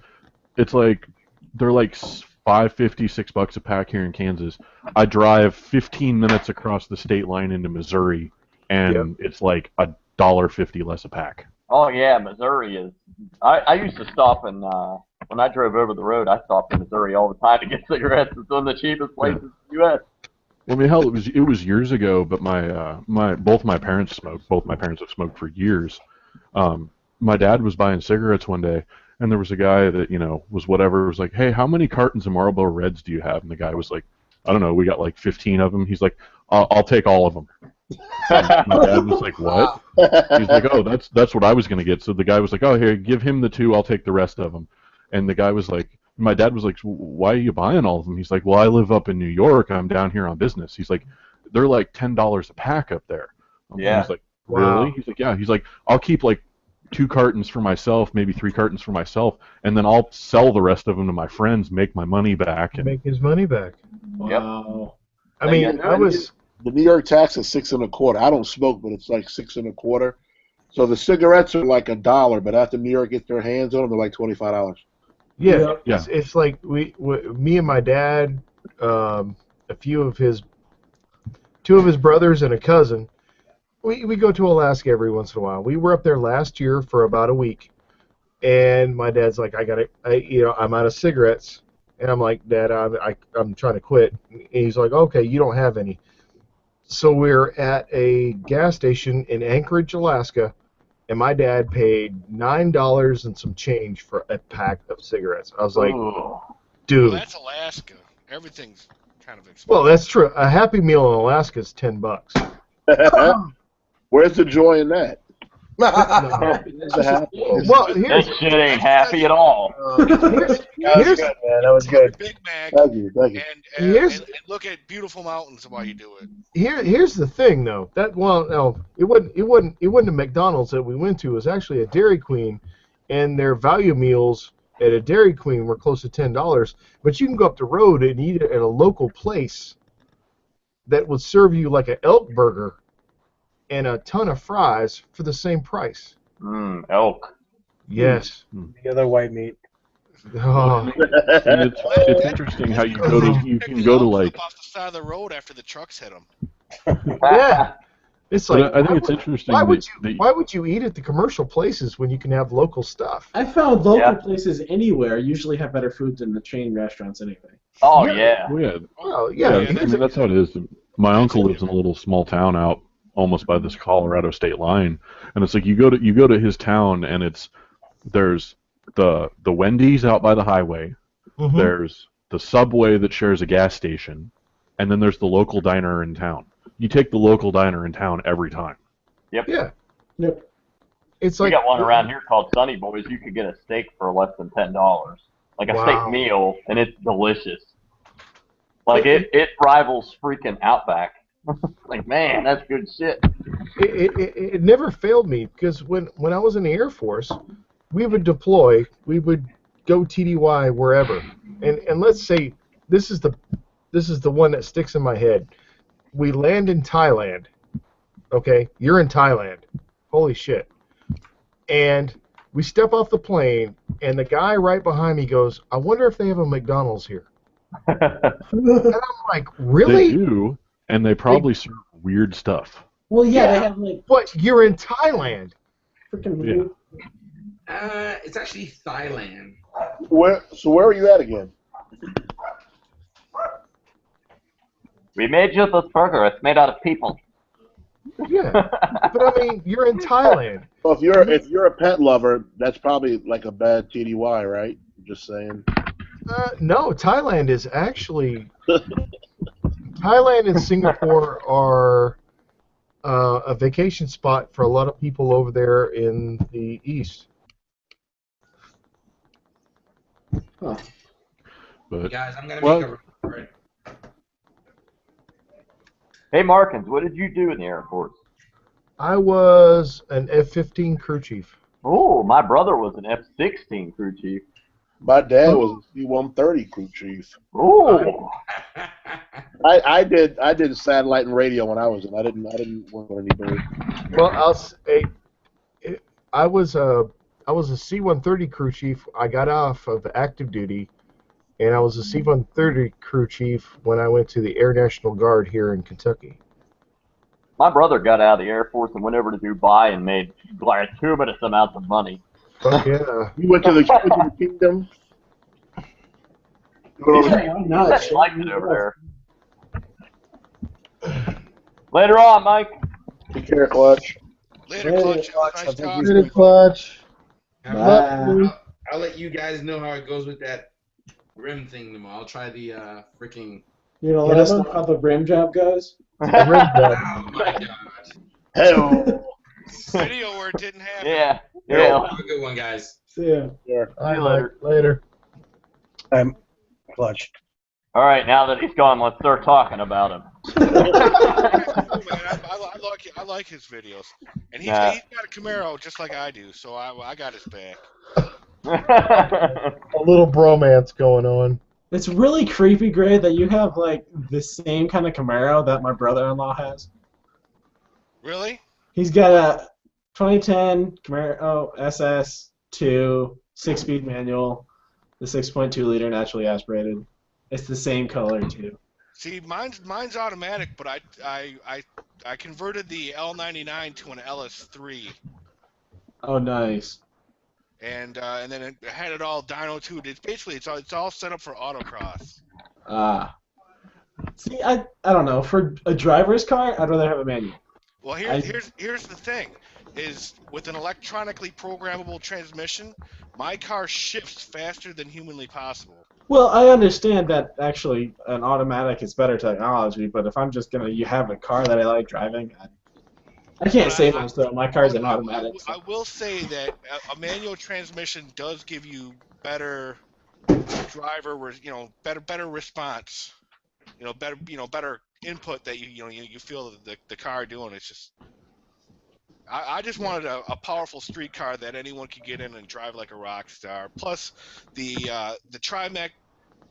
it's like they're like $5.50, $6 a pack here in Kansas. I drive 15 minutes across the state line into Missouri, and it's like $1.50 less a pack. Oh yeah, Missouri is. I used to stop in when I drove over the road. I stopped in Missouri all the time to get cigarettes. It's one of the cheapest places in the U.S. Well, I mean, hell, it was years ago, but both my parents smoked. Both my parents have smoked for years. My dad was buying cigarettes one day, and there was a guy that was like, "Hey, how many cartons of Marlboro Reds do you have?" And the guy was like, "I don't know, we got like 15 of them." He's like, "I'll take all of them." And my dad was like, "What?" He's like, "Oh, that's what I was gonna get." So the guy was like, "Oh, here, give him the 2. I'll take the rest of them." And the guy was like, my dad was like, "Why are you buying all of them?" He's like, "Well, I live up in New York. I'm down here on business." He's like, "They're like $10 a pack up there." Yeah. He's like, "Really?" Wow. He's like, "Yeah." He's like, "I'll keep like 2 cartons for myself, maybe 3 cartons for myself, and then I'll sell the rest of them to my friends, make my money back." And Make his money back. Wow. I mean, I was. The New York tax is 6 1/4. I don't smoke, but it's like 6 1/4. So the cigarettes are like $1, but after New York gets their hands on them, they're like $25. Yeah, Yeah. It's like me and my dad, a few of his, 2 of his brothers and a cousin. We go to Alaska every once in a while. We were up there last year for about a week, and my dad's like, I'm out of cigarettes, and I'm like, "Dad, I'm trying to quit." And he's like, "Okay, you don't have any." So we're at a gas station in Anchorage, Alaska, and my dad paid $9 and some change for a pack of cigarettes. I was like, Ooh. dude. Well, that's Alaska. Everything's kind of expensive. Well, that's true. A Happy Meal in Alaska is $10. Where's the joy in that? No. Where's the happiness? Well, This shit ain't happy at all. That was good, man. That was good. Big Mac Thank you. Here's- and look at beautiful mountains while you do it. Here's the thing, though. It wasn't a McDonald's that we went to. It was actually a Dairy Queen, and their value meals at a Dairy Queen were close to $10. But you can go up the road and eat it at a local place that would serve you like an elk burger and a ton of fries for the same price. Elk. Yes. The other white meat. Oh. And it's interesting how you can go to like Off the side of the road after the trucks hit them. Yeah. It's But like, I think it's interesting why would you eat at the commercial places when you can have local stuff? I found local Yeah. places anywhere usually have better food than the chain restaurants anyway. Oh, Yeah. yeah. well, yeah, Well, yeah, yeah, I mean that's how it is. My uncle lives in a little small town out almost by this Colorado state line, and it's like you go to his town, and there's the Wendy's out by the highway, Mhm. there's the Subway that shares a gas station, and then there's the local diner in town. You take the local diner in town every time. Yep. Yeah. Yep. It's We like got one around here called Sunny Boys. You could get a steak for less than $10. Like a steak Wow. meal, and it's delicious. Like, it rivals freaking Outback. Like, man, that's good shit. it never failed me because when I was in the Air Force, we would deploy, we would go TDY wherever, and let's say this is the one that sticks in my head. We land in Thailand. Okay, you're in Thailand. Holy shit! And we step off the plane, and the guy right behind me goes, "I wonder if they have a McDonald's here." And I'm like, really? They do, and they probably serve weird stuff. Well, yeah, Yeah. they have like But you're in Thailand. freaking Yeah. weird. It's actually Thailand. So where are you at again? We made you this burger. It's made out of people. Yeah, but I mean, you're in Thailand. Well, if you're a pet lover, that's probably like a bad TDY, right? Just saying. No, Thailand is actually Thailand and Singapore are a vacation spot for a lot of people over there in the east. Huh. But Guys, I'm gonna Well- make a report. Hey, Markins, what did you do in the Air Force? I was an F-15 crew chief. Oh, my brother was an F-16 crew chief. My dad was a C-130 crew chief. Oh, I did satellite and radio when I was in. I didn't work on any bird. Well, I was a C-130 crew chief. I got off of active duty, and I was a C-130 crew chief when I went to the Air National Guard here in Kentucky. my brother got out of the Air Force and went over to Dubai and made gratuitous amounts of money. Fuck yeah. You went to the kingdom. Yeah, why not? He liked it over there. Later on, Mike. Take care, Clutch. Later, Hey, Clutch. Clutch, Nice I think talking. he's- Clutch. Bye. I'll let you guys know how it goes with that rim thing tomorrow. I'll try the freaking. You know, let us know how the rim job goes. Oh my god. Hell. Video where it didn't happen. Yeah. Have Yeah. a good one, guys. See ya. Yeah. All right, later. Later. I'm Clutch. All right, now that he's gone, let's start talking about him. Man, I like his videos, and he's got a Camaro just like I do, so I got his back. A little bromance going on. It's really creepy, Gray, that you have like the same kind of Camaro that my brother-in-law has. Really? He's got a 2010 Camaro SS2 6-speed manual, the 6.2 liter naturally aspirated. It's the same color too. See, mine's automatic, but I converted the L99 to an LS3, Oh, nice. and then it had it all dyno tuned. It's all set up for autocross. Ah. See, I don't know. For a driver's car, I'd rather have a manual. Well, here's the thing, is with an electronically programmable transmission, my car shifts faster than humanly possible. Well, I understand that actually an automatic is better technology, but if I'm just gonna have a car that I like driving, I can't say much though. My car's an automatic. I will say that a manual transmission does give you better better response, better input that you feel the car doing. It's just I just wanted a powerful street car that anyone could get in and drive like a rock star. Plus, the Trimec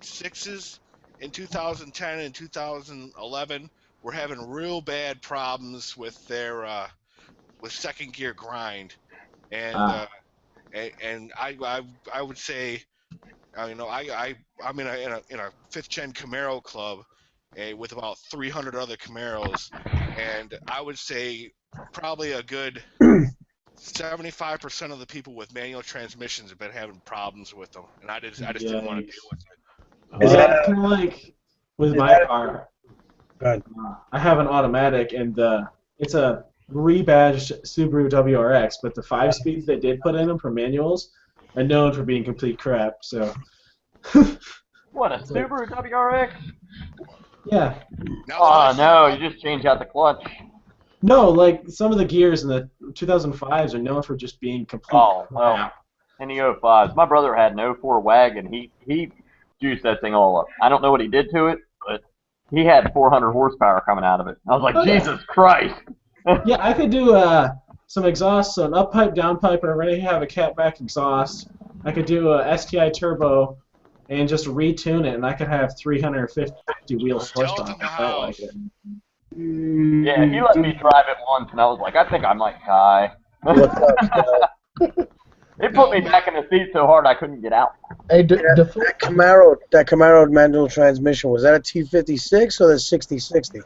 6s in 2010 and 2011 were having real bad problems with their with second gear grind, and I would say, I'm in a 5th gen Camaro club. with about 300 other Camaros, and I would say probably a good 75% of the people with manual transmissions have been having problems with them, and I just didn't want to deal with it. Is Yeah, that it's kind of like with is my that- car. Go ahead. I have an automatic, and it's a rebadged Subaru WRX, but the 5 speeds they did put in them for manuals are known for being complete crap. So, What, a Subaru WRX? yeah. Now, the Oh, nice thing no, about- you just change out the clutch. No, like some of the gears in the 2005s are known for just being complete Oh, well. crap. In the 05s. My brother had an 04 wagon. He juiced that thing all up. I don't know what he did to it, but he had 400 horsepower coming out of it. I was like, Oh, yeah. Jesus Christ. Yeah, I could do some exhaust, so an up pipe, down pipe, and I already have a catback exhaust. I could do a STI turbo and just retune it, and I could have 350 wheel Stealth horsepower. in the I felt like house. it. Yeah, he let me drive it once, and I was like, I think I might die. What's up, Scott? It put me back in the seat so hard I couldn't get out. Hey, That Camaro manual transmission, was that a T56 or the 6060?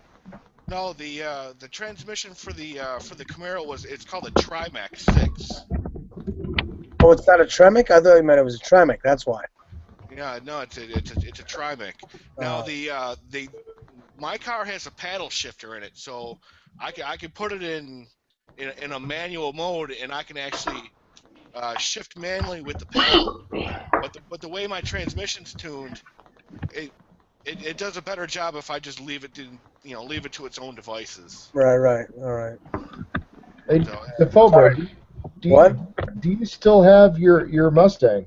No, the transmission for the Camaro it's called a Trimax 6. Oh, it's not a Tremec? I thought you meant it was a Tremec. That's why. Yeah, no, it's a Trimac. Now my car has a paddle shifter in it, so I can put it in a manual mode, and I can actually shift manually with the paddle. But the way my transmission's tuned, it does a better job if I just leave it to its own devices. Right. All right. Hey, So, Defoe, bro, do you still have your Mustang?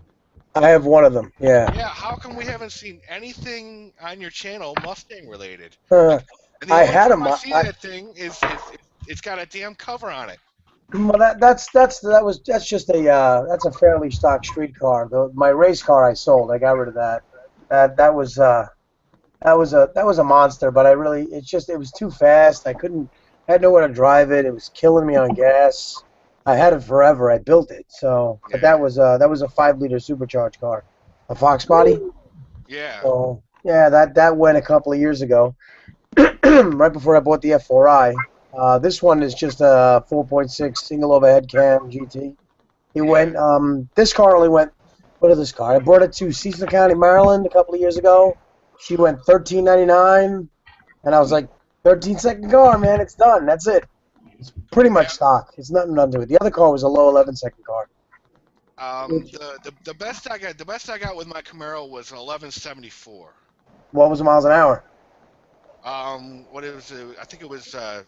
I have one of them, yeah. yeah, how come we haven't seen anything on your channel Mustang related? Uh, And the I only had time a I Mu- see I- that thing is it's got a damn cover on it. Well, that's just a fairly stock street car. My race car I sold. I got rid of that. That was a monster. But it was too fast. I had nowhere to drive it. It was killing me on gas. I had it forever. I built it. So, but that was a 5-liter supercharged car, a Fox body. Yeah. So yeah, that went a couple of years ago, right before I bought the F4i. This one is just a 4.6 single overhead cam GT. This car only went. What is this car? I brought it to Cecil County, Maryland, a couple of years ago. She went $13.99, and I was like, 13-second car, man. It's done. That's it. It's pretty much stock. It's nothing to it. The other car was a low 11-second car. The best I got with my Camaro was an 1174. What was the miles an hour? What it was? I think it was it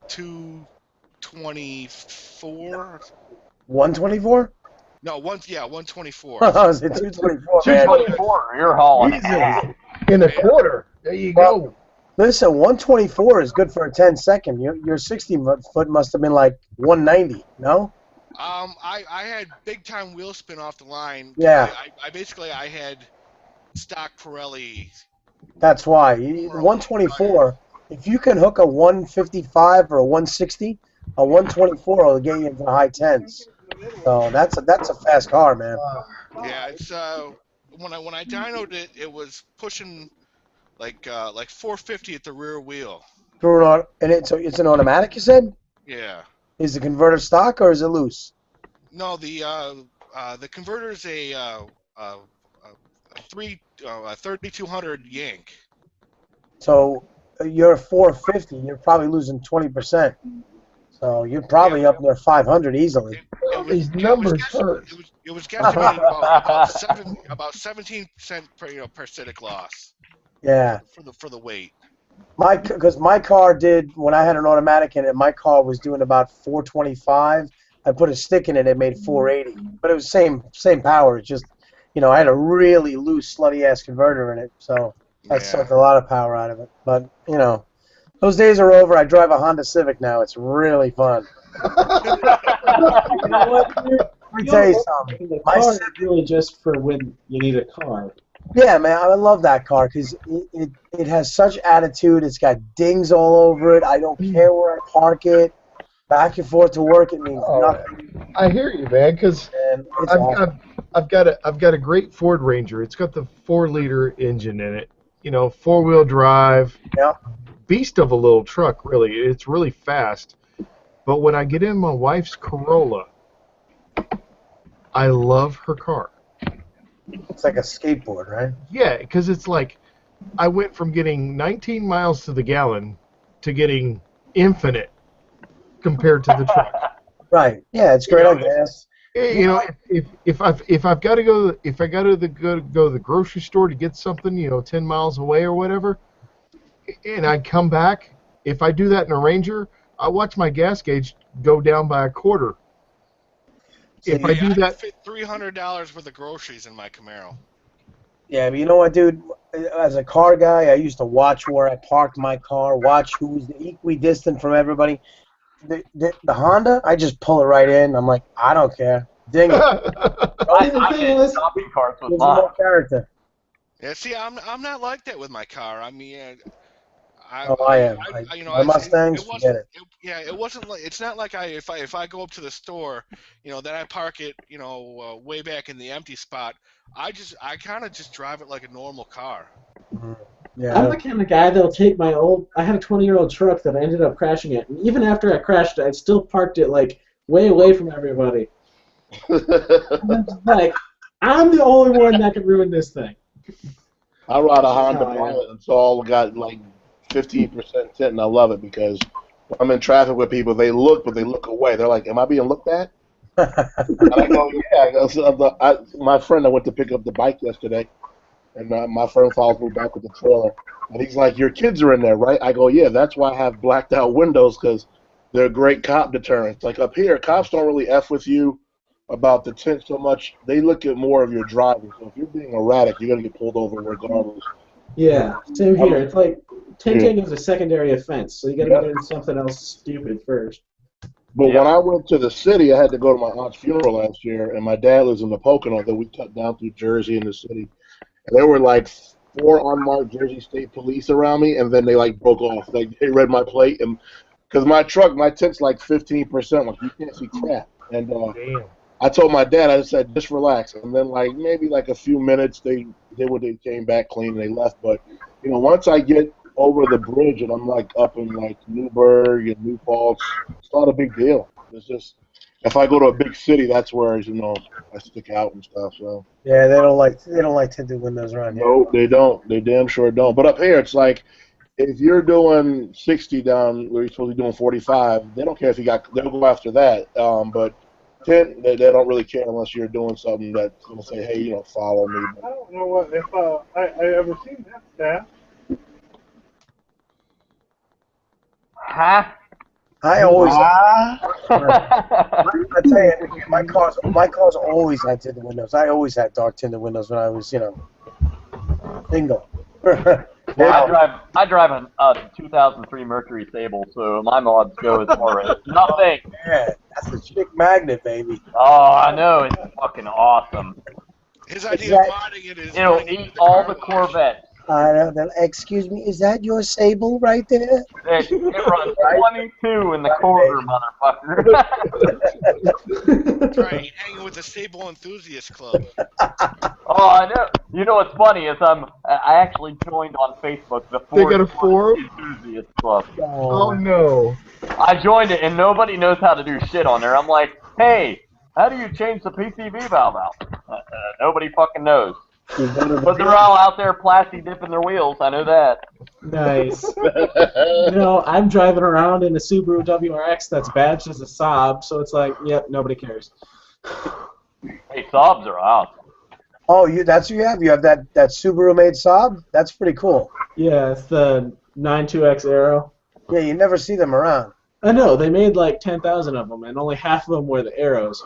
224? 124? No, 124. Was it 224? Man. 224, you're hauling it. In a quarter. There you go. Listen, 124 is good for a 10-second. Your 60-foot must have been like 190, no? I had big time wheel spin off the line. Yeah. I had stock Pirelli. That's why. 124, if you can hook a 155 or a 160, a 124 will get you into the high 10s. So that's a fast car, man. Yeah, it's when I dynoed it, it was pushing like 450 at the rear wheel. And it's an automatic, you said? Yeah. Is the converter stock or is it loose? No, the converter's a 3200 Yank. So you're 450, you're probably losing 20%. So you're probably up near 500 easily. These numbers hurt. It was guesstimated about 17% parasitic loss. Yeah. For the weight. Because my car did, when I had an automatic in it, my car was doing about 425. I put a stick in it, it made 480. But it was same power. It's just, I had a really loose, slutty-ass converter in it. So that sucked a lot of power out of it. But, those days are over. I drive a Honda Civic now. It's really fun. You know what? Let me tell you something. The car is really just for when you need a car. Yeah, man, I love that car because it has such attitude. It's got dings all over it. I don't care where I park it. Back and forth to work, it means nothing. I hear you, man, because awesome. I've got a great Ford Ranger. It's got the 4-liter engine in it, 4-wheel drive. Yeah. Beast of a little truck, really. It's really fast. But when I get in my wife's Corolla, I love her car. It's like a skateboard, right? Yeah, because it's like I went from getting 19 miles to the gallon to getting infinite compared to the truck. Right. Yeah, it's great on gas. If I've got to go to the grocery store to get something, 10 miles away or whatever, and I come back, if I do that in a Ranger, I watch my gas gauge go down by a quarter. If I do that, fit $300 worth of groceries in my Camaro. Yeah, but you know what, dude? As a car guy, I used to watch where I parked my car, watch who was equidistant from everybody. The Honda, I just pull it right in. I'm like, I don't care. Ding it. I did shopping carts with There's mine. more character. Yeah, see, I'm not like that with my car. I mean, I am. My Mustangs, forget it. It wasn't like it's not like if I go up to the store, then I park it, way back in the empty spot. I kind of just drive it like a normal car. Yeah. I'm the kind of guy that'll take my I had a 20-year-old truck that I ended up crashing it, and even after I crashed it, I still parked it like way away from everybody. Like, I'm the only one that can ruin this thing. I ride a Honda Pilot, and it's all got like 15% tint, and I love it because when I'm in traffic with people, they look, but they look away. They're like, "Am I being looked at?" And I go, "Yeah." My friend, I went to pick up the bike yesterday, and my friend follows me back with the trailer, and he's like, "Your kids are in there, right?" I go, "Yeah, that's why I have blacked out windows because they're great cop deterrents. Like up here, cops don't really F with you about the tint so much. They look at more of your driving. So if you're being erratic, you're gonna get pulled over regardless." Yeah, same here. It's like tinting is a secondary offense, so you got to be doing something else stupid first. But when I went to the city, I had to go to my aunt's funeral last year, and my dad lives in the Pocono. That we cut down through Jersey in the city, and there were like 4 unmarked Jersey State police around me, and then they like broke off. Like they read my plate, and because my tint's like 15%, like you can't see crap. And I told my dad, I said, just relax. And then like maybe like a few minutes, they came back clean and they left. But once I get over the bridge and I'm like up in like Newburgh and New Paltz, it's not a big deal. It's just if I go to a big city, that's where I stick out and stuff. So yeah, they don't like tinted windows around here. No, they don't. They damn sure don't. But up here, it's like if you're doing 60 down where you're supposed to be doing 45, they don't care if they'll go after that. But tint, they don't really care unless you're doing something that's gonna say, hey, follow me. I don't know if I ever seen that stat. Huh? I always. I tell you, my cars always had tinted windows. I always had dark tinted windows when I was, single. Well, I drive a 2003 Mercury Sable, so my mods go as far as nothing. Yeah, that's a chick magnet, baby. Oh, I know, it's fucking awesome. His idea of modding it is it'll eat all the Corvettes. I know. Excuse me, is that your Sable right there? It runs 22 in the quarter, motherfucker. That's right, hanging with the Sable Enthusiast Club. Oh, I know. You know what's funny is I actually joined on Facebook the They got a forum? Enthusiast Club. Oh no! I joined it and nobody knows how to do shit on there. I'm like, hey, how do you change the PCV valve out? Nobody fucking knows. But they're all out there plastic dipping their wheels. I know that. Nice. I'm driving around in a Subaru WRX that's badged as a Saab, so it's like, yep, nobody cares. Hey, Saabs are awesome. Oh, that's what you have? You have that Subaru-made Saab? That's pretty cool. Yeah, it's the 92X Aero. Yeah, you never see them around. I know, they made like 10,000 of them, and only half of them were the Aeros.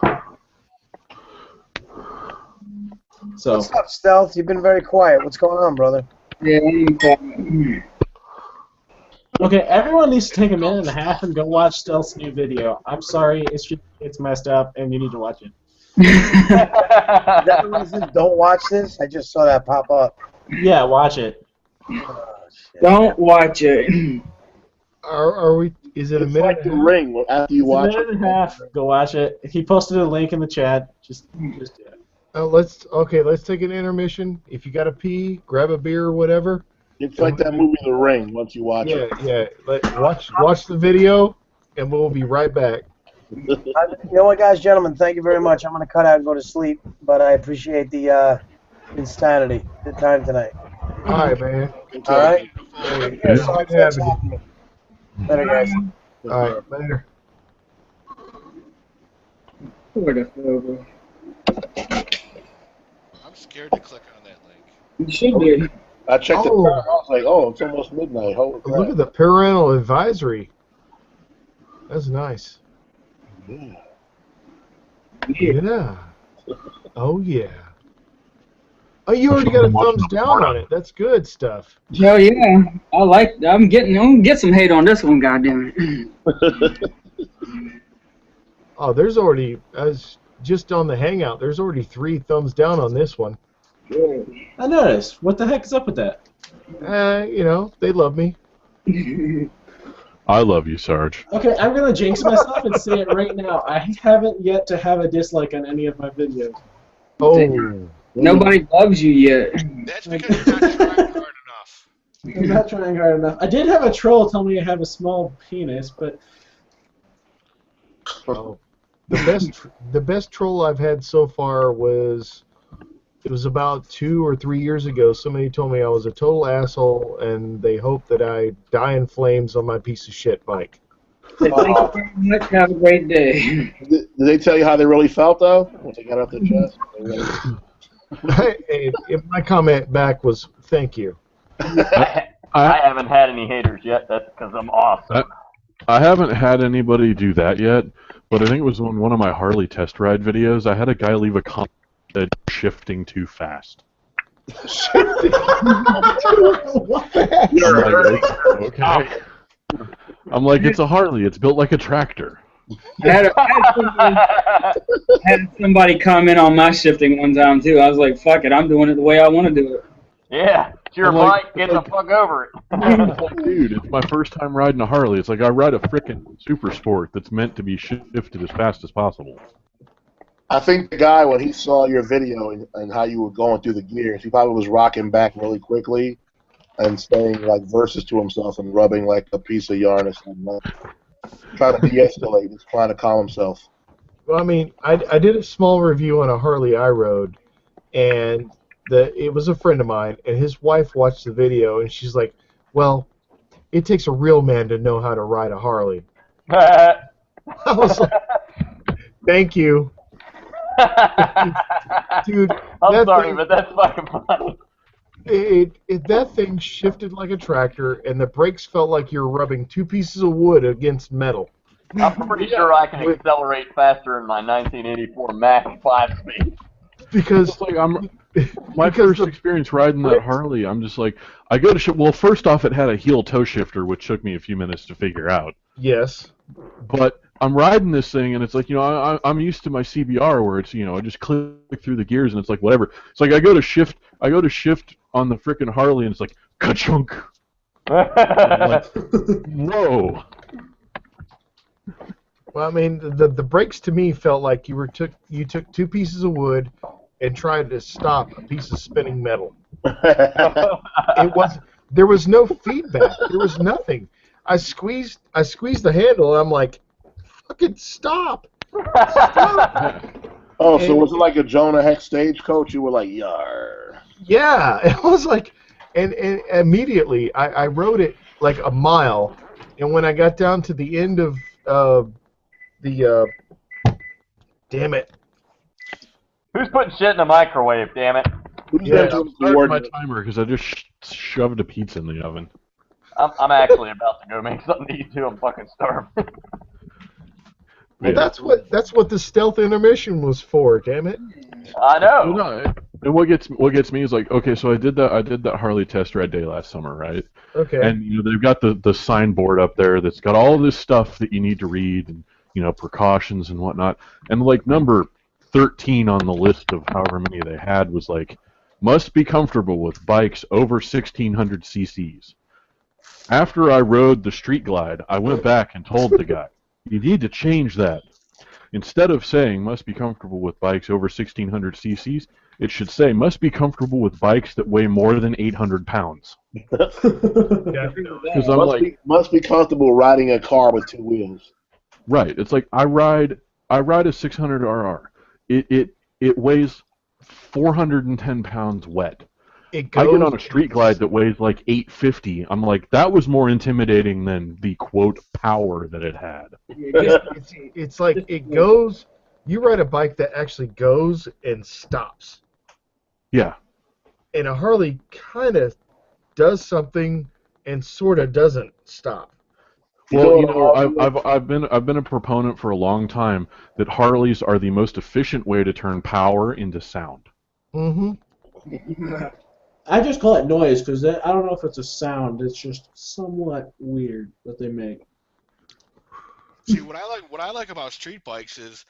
So. What's up, Stealth? You've been very quiet. What's going on, brother? Yeah, okay, everyone needs to take a minute and a half and go watch Stealth's new video. I'm sorry, it's messed up, and you need to watch it. Is that the reason don't watch this? I just saw that pop up. Yeah, watch it. Oh, don't watch it. Are we? Is it a minute? Like the Ring after you watch it. A minute and a half. Go watch it. He posted a link in the chat. Just yeah. Let's take an intermission. If you got to pee, grab a beer or whatever. It's like that movie The Ring. Once you watch Yeah, it. yeah. Watch the video, and we'll be right back. You know what, guys, gentlemen, thank you very much. I'm going to cut out and go to sleep, but I appreciate the insanity, the time tonight. All right, man. All right? Hey, Yeah, it's sorry, good having thanks you. for having me. Later, guys. All right, later. What a photo. I'm scared to click on that link. You should be. I checked the Oh. time. I was like, oh, it's almost midnight. Holy crap. Look at the parental advisory. That's nice. Yeah. Yeah. Oh yeah. Oh, you already got a thumbs down on it. That's good stuff. Hell yeah. I'm gonna get some hate on this one, goddammit. Oh, there's already, as just on the Hangout, there's already 3 thumbs down on this one. I noticed. What the heck is up with that? They love me. I love you, Sarge. Okay, I'm gonna jinx myself and say it right now. I haven't yet to have a dislike on any of my videos. Oh. Nobody loves you yet. That's because you're not trying hard enough. I'm not trying hard enough. I did have a troll tell me I have a small penis, but Oh. The best troll I've had so far was, it was about 2 or 3 years ago. Somebody told me I was a total asshole, and they hoped that I die in flames on my piece of shit bike. Thank you very much. Have a great day. Did they tell you how they really felt, though? Once they got off their chest? My comment back was, thank you. I haven't had any haters yet. That's because I'm awesome. I haven't had anybody do that yet, but I think it was on one of my Harley test ride videos. I had a guy leave a comment that said, shifting too fast. What the heck? Okay. I'm like, it's a Harley. It's built like a tractor. I had somebody comment on my shifting one time too. I was like, fuck it, I'm doing it the way I want to do it. Yeah, it's your I'm like- bike. Get the fuck over it. It's like, dude, it's my first time riding a Harley. It's like I ride a frickin' super sport that's meant to be shifted as fast as possible. I think the guy, when he saw your video and how you were going through the gears, he probably was rocking back really quickly and saying like verses to himself and rubbing like a piece of yarn or something. Like, trying to de-escalate. He's trying to calm himself. Well, I mean, I did a small review on a Harley I rode, and it was a friend of mine, and his wife watched the video, and she's like, well, it takes a real man to know how to ride a Harley. I was like, thank you. Dude, I'm sorry, but that's fucking funny. That thing shifted like a tractor, and the brakes felt like you were rubbing 2 pieces of wood against metal. I'm pretty sure I can accelerate faster in my 1984 Mach 5-speed. Because It's like my first experience riding that Harley, I'm just like, I go to shift. Well, first off, it had a heel toe shifter, which took me a few minutes to figure out. yes, But I'm riding this thing, and it's like, I'm used to my CBR where it's, I just click through the gears, and it's like whatever. It's like I go to shift on the frickin' Harley, and it's like ka-chunk. I'm like, whoa. well, I mean, the brakes to me felt like you took 2 pieces of wood and tried to stop a piece of spinning metal. There was no feedback. There was nothing. I squeezed the handle, and I'm like, fucking stop! Stop! Oh, so was it like a Jonah Hex stagecoach? You were like, yar. Yeah, it was like, and immediately I rode it like a mile, and when I got down to the end of the damn it, Who's putting shit in the microwave, damn it? Yeah, I'm starting my timer because I just shoved a pizza in the oven. I'm actually about to go make something to eat too. I'm fucking starving. well, that's what the stealth intermission was for, damn it. I know. Well, no, and what gets me is like, okay, so I did that Harley test ride day last summer, right? Okay. And they've got the signboard up there that's got all this stuff that you need to read and precautions and whatnot. And like number 13 on the list of however many they had was like, must be comfortable with bikes over 1600 cc's. After I rode the Street Glide, I went back and told the guy, you need to change that. Instead of saying must be comfortable with bikes over 1600 cc's, it should say must be comfortable with bikes that weigh more than 800 pounds. Because I'm like, must be comfortable riding a car with two wheels. right. It's like I ride a 600 RR. It weighs 410 pounds wet. It I get goes. on a street glide that weighs like 850. I'm like, that was more intimidating than the quote power that it had. It's like it goes. You ride a bike that actually goes and stops. Yeah. And a Harley kind of does something and sort of doesn't stop. Well, you know, I've been a proponent for a long time that Harleys are the most efficient way to turn power into sound. Mm-hmm. I just call it noise because I don't know if it's a sound. It's just somewhat weird that they make. See, what I like about street bikes is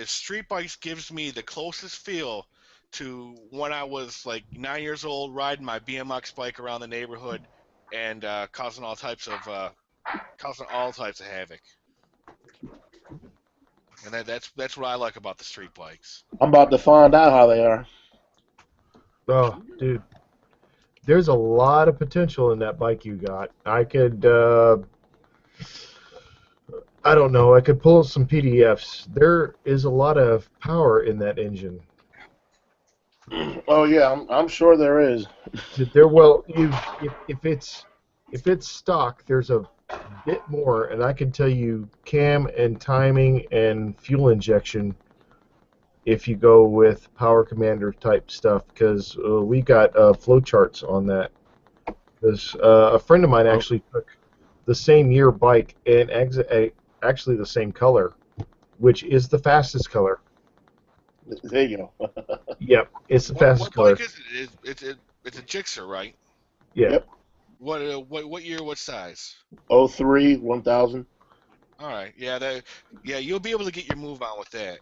street bikes gives me the closest feel to when I was like 9 years old riding my BMX bike around the neighborhood and causing all types of havoc. And that's what I like about the street bikes. I'm about to find out how they are. Oh, dude. There's a lot of potential in that bike you got. I could, I don't know, I could pull some PDFs. There is a lot of power in that engine. Oh yeah, I'm sure there is. If it's stock, there's a bit more, and I can tell you cam and timing and fuel injection if you go with Power Commander type stuff, because we got flow charts on that. Because a friend of mine actually took the same year bike and actually the same color, which is the fastest color. There you go. Yep, it's the fastest color. What bike is it? It's a Gixxer, right? Yeah. Yep. What year? What size? 03 1000. All right. Yeah. You'll be able to get your move on with that.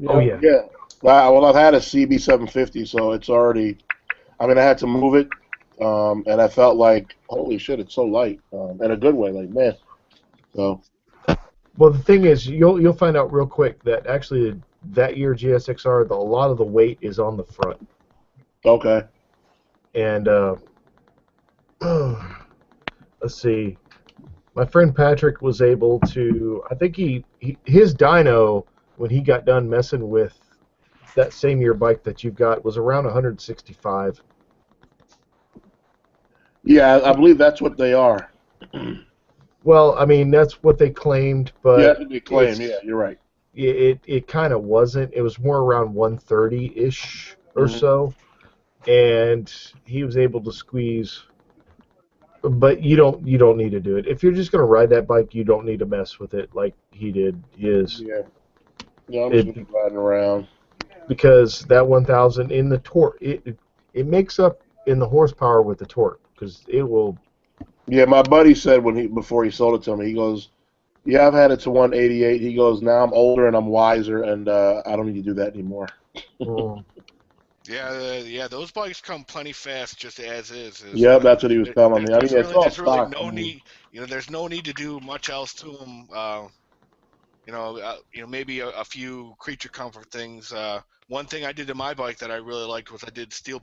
Oh yeah. Yeah. Well, I've had a CB750, so it's already. I mean, I had to move it, and I felt like, holy shit, it's so light, in a good way, like man. So. Well, the thing is, you'll find out real quick that actually that year GSXR, a lot of the weight is on the front. Okay. And let's see, my friend Patrick was able to. I think his dyno when he got done messing with that same year bike that you've got was around 165. Yeah, I believe that's what they are. Well, I mean that's what they claimed, but yeah, that's what they claim. Yeah, you're right. It kind of wasn't. It was more around 130-ish or so, and he was able to squeeze. But you don't need to do it. If you're just going to ride that bike, you don't need to mess with it like he did his. Yeah. Yeah, I'm just gonna be riding around. Because that 1000 in the torque, it makes up in the horsepower with the torque because it will. Yeah, my buddy said before he sold it to me, he goes, "Yeah, I've had it to 188." He goes, "Now I'm older and I'm wiser, and I don't need to do that anymore." Yeah, those bikes come plenty fast just as is. Yeah, that's what he was telling me. I mean, it's all stock. No need, there's no need to do much else to them. Maybe a few creature comfort things. One thing I did to my bike that I really liked was I did steel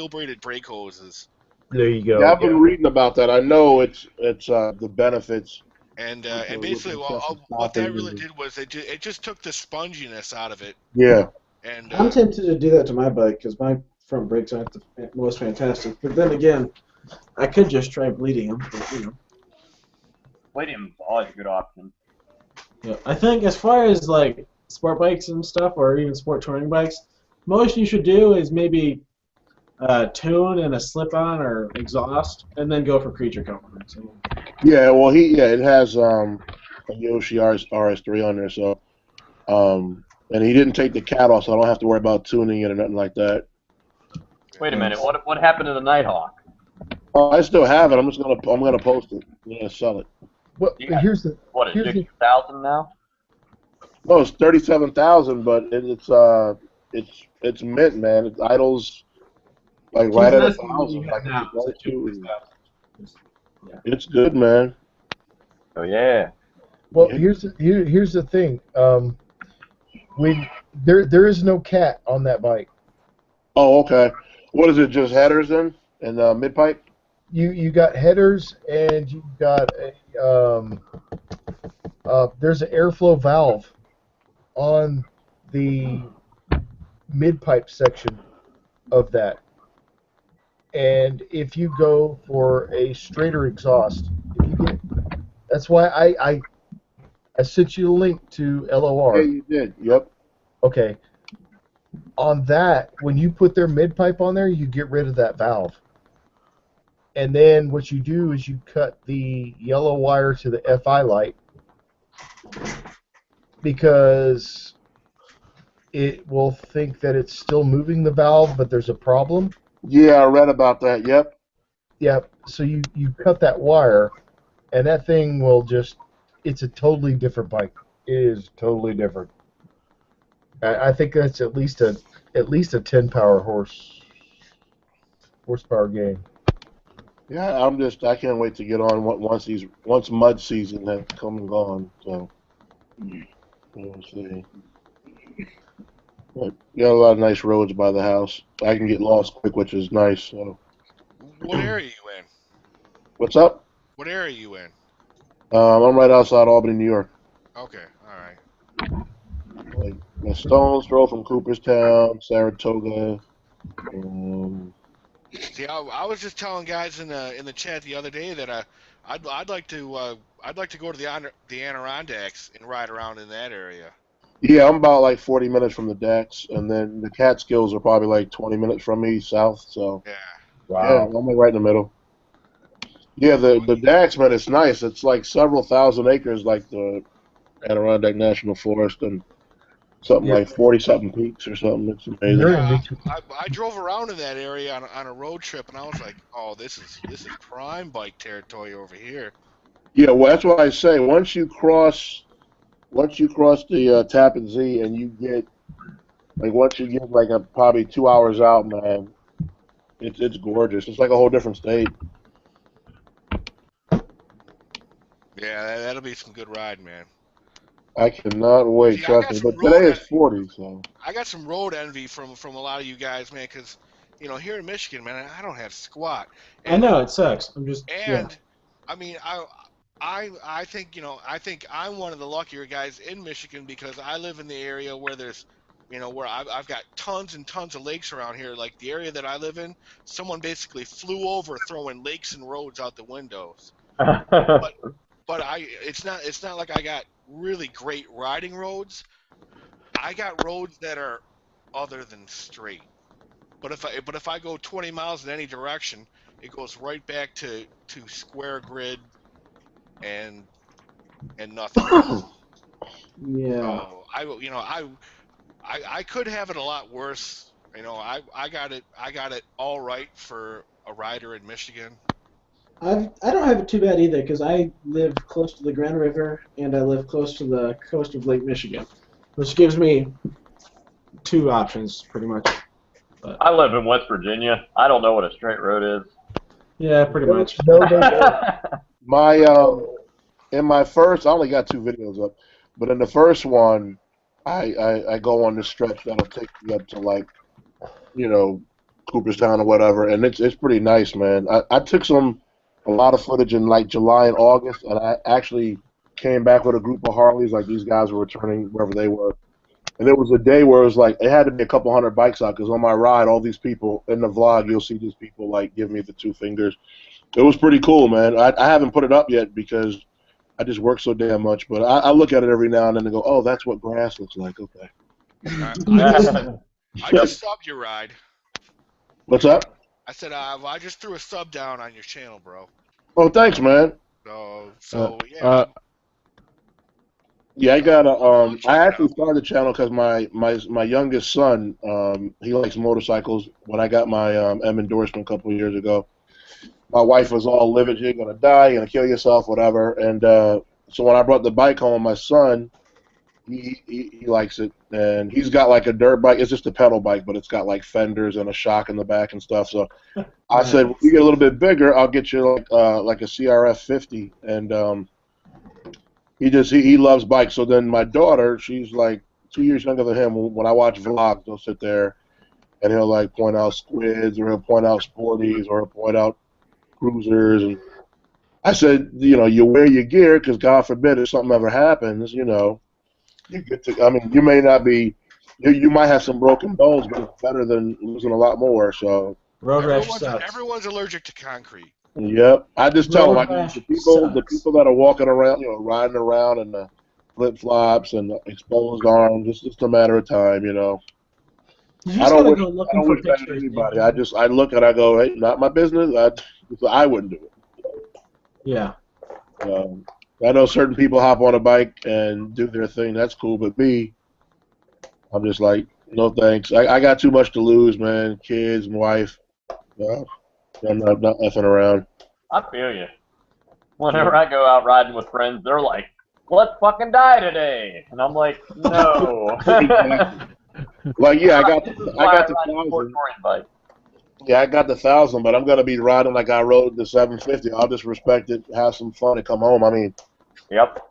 braided brake hoses. There you go. Yeah, I've been reading about that. I know it's the benefits. And basically, what that really did was it just took the sponginess out of it. Yeah. And I'm tempted to do that to my bike because my front brakes aren't the most fantastic. But then again, I could just try bleeding them. But, Bleeding's always a good option. Yeah, I think as far as like sport bikes and stuff, or even sport touring bikes, most you should do is maybe tune and a slip-on or exhaust, and then go for creature comfort. So. Yeah, well, it has a Yoshi RS3 on there, so and he didn't take the cat off, so I don't have to worry about tuning it or nothing like that. Wait a minute, what happened to the Nighthawk? Oh, I still have it. I'm gonna post it. I'm gonna sell it. What? Here's the. What is it? 6,000 now? No, it's 37,000, but it's mint, man. It's idles like right at 1,000. It's good, man. Oh yeah. Well, here's the thing. When There is no cat on that bike. Oh, okay. What is it? Just headers then and mid pipe? You got headers and you got there's an airflow valve on the mid pipe section of that. And if you go for a straighter exhaust, if you get, that's why I sent you a link to Yeah, LOR. you did. Yep. Okay. On that, when you put their mid pipe on there, you get rid of that valve. And then what you do is you cut the yellow wire to the FI light because it will think that it's still moving the valve, but there's a problem. Yeah, I read about that. Yep. Yep. So you cut that wire, and that thing will just, it's a totally different bike. It is totally different. I think that's at least a 10 horsepower gain. Yeah, I can't wait to get on once mud season has come and gone. So we'll see. But you got a lot of nice roads by the house. I can get lost quick, which is nice. So What area are you in? what's up? What area are you in? I'm right outside Albany, New York. Okay, all right. Like a stone's throw from Cooperstown, Saratoga. See, I was just telling guys in the chat the other day that I'd like to go to the Adirondacks and ride around in that area. Yeah, I'm about like 40 minutes from the decks, and then the Catskills are probably like 20 minutes from me south. So Yeah. yeah, I'm like right in the middle. Yeah, the decks, man, it's nice. It's like several thousand acres, like the Adirondack National Forest, and something like 40-something peaks or something. It's amazing. Yeah, I drove around in that area on a road trip, and I was like, oh, this is prime bike territory over here. Yeah, well, that's what I say. Once you cross the Tappan Zee, and you get like probably 2 hours out, man, it's gorgeous. It's like a whole different state. Yeah, that'll be some good riding, man. I cannot wait, See, trust me. But today is 40, so. I got some road envy from a lot of you guys, man, because here in Michigan, man, I don't have squat. I know it sucks. I mean, I think I think I'm one of the luckier guys in Michigan because I live in the area where there's where I've got tons and tons of lakes around here. Like the area that I live in, someone basically flew over throwing lakes and roads out the windows. But it's not like I got really great riding roads. I got roads that are other than straight. But if I go 20 miles in any direction, it goes right back to square grid and nothing else. Yeah. So I could have it a lot worse. I got it all right for a rider in Michigan. I don't have it too bad either because I live close to the Grand River and I live close to the coast of Lake Michigan, which gives me two options pretty much. But, I live in West Virginia. I don't know what a straight road is. yeah, pretty much. In my first, I only got 2 videos up, but in the first one, I go on this stretch that'll take me up to like, Cooperstown or whatever, and it's pretty nice, man. I took a lot of footage in like July and August, and I actually came back with a group of Harleys, like these guys were returning wherever they were. And there was a day where it was like, it had to be a couple hundred bikes out, because on my ride, all these people, in the vlog, you'll see these people like give me the 2 fingers. It was pretty cool, man. I haven't put it up yet because I just work so damn much, but I look at it every now and then and go, oh, that's what grass looks like, okay. I just subbed your ride. What's up? I said, I just threw a sub down on your channel, bro. Oh, thanks, man. So yeah. Yeah, I got I actually started the channel because my youngest son, he likes motorcycles. When I got my M endorsement a couple of years ago, my wife was all livid. You're gonna die. You're gonna kill yourself, whatever. And so when I brought the bike home, my son, he likes it, and he's got like a dirt bike. It's just a pedal bike, but it's got like fenders and a shock in the back and stuff. So I said, when you get a little bit bigger, I'll get you like a CRF 50. And he loves bikes. So then my daughter, she's like 2 years younger than him. When I watch vlogs, he'll sit there and he'll like point out squids, or he'll point out sporties, or he'll point out cruisers. And I said, you wear your gear because God forbid if something ever happens, you get to. I mean, you may not be. You might have some broken bones, but it's better than losing a lot more. So. Road rash sucks. Everyone's allergic to concrete. Yep, I just tell them, Road the rash people that are walking around, riding around in the flip flops and the exposed arms, it's just a matter of time, You I just don't gotta wish, go I looking don't for wish that on pictures. anybody. I look and I go, hey, not my business. I wouldn't do it. Yeah. I know certain people hop on a bike and do their thing. That's cool, but me, I'm just like, no thanks. I got too much to lose, man. Kids, my wife. I'm not effing around. I feel you. Whenever I go out riding with friends, they're like, "Let's fucking die today," and I'm like, "No." Like, yeah, I got This is the why I ride a 1,000. sport touring bike. Yeah, I got the 1,000, but I'm gonna be riding like I rode the 750. I'll just respect it, have some fun, and come home. I mean, Yep.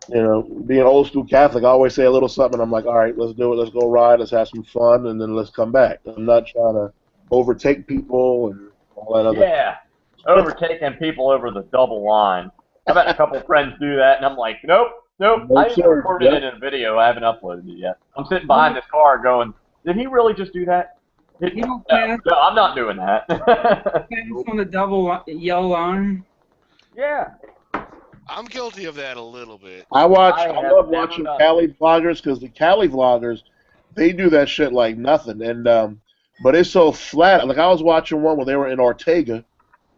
Being old school Catholic, I always say a little something. I'm like, all right, let's do it. Let's go ride. Let's have some fun, and then let's come back. I'm not trying to overtake people and all that other. Yeah. Overtaking people over the double line. I've had a couple friends do that, and I'm like, nope. No, I even sir. recorded Yep. it in a video. I haven't uploaded it yet. I'm sitting behind this car going, did he really just do that? You don't pass No, I'm not doing that. on the double yellow line. Yeah. I'm guilty of that a little bit. I have love never watching done Cali vloggers because the Cali vloggers, they do that shit like nothing. And but it's so flat. Like I was watching one where they were in Ortega,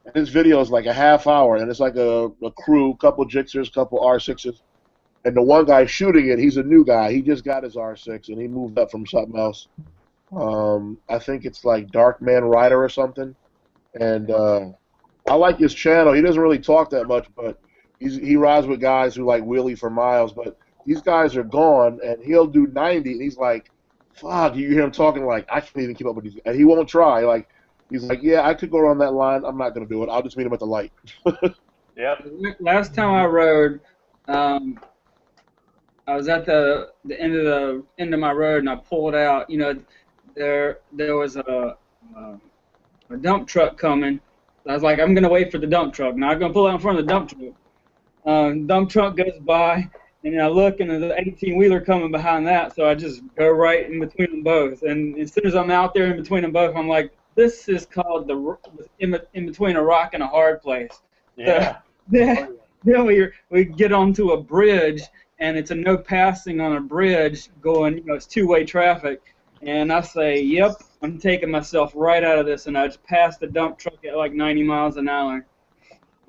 and this video is like a half hour, and it's like a crew, couple Gixxers, couple R6s, and the one guy shooting it, he's a new guy. He just got his R6, and he moved up from something else. I think it's like Dark Man Rider or something. And I like his channel. He doesn't really talk that much, but he rides with guys who like wheelie for miles. But these guys are gone, and he'll do 90, and he's like, fuck, you hear him talking like, I can't even keep up with these. And he won't try. Like, he's like, yeah, I could go around that line. I'm not going to do it. I'll just meet him at the light. Yep. Last time I rode, I was at the end of my road, and I pulled out. There was a dump truck coming. I was like, I'm gonna wait for the dump truck. Now I'm gonna pull out in front of the dump truck. Dump truck goes by, and I look, and there's an 18-wheeler coming behind that. So I just go right in between them both. And as soon as I'm out there in between them both, I'm like, this is called in between a rock and a hard place. Yeah. So, then we get onto a bridge, and it's a no passing on a bridge going, it's two-way traffic. And I say, yep, I'm taking myself right out of this, and I just passed the dump truck at like 90 miles an hour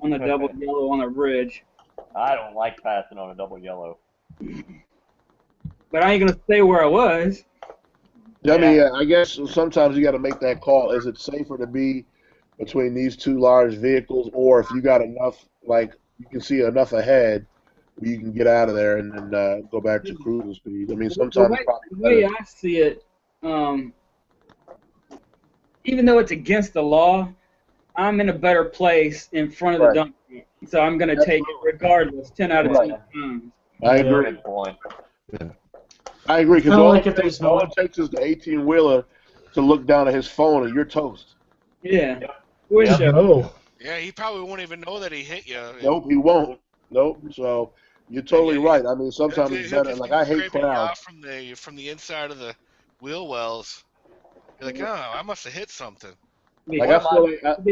on a double yellow on a bridge. I don't like passing on a double yellow. But I ain't going to stay where I was. I mean, I guess sometimes you got to make that call. Is it safer to be between these two large vehicles, or if you got enough, like you can see enough ahead, where you can get out of there and then go back to cruising speed? I mean, sometimes the way I see it, even though it's against the law, I'm in a better place in front of the dump truck. So I'm going to take it regardless, 10 out of 10 times. I agree. Good point. Yeah. I agree, because Kinda like if there's all it takes is the 18-wheeler to look down at his phone, and you're toast. Yeah. No. Yeah, he probably won't even know that he hit you. Nope, he won't. Nope. So you're totally right. I mean, sometimes it's He'll better. just Like be I hate scraping you crowds. off from the inside of the wheel wells. You're like, oh, I must have hit something. Like I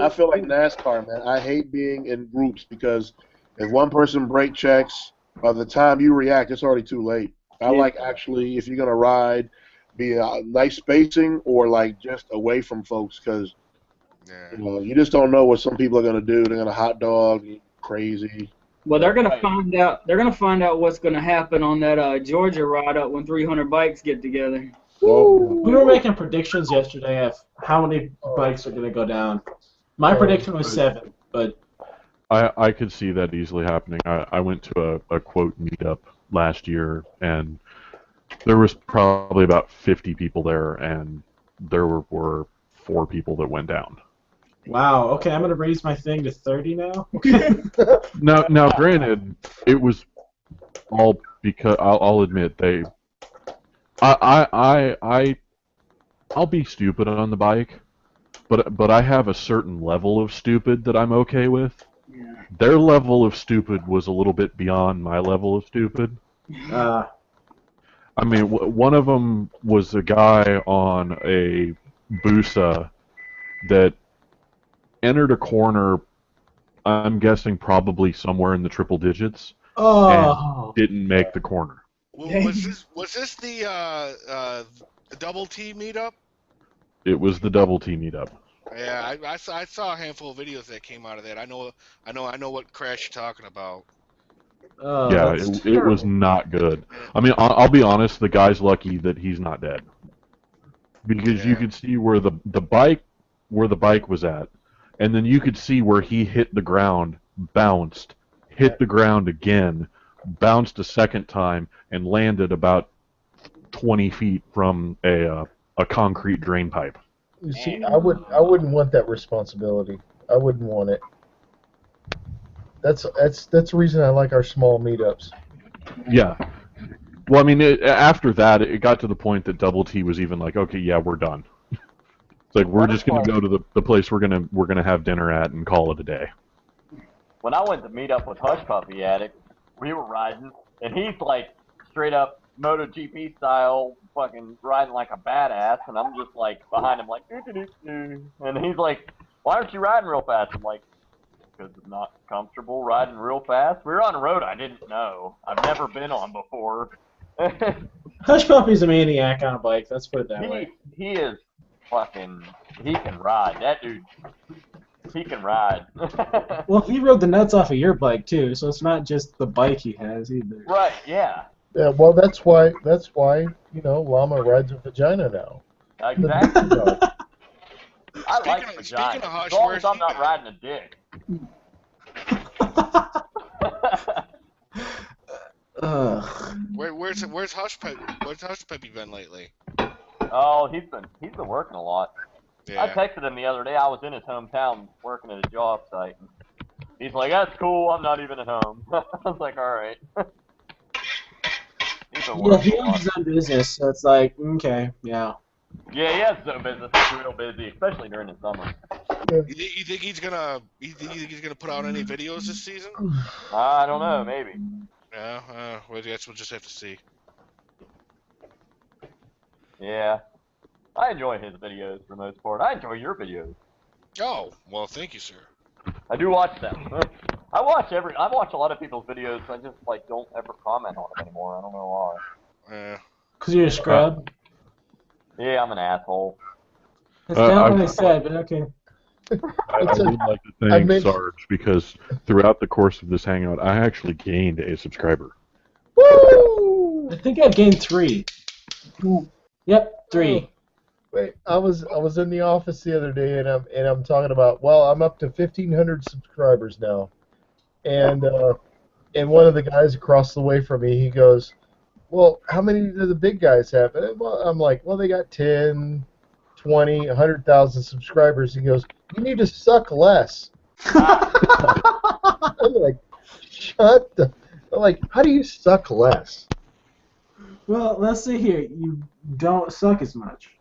feel like NASCAR, man. I hate being in groups because if one person brake checks, by the time you react, it's already too late. I like actually, if you're gonna ride, be a nice spacing or like just away from folks, because you just don't know what some people are gonna do. They're gonna hot dog, crazy. Well, they're gonna find out. They're gonna find out what's gonna happen on that Georgia ride up when 300 bikes get together. We were making predictions yesterday of how many bikes are going to go down. My prediction was 7, but I could see that easily happening. I went to a quote meetup last year, and there was probably about 50 people there, and there were 4 people that went down. wow. Okay, I'm going to raise my thing to 30 now. Now, granted, it was all because I'll admit I'll be stupid on the bike, but I have a certain level of stupid that I'm okay with. Yeah. Their level of stupid was a little bit beyond my level of stupid. Uh, I mean, one of them was a guy on a Busa that entered a corner, I'm guessing probably somewhere in the triple digits, and didn't make the corner. Was this the double T meetup? It was the double T meetup. Yeah, I saw a handful of videos that came out of that. I know what crash you're talking about. Yeah, it was not good. I mean, I'll be honest, the guy's lucky that he's not dead. Because you could see where the bike was at, and then you could see where he hit the ground, bounced, hit the ground again, bounced a second time, and landed about 20 feet from a concrete drain pipe. You see, I wouldn't want that responsibility. I wouldn't want it. That's the reason I like our small meetups. Yeah. Well, I mean, after that, it got to the point that Double T was even like, okay, yeah, we're done. It's like we're just gonna go to the place we're gonna have dinner at and call it a day. When I went to meet up with Hush Puppy Addict, we were riding, and he's like straight up MotoGP style, fucking riding like a badass, and I'm just like behind him like, doo-doo-doo-doo. And he's like, why aren't you riding real fast? I'm like, because I'm not comfortable riding real fast. We were on a road I didn't know. I've never been on before. Hush Puppy's a maniac on a bike. Let's put it that way. He is fucking. He can ride. That dude. He can ride. Well, he rode the nuts off of your bike too, so it's not just the bike he has either. Right. Yeah. Yeah. Well, that's why Llama rides a vagina now. Exactly. I Speaking like of vagina. Hush, as long where's as I'm he not been? riding a dick. Where's Hush Puppy been lately? Oh, he's been working a lot. Yeah. I texted him the other day. I was in his hometown working at a job site. He's like, "That's cool. I'm not even at home." I was like, "All right." He's been Yeah, working he a lot. owns his own business, so it's like, okay, yeah. Yeah, he has his own business. He's real busy, especially during the summer. You think he's gonna put out any videos this season? I don't know. Maybe. Yeah. Well, I guess we'll just have to see. Yeah. I enjoy his videos for the most part. I enjoy your videos. Oh, well, thank you, sir. I do watch them. I watch a lot of people's videos. I just like don't ever comment on them anymore. I don't know why. Cause you're a scrub. Yeah, I'm an asshole. That's not what I said, but okay. I would like to thank Sarge because throughout the course of this hangout, I actually gained a subscriber. Woo! I think I've gained 3. Yep, 3. Wait, I was in the office the other day and I'm talking about, well, I'm up to 1,500 subscribers now, and one of the guys across the way from me, he goes, well, how many do the big guys have? And I'm like, well, they got 10, 20, 100,000 subscribers. He goes, you need to suck less. I'm like, shut the. I'm like, how do you suck less? Well, let's see here. You don't suck as much.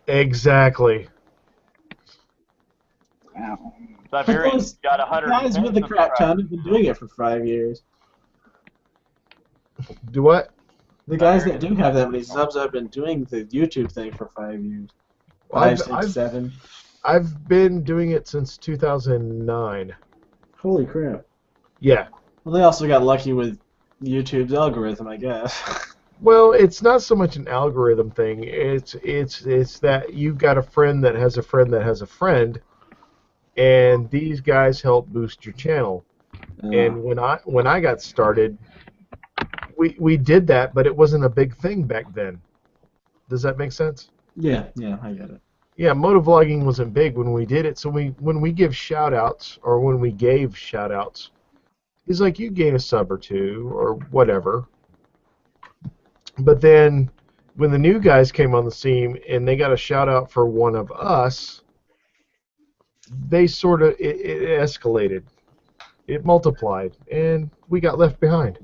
Exactly. Wow. Siberian's got 100. Guys with the crap ton have been doing it for 5 years. Do what? The guys that do have that many subs have been doing the YouTube thing for 5 years. 5, 6, 7. I've been doing it since 2009. Holy crap. Yeah. Well, they also got lucky with YouTube's algorithm, I guess. Well, it's not so much an algorithm thing. It's that you've got a friend that has a friend that has a friend, and these guys help boost your channel. And when I got started, we did that, but it wasn't a big thing back then. Does that make sense? Yeah, I get it. Yeah, motovlogging wasn't big when we did it, so when we give shout-outs, or when we gave shout-outs, he's like, you gain a sub or two, or whatever. But then, when the new guys came on the scene, and they got a shout-out for one of us, they sort of, it escalated. It multiplied, and we got left behind.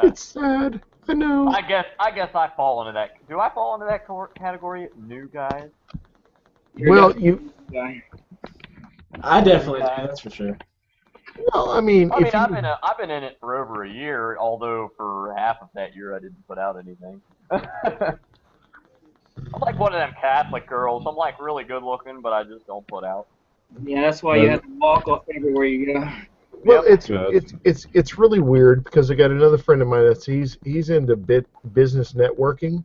It's sad. I know. I guess I fall into that. Do I fall into that category? New guys. You're Well, definitely a guy. I definitely do. That's for sure. well, I mean, I if mean, you, I've been in it for over a year. Although for half of that year I didn't put out anything. I'm like one of them Catholic girls. I'm like really good looking, but I just don't put out. Yeah, that's why you have to walk off everywhere you go. well, Yep. it's really weird because I got another friend of mine that's he's into business networking,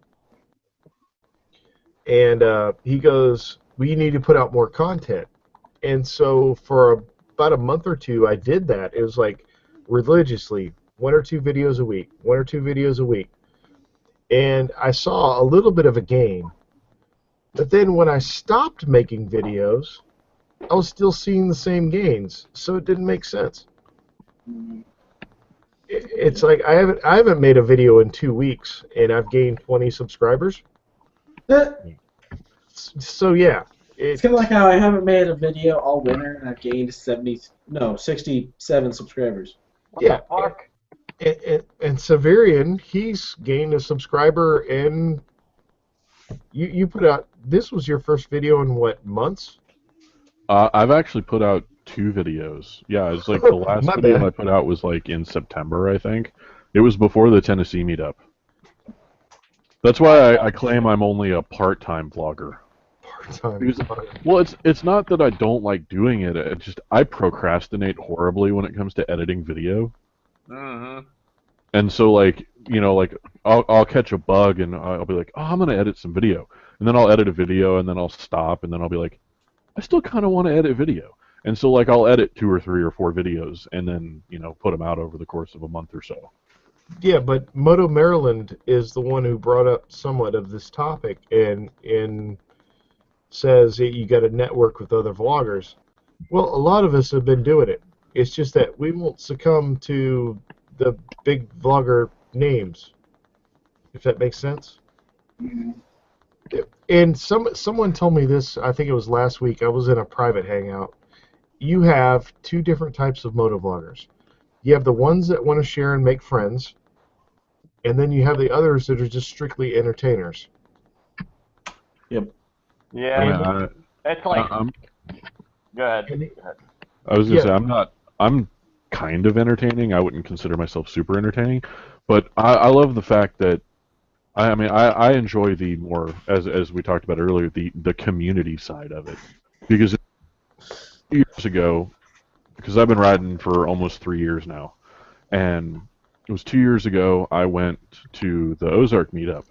and he goes, we need to put out more content, and so for about a month or two, I did that. It was like religiously, 1 or 2 videos a week, 1 or 2 videos a week, and I saw a little bit of a gain, but then when I stopped making videos, I was still seeing the same gains, so it didn't make sense. It's like I haven't made a video in 2 weeks, and I've gained 20 subscribers. So yeah, It's kind of like how I haven't made a video all winter and I've gained 67 subscribers. What yeah. the fuck? And Severian, he's gained a subscriber, and you put out, this was your first video in what, months? I've actually put out 2 videos. Yeah, it's like the last My video bad. I put out was like in September, I think. It was before the Tennessee meetup. That's why I claim I'm only a part-time vlogger. Because, well, it's not that I don't like doing it. It's just I procrastinate horribly when it comes to editing video. Mm-hmm. And so, like, you know, like I'll catch a bug and I'll be like, oh, I'm gonna edit some video, and then I'll edit a video and then I'll stop and then I'll be like, I still kind of want to edit video, and so like I'll edit 2 or 3 or 4 videos and then put them out over the course of a month or so. Yeah, but Moto Maryland is the one who brought up somewhat of this topic and says that you got to network with other vloggers. Well, a lot of us have been doing it. It's just that we won't succumb to the big vlogger names, if that makes sense. And someone told me this, I think it was last week. I was in a private hangout. You have 2 different types of motovloggers. You have the ones that want to share and make friends, and then you have the others that are just strictly entertainers. Yep. Yeah. I mean, It's like. I'm, Go ahead. I was gonna say I'm kind of entertaining. I wouldn't consider myself super entertaining, but I love the fact that I enjoy the more, as we talked about earlier, the community side of it, because years ago, because I've been riding for almost 3 years now, and it was 2 years ago I went to the Ozark meetup,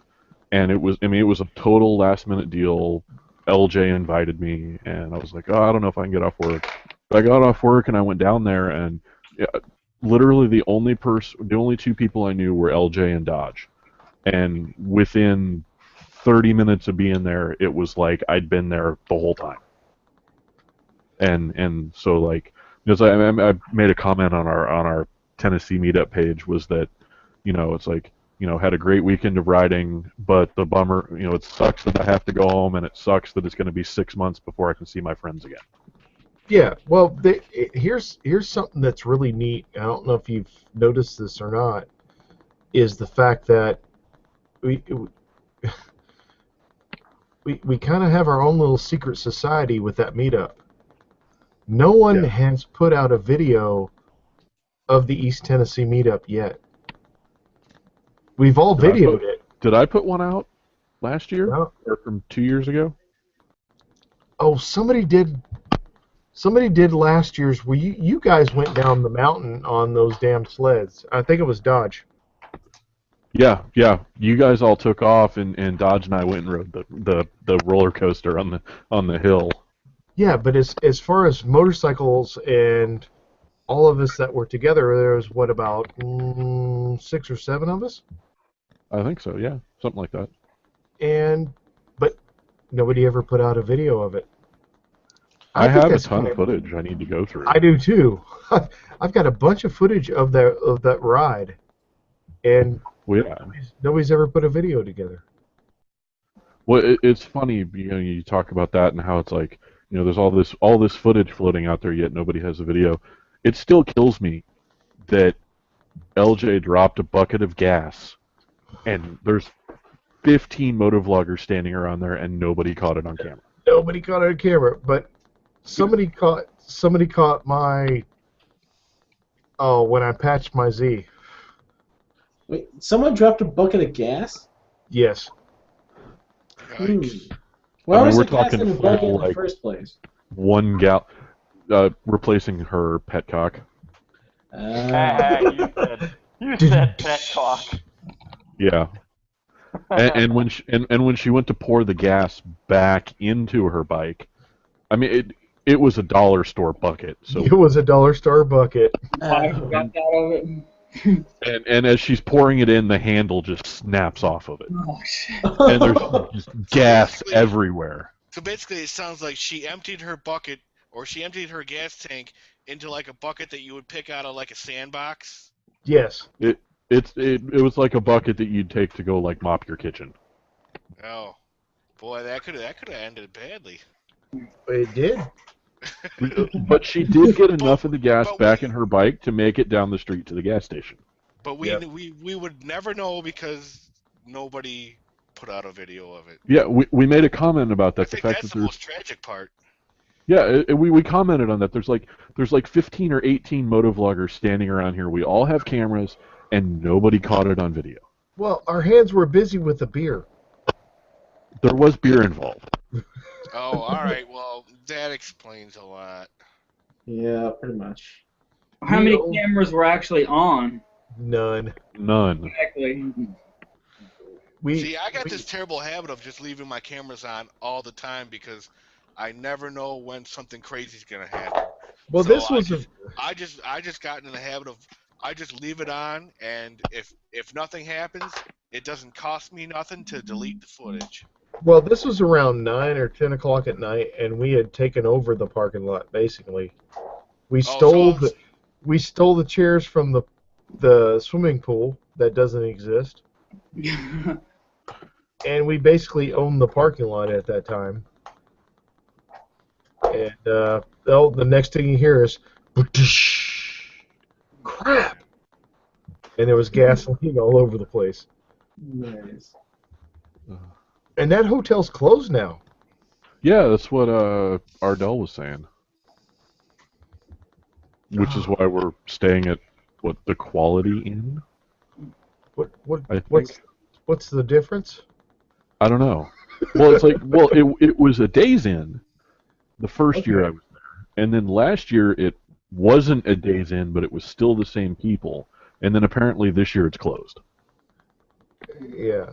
and it was a total last minute deal. LJ invited me, and I was like, oh, I don't know if I can get off work. But I got off work and I went down there, and literally the only 2 people I knew were LJ and Dodge. And within 30 minutes of being there, it was like I'd been there the whole time. And so like, because I made a comment on our Tennessee meetup page, was that, it's like, had a great weekend of riding, but the bummer, it sucks that I have to go home, and it sucks that it's going to be 6 months before I can see my friends again. Yeah, well, here's something that's really neat. I don't know if you've noticed this or not, is the fact that we kind of have our own little secret society with that meetup. No one has put out a video of the East Tennessee meetup yet. We've all videoed it. Did I put one out last year? No. Or from 2 years ago? Oh, somebody did. Somebody did last year's. Where you guys went down the mountain on those damn sleds. I think it was Dodge. Yeah. You guys all took off, and Dodge and I went and rode the roller coaster on the hill. Yeah, but as far as motorcycles and all of us that were together, there was what, about 6 or 7 of us? I think so. Yeah, something like that. But nobody ever put out a video of it. I think have a that's ton kinda- of footage I need to go through. I do too. I've got a bunch of footage of that ride, and Well, yeah. nobody's ever put a video together. Well, it's funny, you talk about that and how it's like, there's all this footage floating out there, yet nobody has a video. It still kills me that LJ dropped a bucket of gas and there's 15 motovloggers standing around there, and nobody caught it on camera. Nobody caught it on camera, but somebody caught my when I patched my Z. Wait, someone dropped a bucket of gas? Yes. Yikes. Why was we're the gas talking in the bucket in full, the like, first place? 1 gal, replacing her petcock. You said pet talk. Yeah. And when she went to pour the gas back into her bike, I mean it was a dollar store bucket. So It was a dollar store bucket. I got out of it. and as she's pouring it in, the handle just snaps off of it, Oh, shit. and there's just gas everywhere. So basically, it sounds like she emptied her bucket, or she emptied her gas tank into like a bucket that you would pick out of like a sandbox. Yes. It was like a bucket that you'd take to go like mop your kitchen. Oh, boy, that could have ended badly. It did. But she did get enough of the gas back in her bike to make it down the street to the gas station. But we would never know because nobody put out a video of it. Yeah, we made a comment about that. I think that's the most tragic part. Yeah, we commented on that. There's like 15 or 18 motovloggers standing around here. We all have cameras, and nobody caught it on video. Well, our hands were busy with the beer. There was beer involved. Oh, all right. Well, that explains a lot. Yeah, pretty much. How many cameras were actually on? None. Exactly. See, I got this terrible habit of just leaving my cameras on all the time because I never know when something crazy is gonna happen. Well, so this was I just got in the habit of I just leave it on, and if nothing happens, it doesn't cost me nothing to delete the footage. Well, this was around 9 or 10 o'clock at night, and we had taken over the parking lot. Basically, we stole the chairs from the swimming pool that doesn't exist, and we basically owned the parking lot at that time. And the next thing you hear is crap, and there was gasoline all over the place. Nice. And that hotel's closed now. Yeah, that's what Ardell was saying. Which is why we're staying at the Quality Inn. What's the difference? I don't know. Well, it's like it was a Days Inn the first year I was there, and then last year it wasn't a Days Inn, but it was still the same people, and then apparently this year it's closed. Yeah.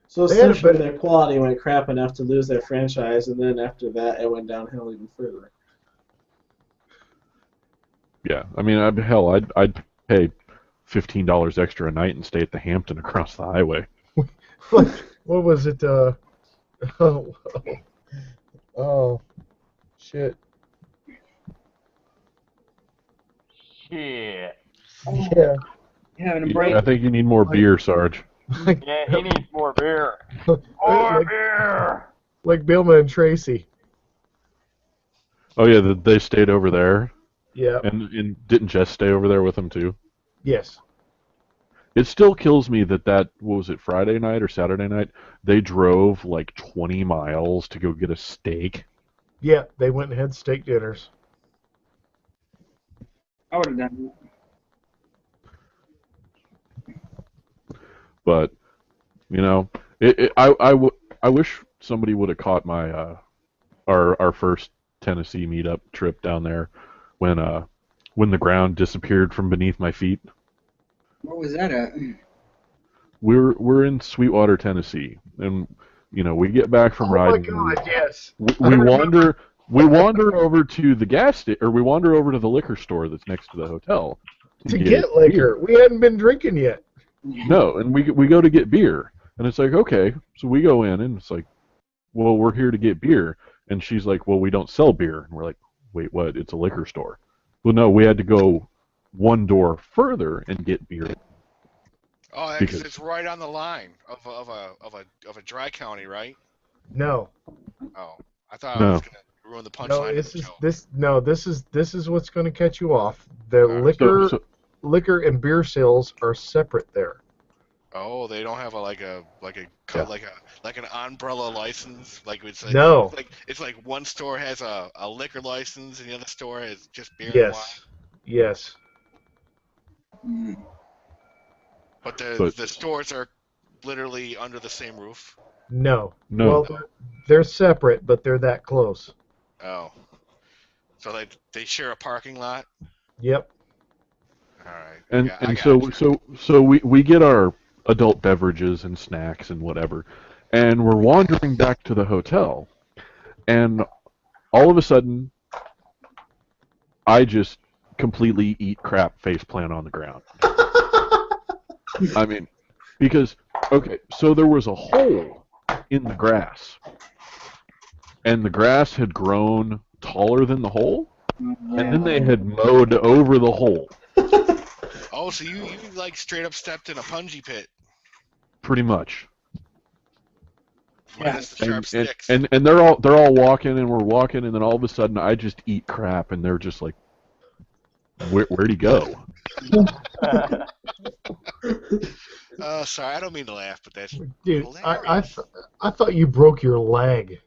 So essentially, their quality went crap enough to lose their franchise, and then after that, it went downhill even further. Yeah, I mean, I'd pay $15 extra a night and stay at the Hampton across the highway. What was it? Oh, shit. Shit. Yeah. Having a break. I think you need more beer, Sarge. Yeah, he needs more beer. More beer. Like Bilma and Tracy. Oh yeah, they stayed over there. Yeah. And didn't Jess stay over there with them too? Yes. It still kills me that what was it, Friday night or Saturday night? They drove like 20 miles to go get a steak. Yeah, they went and had steak dinners. I would have done that. But you know, I wish somebody would have caught my our first Tennessee meetup trip down there when the ground disappeared from beneath my feet. Where was that at? We're in Sweetwater, Tennessee, and you know we get back from riding. Oh my God! Yes. We wander over to the we wander over to the liquor store that's next to the hotel to get liquor. We hadn't been drinking yet. No, and we go to get beer, and it's like, okay, so we go in, and it's like, well, we're here to get beer, and she's like, well, we don't sell beer, and we're like, wait, what? It's a liquor store. Well, no, we had to go one door further and get beer. Oh, because it's right on the line of a dry county, right? No. Oh, I thought I was gonna ruin the punchline. No, this is what's going to catch you off. The liquor and beer sales are separate there. Oh, they don't have Yeah. like an umbrella license. Like No. it's like one store has a liquor license and the other store has just beer and wine. Yes. Yes. But But the stores are literally under the same roof. No. no. Well, they're separate, but they're that close. Oh, so they share a parking lot. Yep. All right, And I and got so you. so so we get our adult beverages and snacks and whatever, and we're wandering back to the hotel, and all of a sudden I just completely eat crap face plant on the ground. I mean, because okay, so there was a hole in the grass, and the grass had grown taller than the hole, and then they had mowed over the hole, Oh, so you like straight up stepped in a punji pit pretty much. minus the sharp And sticks. and they're all walking, and we're walking, and then all of a sudden I just eat crap, and they're just like, where'd he go? Sorry, I don't mean to laugh, but that's Dude, hilarious. I thought you broke your leg.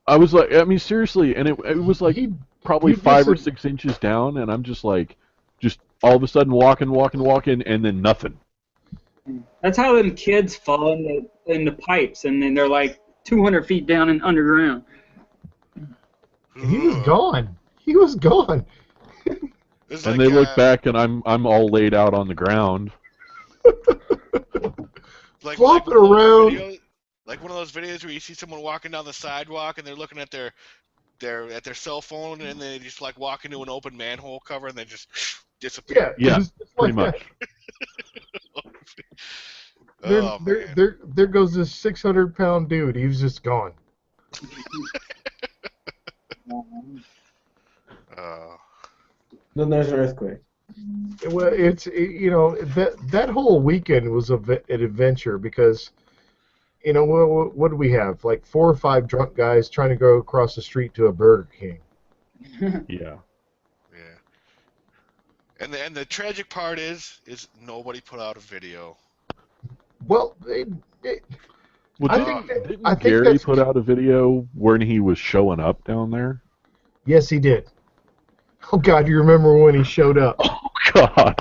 I was like, I mean, seriously, and it was like He probably you 5 or 6 inches down, and I'm just like, just all of a sudden walking, and then nothing. That's how them kids fall in the pipes, and then they're like 200 feet down and underground. He was gone. He was gone. It's And like they look back, and I'm all laid out on the ground. Flopping one of those around. videos, like one of those videos where you see someone walking down the sidewalk and they're looking at their cell phone and they just like walk into an open manhole cover and then just disappear. Yeah, just pretty like much. Oh man. There goes this 600-pound dude. He was just gone. Then there's an earthquake. Well, that whole weekend was an adventure because what do we have? Like 4 or 5 drunk guys trying to go across the street to a Burger King. Yeah. Yeah. And the tragic part is nobody put out a video. Well, Well, I didn't, think didn't I think Gary that's put out a video when he was showing up down there? yes, he did. Oh God, you remember when he showed up? Oh God!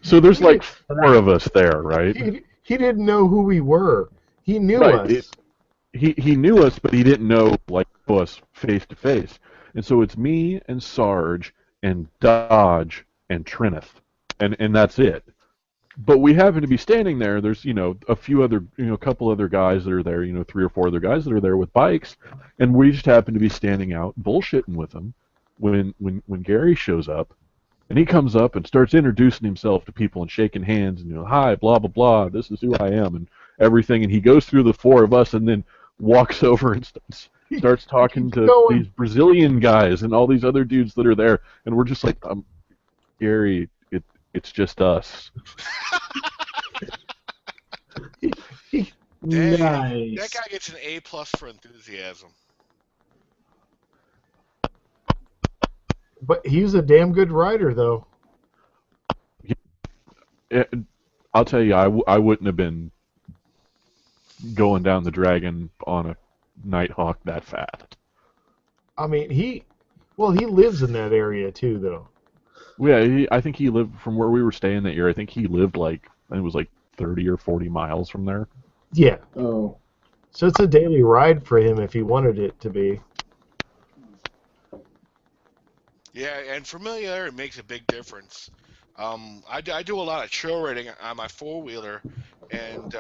So there's like 4 of us there, right? He didn't know who we were. He knew Right. us. He knew us, but he didn't know us face to face. And so it's me and Sarge and Dodge and Trinith, and that's it. But we happen to be standing there. There's a few other a couple other guys that are there. 3 or 4 other guys that are there with bikes, and we just happen to be standing out bullshitting with them when Gary shows up. And he comes up and starts introducing himself to people and shaking hands and hi, blah blah blah. This is who I am and everything. And he goes through the 4 of us and then walks over and starts talking to going. these Brazilian guys and all these other dudes that are there. And we're just like, Gary, it's just us. Nice. That guy gets an A+ for enthusiasm. But he was a damn good rider, though. I'll tell you, I wouldn't have been going down the Dragon on a Nighthawk that fast. I mean, he lives in that area too, though. Yeah, I think he lived from where we were staying that year. I think he lived it was like 30 or 40 miles from there. Yeah. Oh. So it's a daily ride for him if he wanted it to be. Yeah, and familiarity makes a big difference. I do a lot of trail riding on my 4-wheeler, and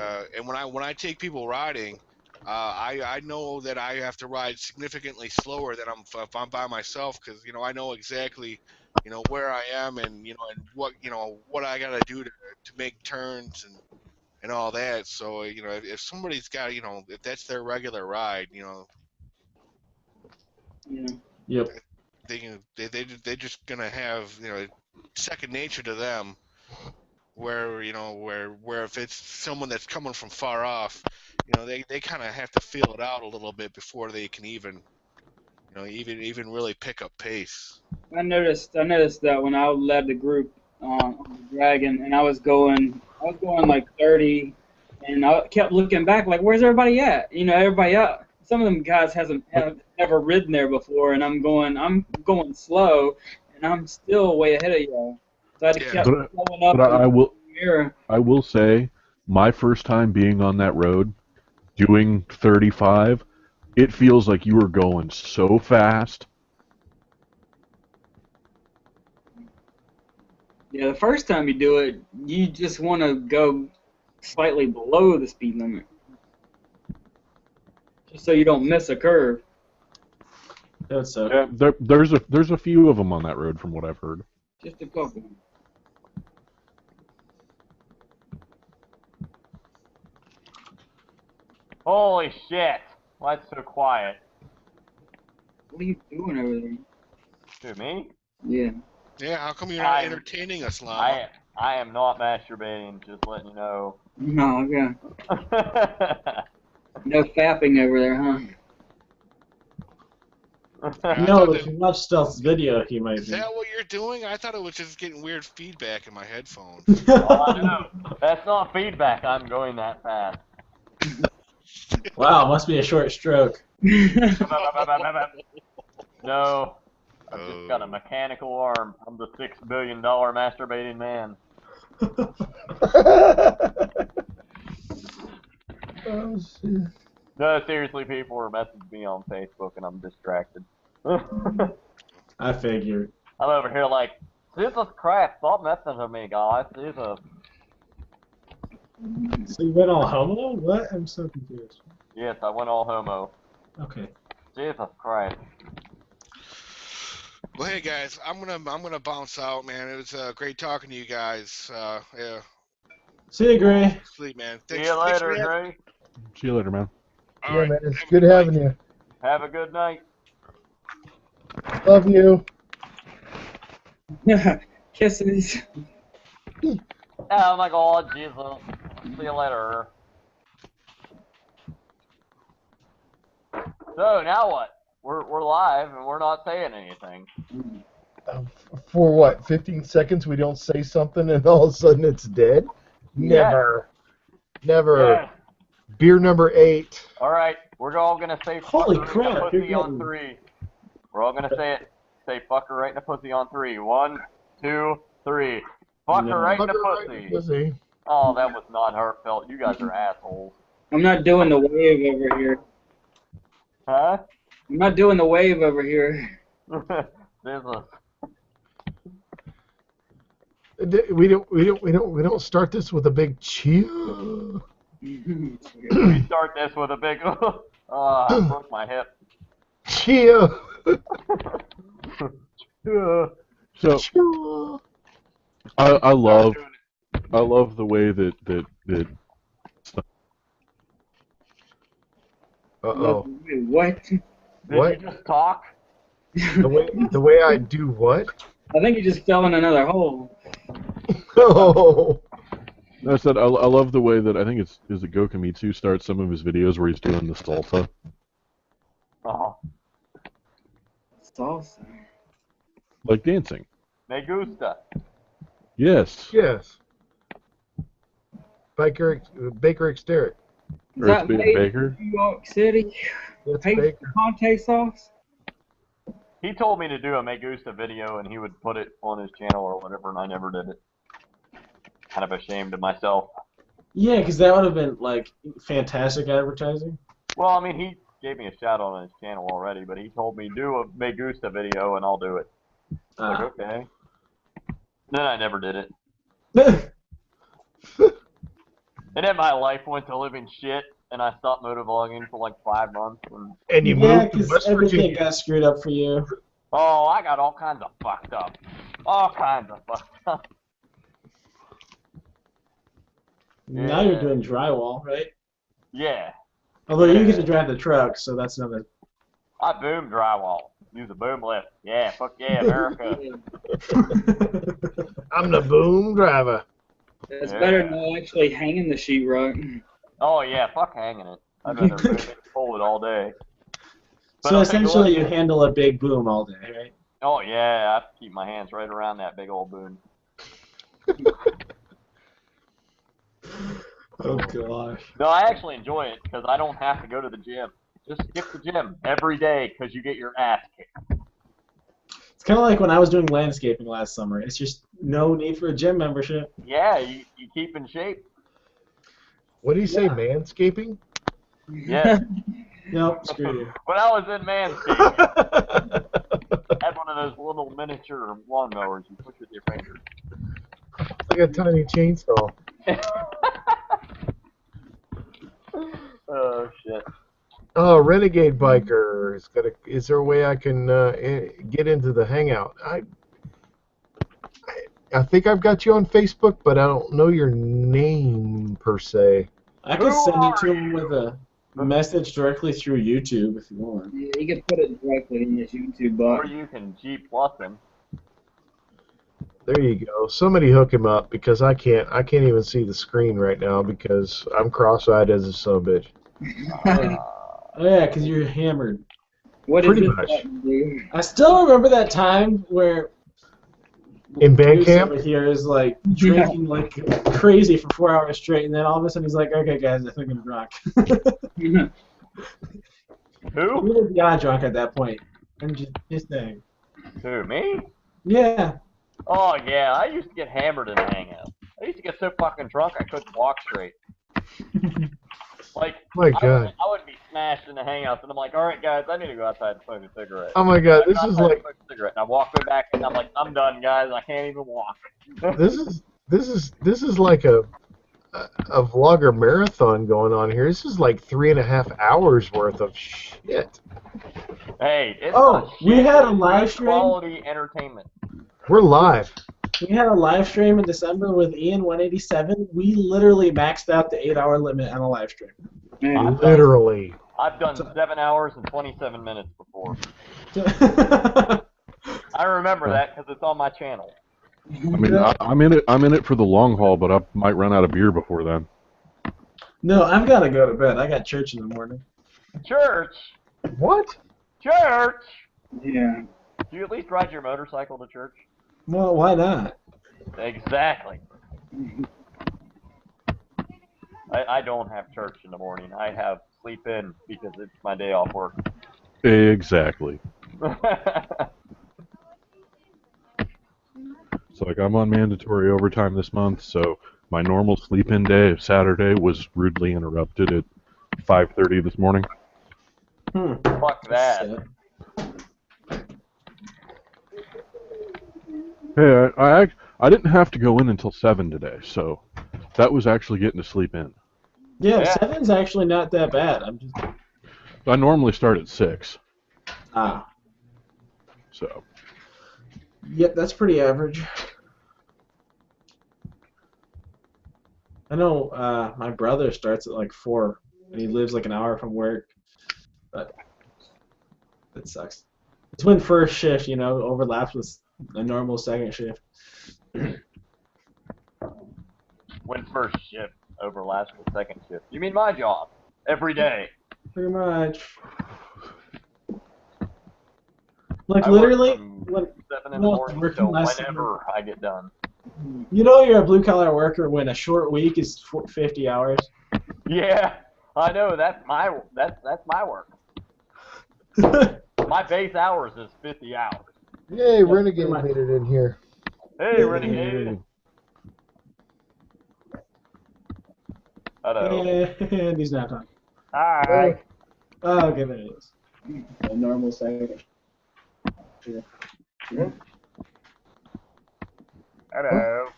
when I take people riding, I know that I have to ride significantly slower than if I'm by myself because I know exactly where I am and and what I gotta do to make turns and all that. So if somebody's got if that's their regular ride, Yeah. Yep. they're just gonna have second nature to them. Where where if it's someone that's coming from far off, they kind of have to feel it out a little bit before they can even even really pick up pace. I noticed that when I led the group on the Dragon, and I was going like 30, and I kept looking back like, where's everybody at? You know, everybody up. Some of them guys have never ridden there before, and I'm going slow, and I'm still way ahead of y'all. So I had to keep blowing up But in the mirror. I will say, my first time being on that road, doing 35, it feels like you were going so fast. Yeah, the first time you do it, you just want to go slightly below the speed limit, just so you don't miss a curve. That's Yeah, there's a few of them on that road from what I've heard. Just a couple. Holy shit! Why it's so quiet? What are you doing over there? Who, me? Yeah. Yeah, how come you're not entertaining us, Llama? I am not masturbating, just letting you know. No, okay. No fapping over there, huh? No, if you watch Stealth's video, he might Is be. that what you're doing? I thought it was just getting weird feedback in my headphones. Oh, I know. That's not feedback. I'm going that fast. Wow, must be a short stroke. No. I've just got a mechanical arm. I'm the $6 billion masturbating man. Oh, shit. No, seriously, people are messaging me on Facebook and I'm distracted. I figured. I'm over here like, Jesus Christ, stop messing with me, guys. Jesus. So you went all homo? What? I'm so confused. Yes, I went all homo. Okay. Jesus Christ. Well, hey guys, I'm gonna bounce out, man. It was great talking to you guys. Yeah. See you, Gray. Sleep, man. See you later, Gray. See you later, man. Yeah, man, it's good having you. Have a good night. Love you. Kisses. Oh my God, Jesus. See you later. So now what? We're live and we're not saying anything. For what? 15 seconds we don't say something and all of a sudden it's dead? Never. Never. Yeah. Beer number 8. All right, we're all gonna say Holy fucker crap, right in the pussy you're on 3. We're all gonna say it. Say fucker right in the pussy on 3. 1, 2, 3. Fucker right in the pussy. Pussy. Oh, that was not heartfelt. You guys are assholes. I'm not doing the wave over here. Huh? I'm not doing the wave over here. Jesus. We don't start this with a big cheer. We start this with a big. I broke my hip. Cheer. So I love the way that Uh-oh. What? Did What? you just talk? The way I do what? I think you just fell in another hole. Oh. I said I love the way that I think is it Gokamitsu starts some of his videos where he's doing the salsa. Oh, Salsa. Like dancing. me gusta. Yes. Yes. Baker Exteric. Is Or that it's being made Baker. in New York City? That's Hey, Baker. Conte sauce? He told me to do a me gusta video and he would put it on his channel or whatever, and I never did it. Kind of ashamed of myself. Yeah, because that would have been, like, fantastic advertising. Well, I mean, he gave me a shout out on his channel already, but he told me do a me gusta video and I'll do it. Like, okay. Then I never did it. And then my life went to living shit, and I stopped motovlogging for like 5 months. And you Yeah, moved to because West everything Virginia. got screwed up for you. Oh, I got all kinds of fucked up. All kinds of fucked up. Now you're doing drywall, right? Yeah. Although you get to drive the truck, so that's another. I boom drywall. Use a boom lift. Yeah, fuck yeah, America. I'm the boom driver. It's better than actually hanging the sheetrock. Oh yeah, fuck hanging it. I'd rather boom it and fold it all day. But So I'll tell you essentially, what- you handle a big boom all day, right? Oh yeah, I have to keep my hands right around that big old boom. Oh gosh. No, I actually enjoy it because I don't have to go to the gym. Just skip the gym every day because you get your ass kicked. It's kind of like when I was doing landscaping last summer. It's just no need for a gym membership. Yeah, you keep in shape. What do you say, manscaping? Yeah. Nope, screw you. When I was in manscaping, I had one of those little miniature lawnmowers you push with your fingers. Like a tiny chainsaw. Oh shit. Oh, Renegade Biker is there a way I can get into the Hangout? I think I've got you on Facebook, but I don't know your name per se. I could send it to him with a message directly through YouTube if you want. Yeah, you can put it directly in his YouTube Or box. you can G plus him. There you go. Somebody hook him up because I can't even see the screen right now because I'm cross-eyed as a son of a bitch. Oh yeah, because you're hammered. What is Pretty this much. button do? I still remember that time where In band Bruce camp? over here is like drinking like crazy for 4 hours straight, and then all of a sudden he's like, "Okay, guys, I think I'm drunk." Who? We were beyond drunk at that point. I'm just saying. Who, me? Yeah. Oh yeah, I used to get hammered in the hangout. I used to get so fucking drunk I couldn't walk straight. Like, My God. I would be smashed in the hangouts, and I'm like, all right, guys, I need to go outside and smoke a cigarette. Oh my God, I this go is outside and like smoke a cigarette, and I walk back, and I'm like, I'm done, guys. I can't even walk. this is like a vlogger marathon going on here. This is like 3.5 hours worth of shit. Hey, it's Oh, not we shit, had a it's live good stream. quality entertainment. We're live. We had a live stream in December with Ian 187. We literally maxed out the 8-hour limit on a live stream. Literally. I've done 7 hours and 27 minutes before. I remember that because it's on my channel. I mean, I'm in it for the long haul, but I might run out of beer before then. No, I've got to go to bed. I got church in the morning. Church? What? Church? Yeah. Do you at least ride your motorcycle to church? Well, why not? Exactly. I don't have church in the morning. I have sleep in because it's my day off work. Exactly. So like I'm on mandatory overtime this month, so my normal sleep-in day of Saturday was rudely interrupted at 5:30 this morning. Fuck that. Hey, I didn't have to go in until 7 today, so that was actually getting to sleep in. Yeah, Yeah. 7's actually not that bad. I normally start at 6, Ah. so. Yep, that's pretty average. I know my brother starts at like 4, and he lives like an hour from work, but that sucks. It's when first shift, overlaps with a normal second shift. When first shift overlaps with second shift. You mean my job? Every day. Pretty much. Like I work literally, from when, 7 in the morning working till less whenever I get done. you're a blue collar worker when a short week is 50 hours. Yeah, I know. That's my work. My base hours is 50 hours. Yay, Renegade made it in here. Hey, Renegade. Hello. And he's not talking. Hi. Oh, okay, there it is. A normal second. Yeah. Hello.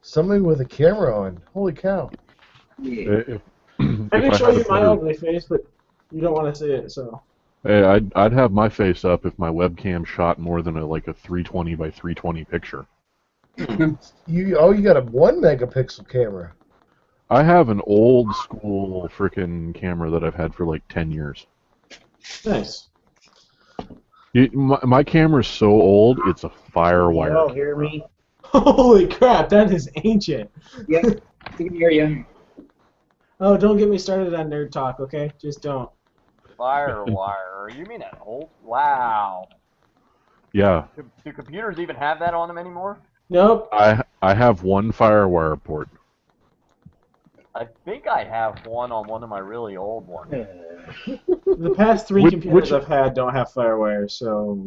Somebody with a camera on. Holy cow. If I can I show had you a my better- ugly face, but you don't want to see it, so. Hey, I'd have my face up if my webcam shot more than a 320 by 320 picture. You got a 1 megapixel camera. I have an old school frickin' camera that I've had for like 10 years. Nice. My camera's so old, it's a FireWire. You all hear me? Holy crap, that is ancient. Yeah, we can hear you. Oh, don't get me started on nerd talk, okay? Just don't. Firewire. You mean an old? Wow. Yeah, Do computers even have that on them anymore? Nope. I have one FireWire port. I think I have one on one of my really old ones. The past three Which- computers which- I've had don't have FireWire, so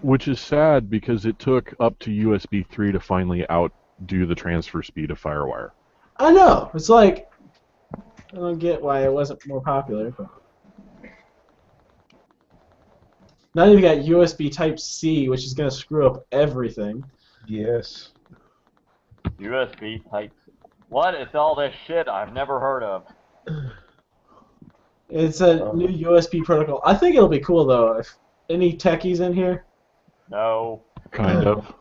Which is sad because it took up to USB 3 to finally outdo the transfer speed of FireWire. I know. It's like I don't get why it wasn't more popular. But now you've got USB Type C, which is going to screw up everything. Yes. USB Type. What is all this shit I've never heard of? It's a new USB protocol. I think it'll be cool though. If any techies in here, No. Kind of.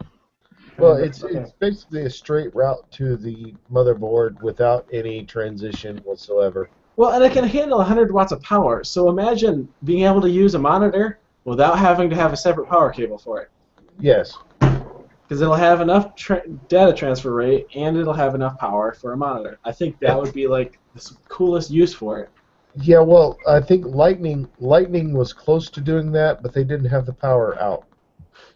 Well, it's basically a straight route to the motherboard without any transition whatsoever. well, and it can handle 100 watts of power. So imagine being able to use a monitor without having to have a separate power cable for it. Yes. Because it'll have enough data transfer rate and it'll have enough power for a monitor. I think that would be like the coolest use for it. Yeah, well, I think Lightning was close to doing that, but they didn't have the power out.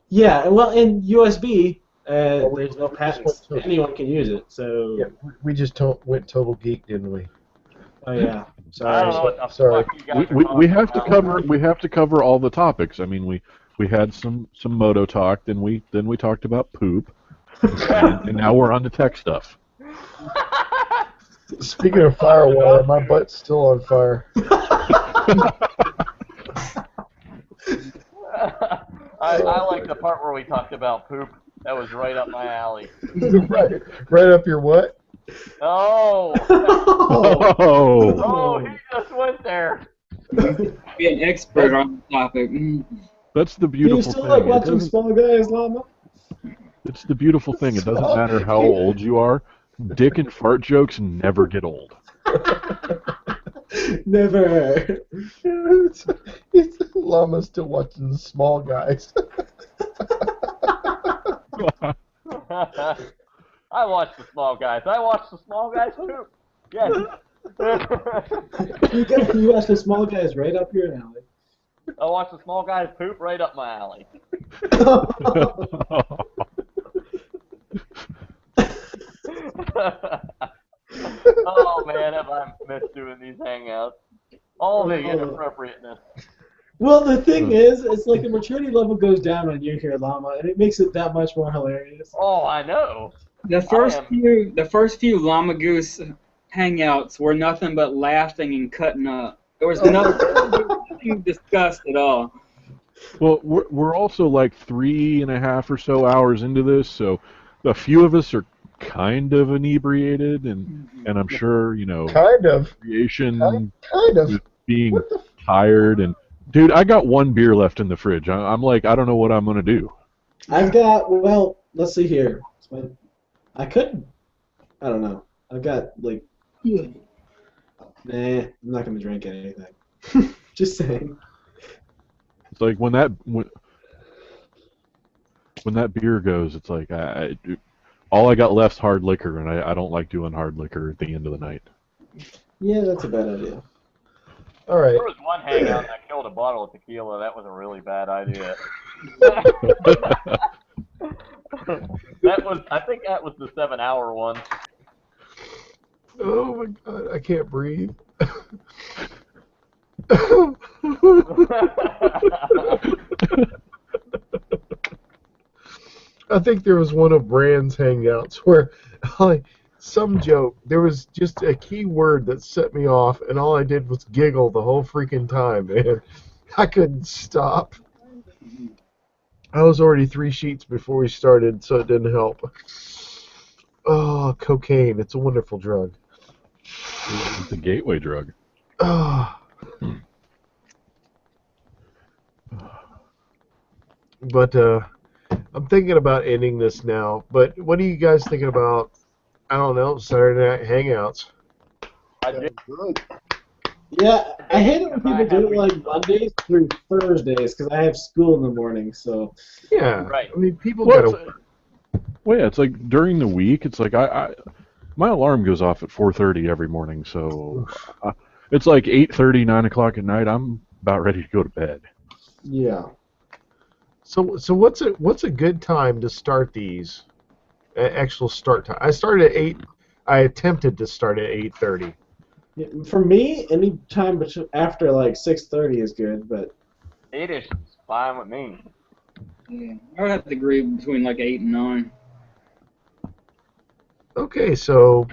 Yeah, well, in USB, Well, there's no we just patents. went to- Anyone can use it. So, Yeah, we just went total geek, didn't we? oh yeah. I don't know Sorry. what the Sorry. fuck you guys are We talking have to about. cover all the topics. I mean, we had some moto talk, then we talked about poop, and now we're on to tech stuff. Speaking of FireWire, my butt's still on fire. I like the part where we talked about poop. That was right up my alley. right up your what? Oh! Oh, Oh, he just went there. Be an expert on the topic. that's the Do you beautiful still thing. like It watching doesn't- Small Guys, Llama? It's the beautiful thing. It doesn't matter how old you are. Dick and fart jokes never get old. Never. It's Llama's still watching the Small Guys. I watch the small guys. I watch the small guys too. Yes. You watch the Small Guys right up your alley. I watch the small guys poop right up my alley. Oh man, have I missed doing these hangouts. All the inappropriateness. Well, the thing is, it's like the maturity level goes down when you're here, Llama, and it makes it that much more hilarious. Oh, I know. The first few Llama Goose hangouts were nothing but laughing and cutting up. There was nothing discussed at all. Well, we're also like 3.5 or so hours into this, so a few of us are kind of inebriated, and I'm sure Kind of. creation Kind of. with being tired and. Dude, I got one beer left in the fridge. I'm like, I don't know what I'm gonna do. I've got, well, let's see here. I don't know. I've got, like, nah, I'm not going to drink anything. Just saying. It's like when that beer goes, it's like all I got left's hard liquor, and I don't like doing hard liquor at the end of the night. Yeah, that's a bad idea. All right. There was one hangout and I killed a bottle of tequila. That was a really bad idea. I think that was the 7-hour one. Oh my God, I can't breathe. I think there was one of Brand's hangouts where, like, some joke, there was just a key word that set me off, and all I did was giggle the whole freaking time, man. I couldn't stop. I was already 3 sheets before we started, so it didn't help. Oh, cocaine. It's a wonderful drug. It's a gateway drug. Oh. But I'm thinking about ending this now. But what are you guys thinking about? I don't know, Saturday night hangouts. I did. Good. Yeah, I hate it when people do it like Mondays through Thursdays because I have school in the morning. So Yeah, Right. I mean, people Well, gotta. Well, yeah, it's like during the week. It's like my alarm goes off at 4:30 every morning, so it's like 8:30, 9 o'clock at night. I'm about ready to go to bed. yeah, So what's a good time to start these? Actual start time. I started at 8. I attempted to start at 8:30. Yeah, for me, any time after like 6:30 is good, but 8ish is fine with me. Yeah, I would have to agree between like 8 and 9. Okay, so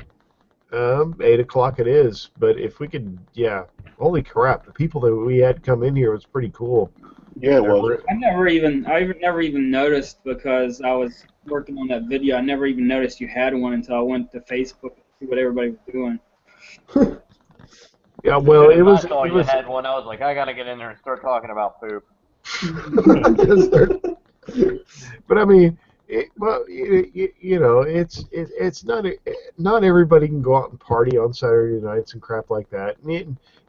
8 o'clock it is. But if we could, yeah, holy crap, the people that we had come in here was pretty cool. Yeah, it was. I never even noticed because I was working on that video. I never even noticed you had one until I went to Facebook to see what everybody was doing. Yeah, well, it was. I saw you had one. I was like, I gotta get in there and start talking about poop. But I mean, you know, it's not everybody can go out and party on Saturday nights and crap like that.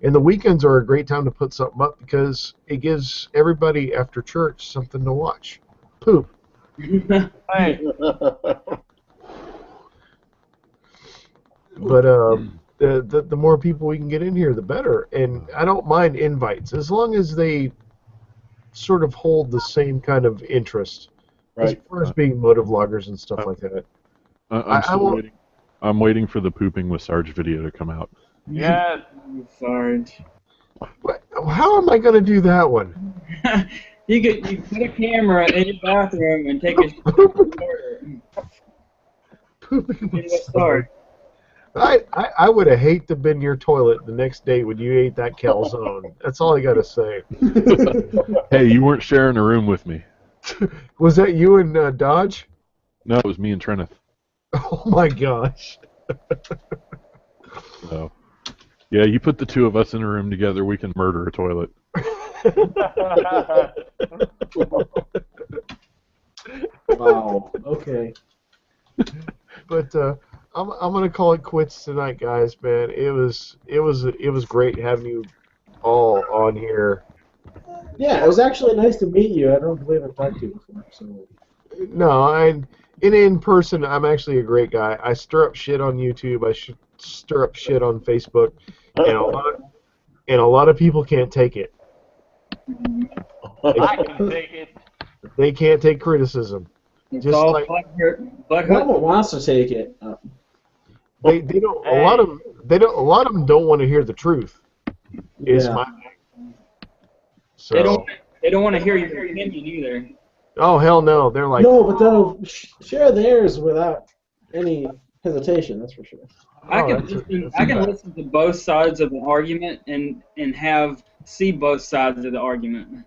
And the weekends are a great time to put something up because it gives everybody after church something to watch. Poop. Hey, But the more people we can get in here, the better. And I don't mind invites as long as they sort of hold the same kind of interest as Right. far as being motovloggers and stuff like that. I'm still waiting. I'm waiting for the pooping with Sarge video to come out. yes. Sarge. How am I going to do that one? You put a camera in your bathroom and take a Pooping with Sarge. I would have hated to have been your toilet the next day when you ate that calzone. That's all I got to say. Hey, you weren't sharing a room with me. Was that you and Dodge? No, it was me and Trenneth. Oh my gosh. So, yeah, you put the two of us in a room together, we can murder a toilet. wow. Okay. But I'm gonna call it quits tonight, guys. Man, it was great having you all on here. Yeah, it was actually nice to meet you. I don't believe I've talked to you before. So. No, in person, I'm actually a great guy. I stir up shit on YouTube. I stir up shit on Facebook, and a lot of people can't take it. I can take it. They can't take criticism. It's Just all like Mama wants to take it. they don't. A lot of them don't want to hear the truth. Is my so. They don't want to hear your opinion either. Oh hell no! They're like no, but they'll share theirs without any hesitation. That's for sure. I can listen to both sides of the argument and see both sides of the argument.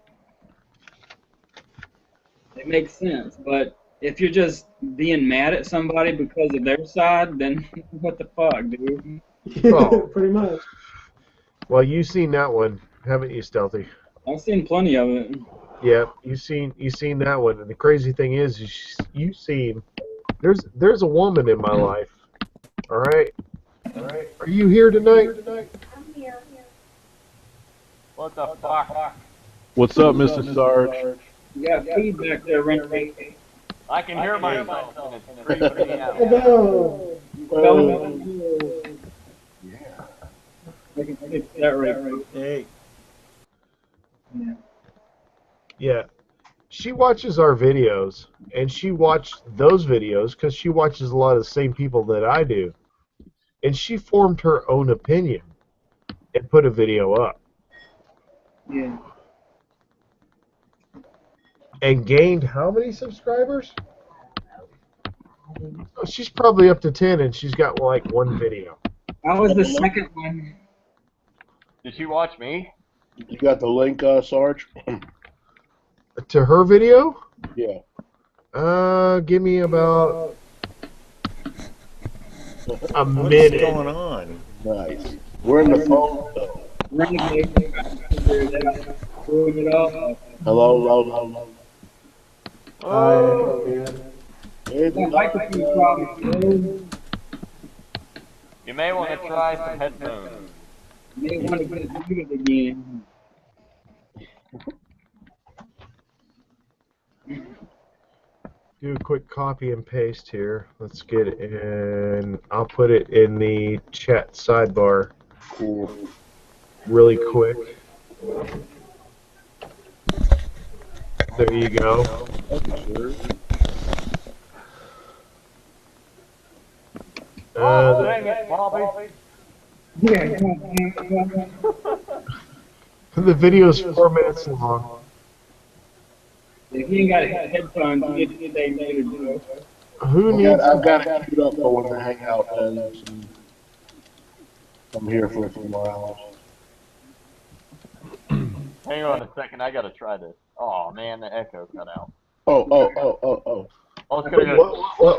It makes sense, but if you're just being mad at somebody because of their side, then what the fuck, dude? Oh. Pretty much. Well, you've seen that one, haven't you, Stealthy? I've seen plenty of it. Yeah, you've seen that one, and the crazy thing is you've seen. There's a woman in my life. All right. Are you here tonight? I'm here. What the fuck? What's up, Mr. Sarge? You got feedback there, Renee. I can hear myself, and it's freaking me out. Hello. Yeah. I can fix that right. Hey. Yeah. She watches our videos, and she watched those videos because she watches a lot of the same people that I do. And she formed her own opinion and put a video up. Yeah. And gained how many subscribers? Oh, she's probably up to 10, and she's got like one video. That was the second one. Did she watch me? You got the link, Sarge? To her video? Yeah. Give me about a What's minute. going on? Nice. We're in the phone, though. Hello. Oh, Hey, Microphone problem. You may want to try some headphones. You may want to get it muted again. Do a quick copy and paste here. Let's get it in. I'll put it in the chat sidebar. Cool. Really quick. There you go. Dang it, Bobby. The video's 4 minutes long. If you ain't got headphones, you need to stay muted, bro. Who needs? I've got it queued up for when we hang out, and I'm here for a few more hours. Hang on a second, I gotta try this. Oh man, the echo cut out. Oh. Oh, it's gonna go. What?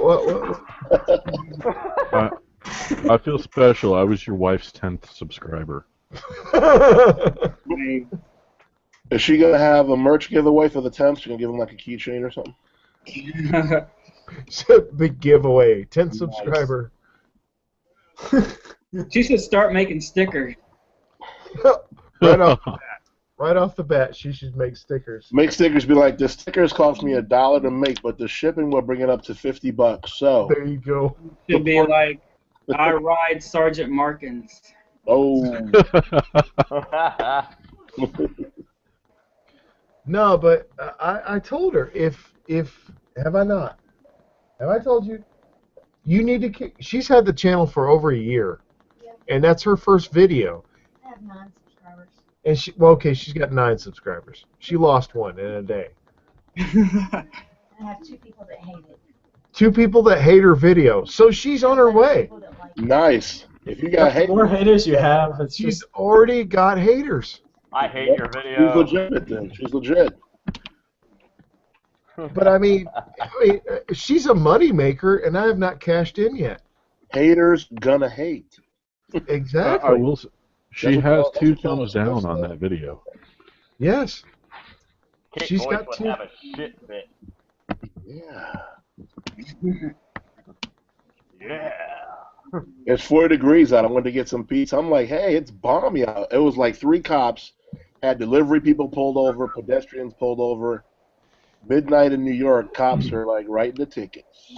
I feel special. I was your wife's 10th subscriber. Is she gonna have a merch giveaway for the 10th? She gonna give him like a keychain or something? Big giveaway. 10th subscriber. She should start making stickers. Right off the bat, she should make stickers. Make stickers. Be like, the stickers cost me $1 to make, but the shipping will bring it up to $50. So there you go. Should be like, I ride Sergeant Markins. Oh. No, but I told her if have I not? Have I told you? You need to. She's had the channel for over a year, and that's her first video. I have 9 subscribers. And she's got 9 subscribers. She lost 1 in a day. I have 2 people that hate it. 2 people that hate her video. So she's on her way. Nice. If you got The more haters you have, it's She's just already got haters. I hate your video. She's legit then. She's legit. But I mean, she's a money maker, and I have not cashed in yet. Haters gonna hate. Exactly. I will. She has 2 thumbs down on that video. Yes. Kate She's Boyce got would 2. have a shit fit. Yeah. Yeah. It's 40 degrees out. I went to get some pizza. I'm like, hey, it's balmy out. It was like 3 cops, had delivery people pulled over, pedestrians pulled over. Midnight in New York, cops are like writing the tickets.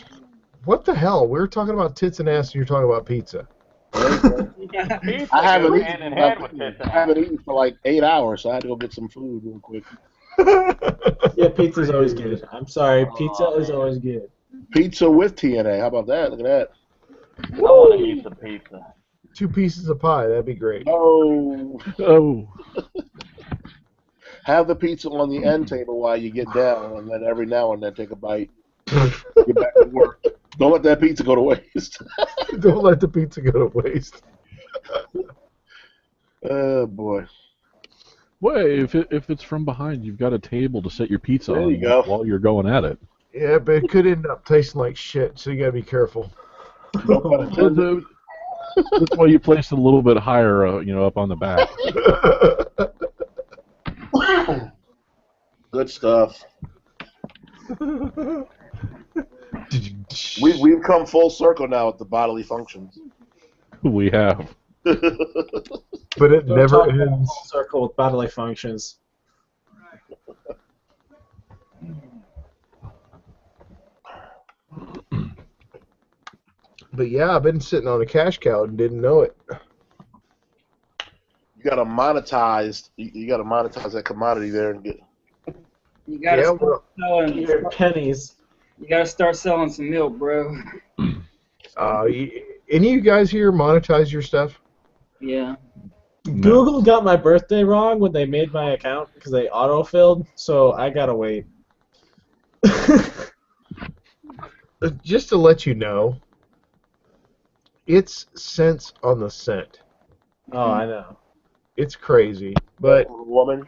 What the hell? We were talking about tits and ass, and you're talking about pizza. Pizza I haven't goes eaten, hand in hand with tits and I haven't eaten for like 8 hours, so I had to go get some food real quick. yeah, pizza's always good. I'm sorry, pizza is always good. Pizza with TNA. How about that? Look at that. I want to eat some pizza. 2 pieces of pie. That'd be great. Oh. Have the pizza on the end table while you get down, and then every now and then take a bite. Get back to work. Don't let that pizza go to waste. Don't let the pizza go to waste. Oh, boy. Well, if it's from behind, you've got a table to set your pizza There on you go. while you're going at it. Yeah, but it could end up tasting like shit, so you gotta be careful. That's why you place it a little bit higher, up on the back. Good stuff. We've come full circle now with the bodily functions. We have. But it Don't never talk about ends. full circle with bodily functions. But yeah, I've been sitting on a cash cow and didn't know it. You gotta monetize. You gotta monetize that commodity there and get. You gotta Yeah, start selling. Your pennies. You gotta start selling some milk, bro. Any of you guys here monetize your stuff? Yeah. Google got my birthday wrong when they made my account because they autofilled, so I gotta wait. Just to let you know, it's cents on the cent. Oh, I know. It's crazy, but woman.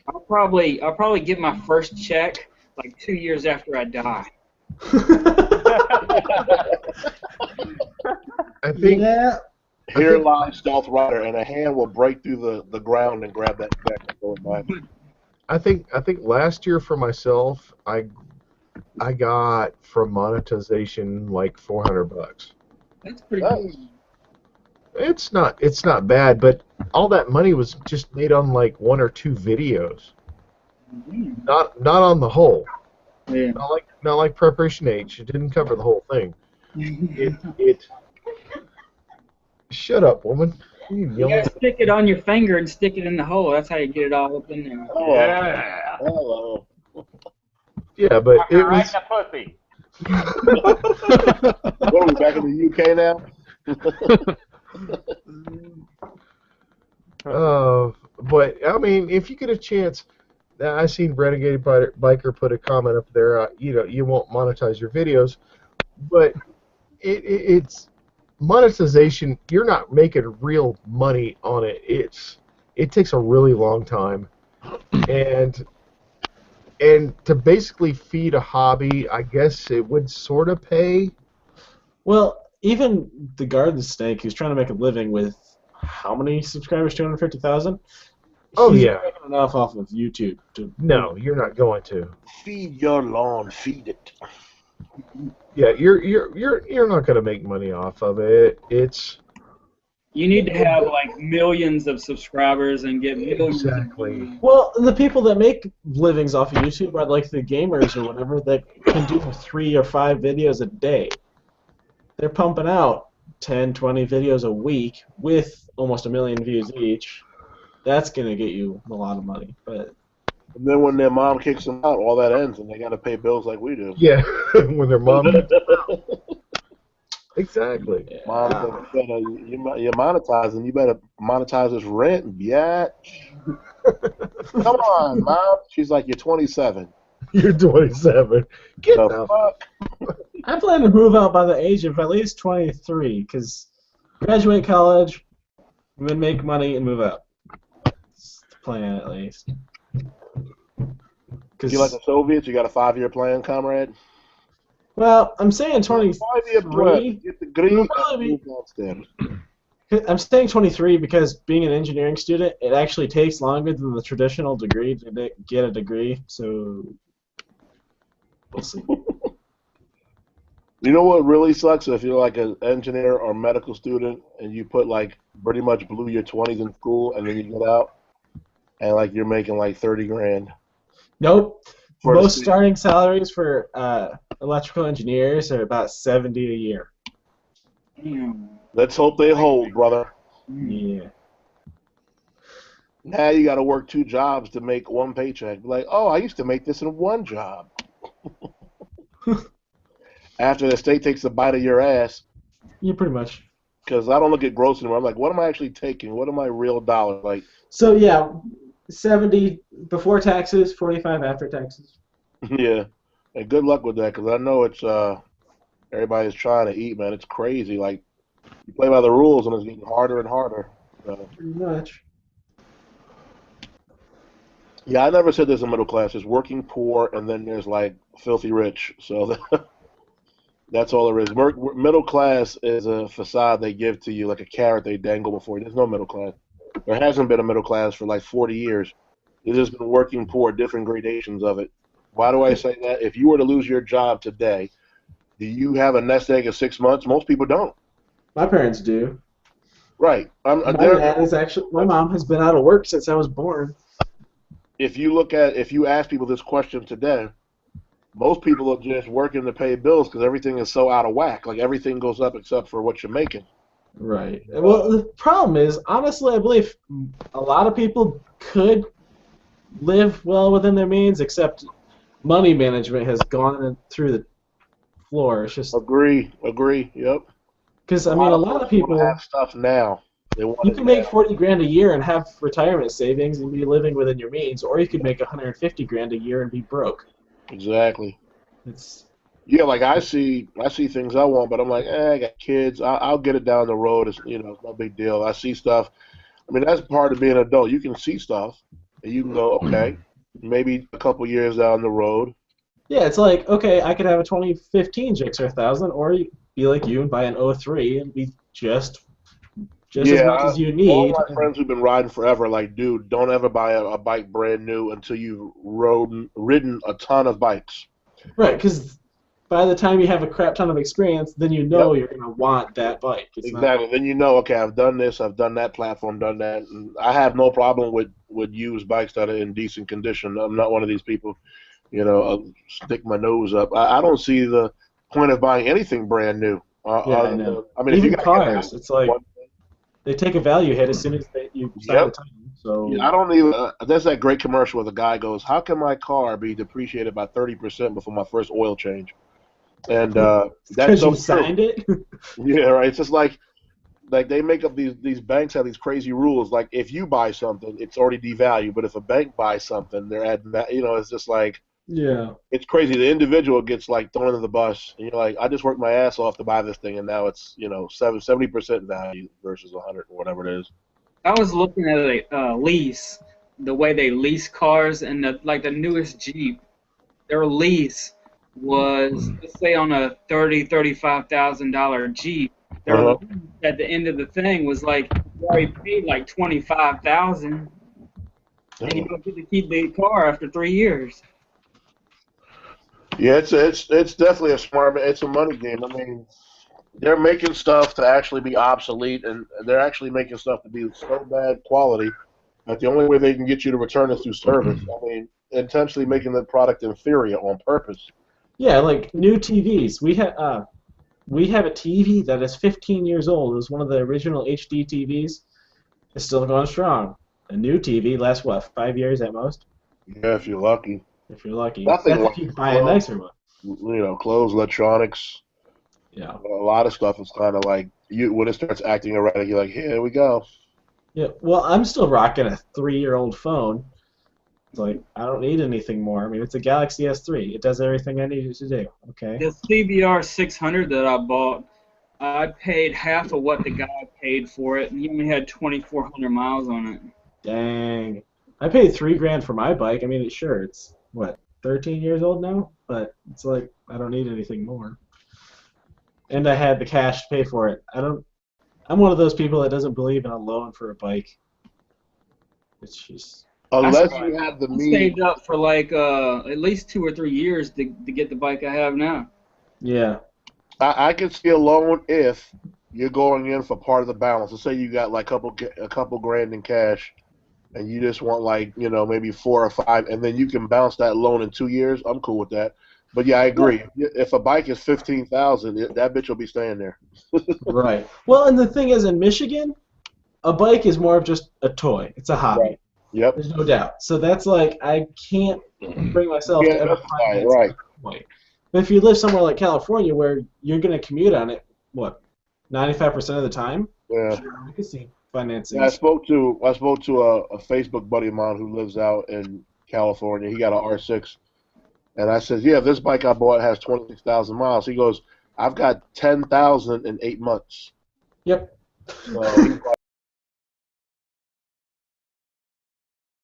I'll probably get my first check like 2 years after I die. I think Here lies Stealth Rider, and a hand will break through the ground and grab that check and throw it by. I think last year for myself, I got from monetization like $400. That's pretty cool. It's not bad, but all that money was just made on like 1 or 2 videos. Not on the whole. Yeah. Not like Preparation H. It didn't cover the whole thing. It Shut up, woman. You gotta stick it on your finger and stick it in the hole. That's how you get it all up in there. Oh, Yeah. Hello. Yeah, but Fucker it right was. in the pussy. What are we back in the UK now? But I mean, if you get a chance, I seen Renegade Biker put a comment up there. You won't monetize your videos, but it's monetization. You're not making real money on it. It takes a really long time, and to basically feed a hobby, I guess it would sort of pay. Well, even the garden snake who's trying to make a living with how many subscribers? 250,000. Oh He's yeah. not making enough off of YouTube to. No, you're not going to. Feed your lawn, feed it. Yeah, you're not going to make money off of it. It's You need to have like millions of subscribers and get millions exactly. of Well, the people that make livings off of YouTube are like the gamers or whatever that can do 3 or 5 videos a day. They're pumping out 10, 20 videos a week with almost 1 million views each. That's going to get you a lot of money. But And then when their mom kicks them out, all that ends, and they got to pay bills like we do. Yeah, when their mom. Exactly. Mom said, you're monetizing. You better monetize this rent, bitch. Come on, Mom. She's like, you're 27. You're 27. Get the fuck. I plan to move out by the age of at least 23, because graduate college, and then make money and move out. That's the plan, at least. You like the Soviets? You got a 5-year plan, comrade? Well, I'm saying 23. 5-year plan. Get the green I'm saying 23 because being an engineering student, it actually takes longer than the traditional degree to get a degree, so we'll see. You know what really sucks? If you're like an engineer or medical student and you put like pretty much blew your 20s in school and then you get out and like you're making like 30 grand. Nope. For Most starting salaries for electrical engineers are about 70 a year. Let's hope they hold, brother. Yeah. Now you got to work 2 jobs to make 1 paycheck. Like, oh, I used to make this in 1 job. After the state takes a bite of your ass. Yeah, pretty much. Because I don't look at gross anymore. I'm like, what am I actually taking? What are my real dollars? Like. So yeah, 70 before taxes, 45 after taxes. Yeah, and good luck with that, because I know it's everybody's trying to eat, man. It's crazy. Like you play by the rules, and it's getting harder and harder. Pretty much. Yeah, I never said there's a middle class. There's working poor, and then there's like filthy rich. So that's all there is. Middle class is a facade they give to you, like a carrot they dangle before you. There's no middle class. There hasn't been a middle class for like 40 years. There's just been working poor, different gradations of it. Why do I say that? If you were to lose your job today, do you have a nest egg of 6 months? Most people don't. My parents do. Right. My mom has been out of work since I was born. If you ask people this question today, most people are just working to pay bills because everything is so out of whack. Like everything goes up except for what you're making. Right. Well, the problem is, honestly, I believe a lot of people could live well within their means, except money management has gone through the floor. It's just agree. Yep. Because I mean, a lot of people have stuff now. You can make 40 grand a year and have retirement savings and be living within your means, or you could make 150 grand a year and be broke. Exactly. Yeah, like I see things I want, but I'm like, I got kids. I'll get it down the road. It's it's no big deal. I see stuff. I mean, that's part of being an adult. You can see stuff, and you can go, okay, maybe a couple years down the road. Yeah, it's like, okay, I could have a 2015 Gixxer 1000, or be like you and buy an 03 and be just as much as you need. All my friends who've been riding forever are like, dude, don't ever buy a bike brand new until you've ridden a ton of bikes. Right, because by the time you have a crap ton of experience, then you know you're going to want that bike. Exactly. Then you know, okay, I've done this, I've done that platform, done that. And I have no problem with used bikes that are in decent condition. I'm not one of these people, I'll stick my nose up. I don't see the point of buying anything brand new. I know. I mean, even if you cars, it's like they take a value hit as soon as you sign the title. So Yeah, I don't even. There's that great commercial where the guy goes, "How can my car be depreciated by 30% before my first oil change?" And that's because so you true. signed it. Yeah, right. It's just like they make up these banks have these crazy rules. Like if you buy something, it's already devalued, but if a bank buys something, they're adding that. It's just like Yeah. it's crazy. The individual gets like thrown into the bus, and you're like, I just worked my ass off to buy this thing, and now it's 70% value versus 100 or whatever it is. I was looking at a lease, the way they lease cars, and the newest Jeep, their lease was, let's say, on a $35,000 Jeep. Their Uh-huh. lease at the end of the thing was like you already paid like $25,000, and you don't get to keep the car after 3 years. Yeah, it's definitely a smart. It's a money game. I mean, they're making stuff to actually be obsolete, and they're actually making stuff to be so bad quality that the only way they can get you to return is through service. I mean, intentionally making the product inferior on purpose. Yeah, like new TVs. We have a TV that is 15 years old. It was one of the original HD TVs. It's still going strong. A new TV lasts what, 5 years at most? Yeah, if you're lucky. If you're lucky. Nothing That's like if you buy a nicer one. Clothes, electronics. Yeah. A lot of stuff is kind of like when it starts acting erratic, you're like, here we go. Yeah. Well, I'm still rocking a 3-year-old phone. It's like I don't need anything more. I mean, it's a Galaxy S3. It does everything I need it to do. Okay. The CBR 600 that I bought, I paid half of what the guy paid for it, and he only had 2,400 miles on it. Dang. I paid $3,000 for my bike. I mean, it's what, 13 years old now? But it's like I don't need anything more. And I had the cash to pay for it. I'm one of those people that doesn't believe in a loan for a bike. It's just Unless you have the I means. saved up for like at least 2 or 3 years to get the bike I have now. Yeah. I can see a loan if you're going in for part of the balance. Let's say you got like a couple grand in cash, and you just want like maybe 4 or 5, and then you can bounce that loan in 2 years. I'm cool with that. But yeah, I agree. If a bike is 15,000, that bitch will be staying there. Right. Well, and the thing is, in Michigan, a bike is more of just a toy. It's a hobby. Right. Yep. There's no doubt. So that's like I can't bring myself to ever finance right. a bike. But if you live somewhere like California where you're going to commute on it, what, 95% of the time? Yeah. Sure, I can see financing. Yeah, I spoke to a Facebook buddy of mine who lives out in California. He got an R6, and I said, "Yeah, this bike I bought has 26,000 miles." He goes, "I've got 10,000 in 8 months." Yep. So he's like,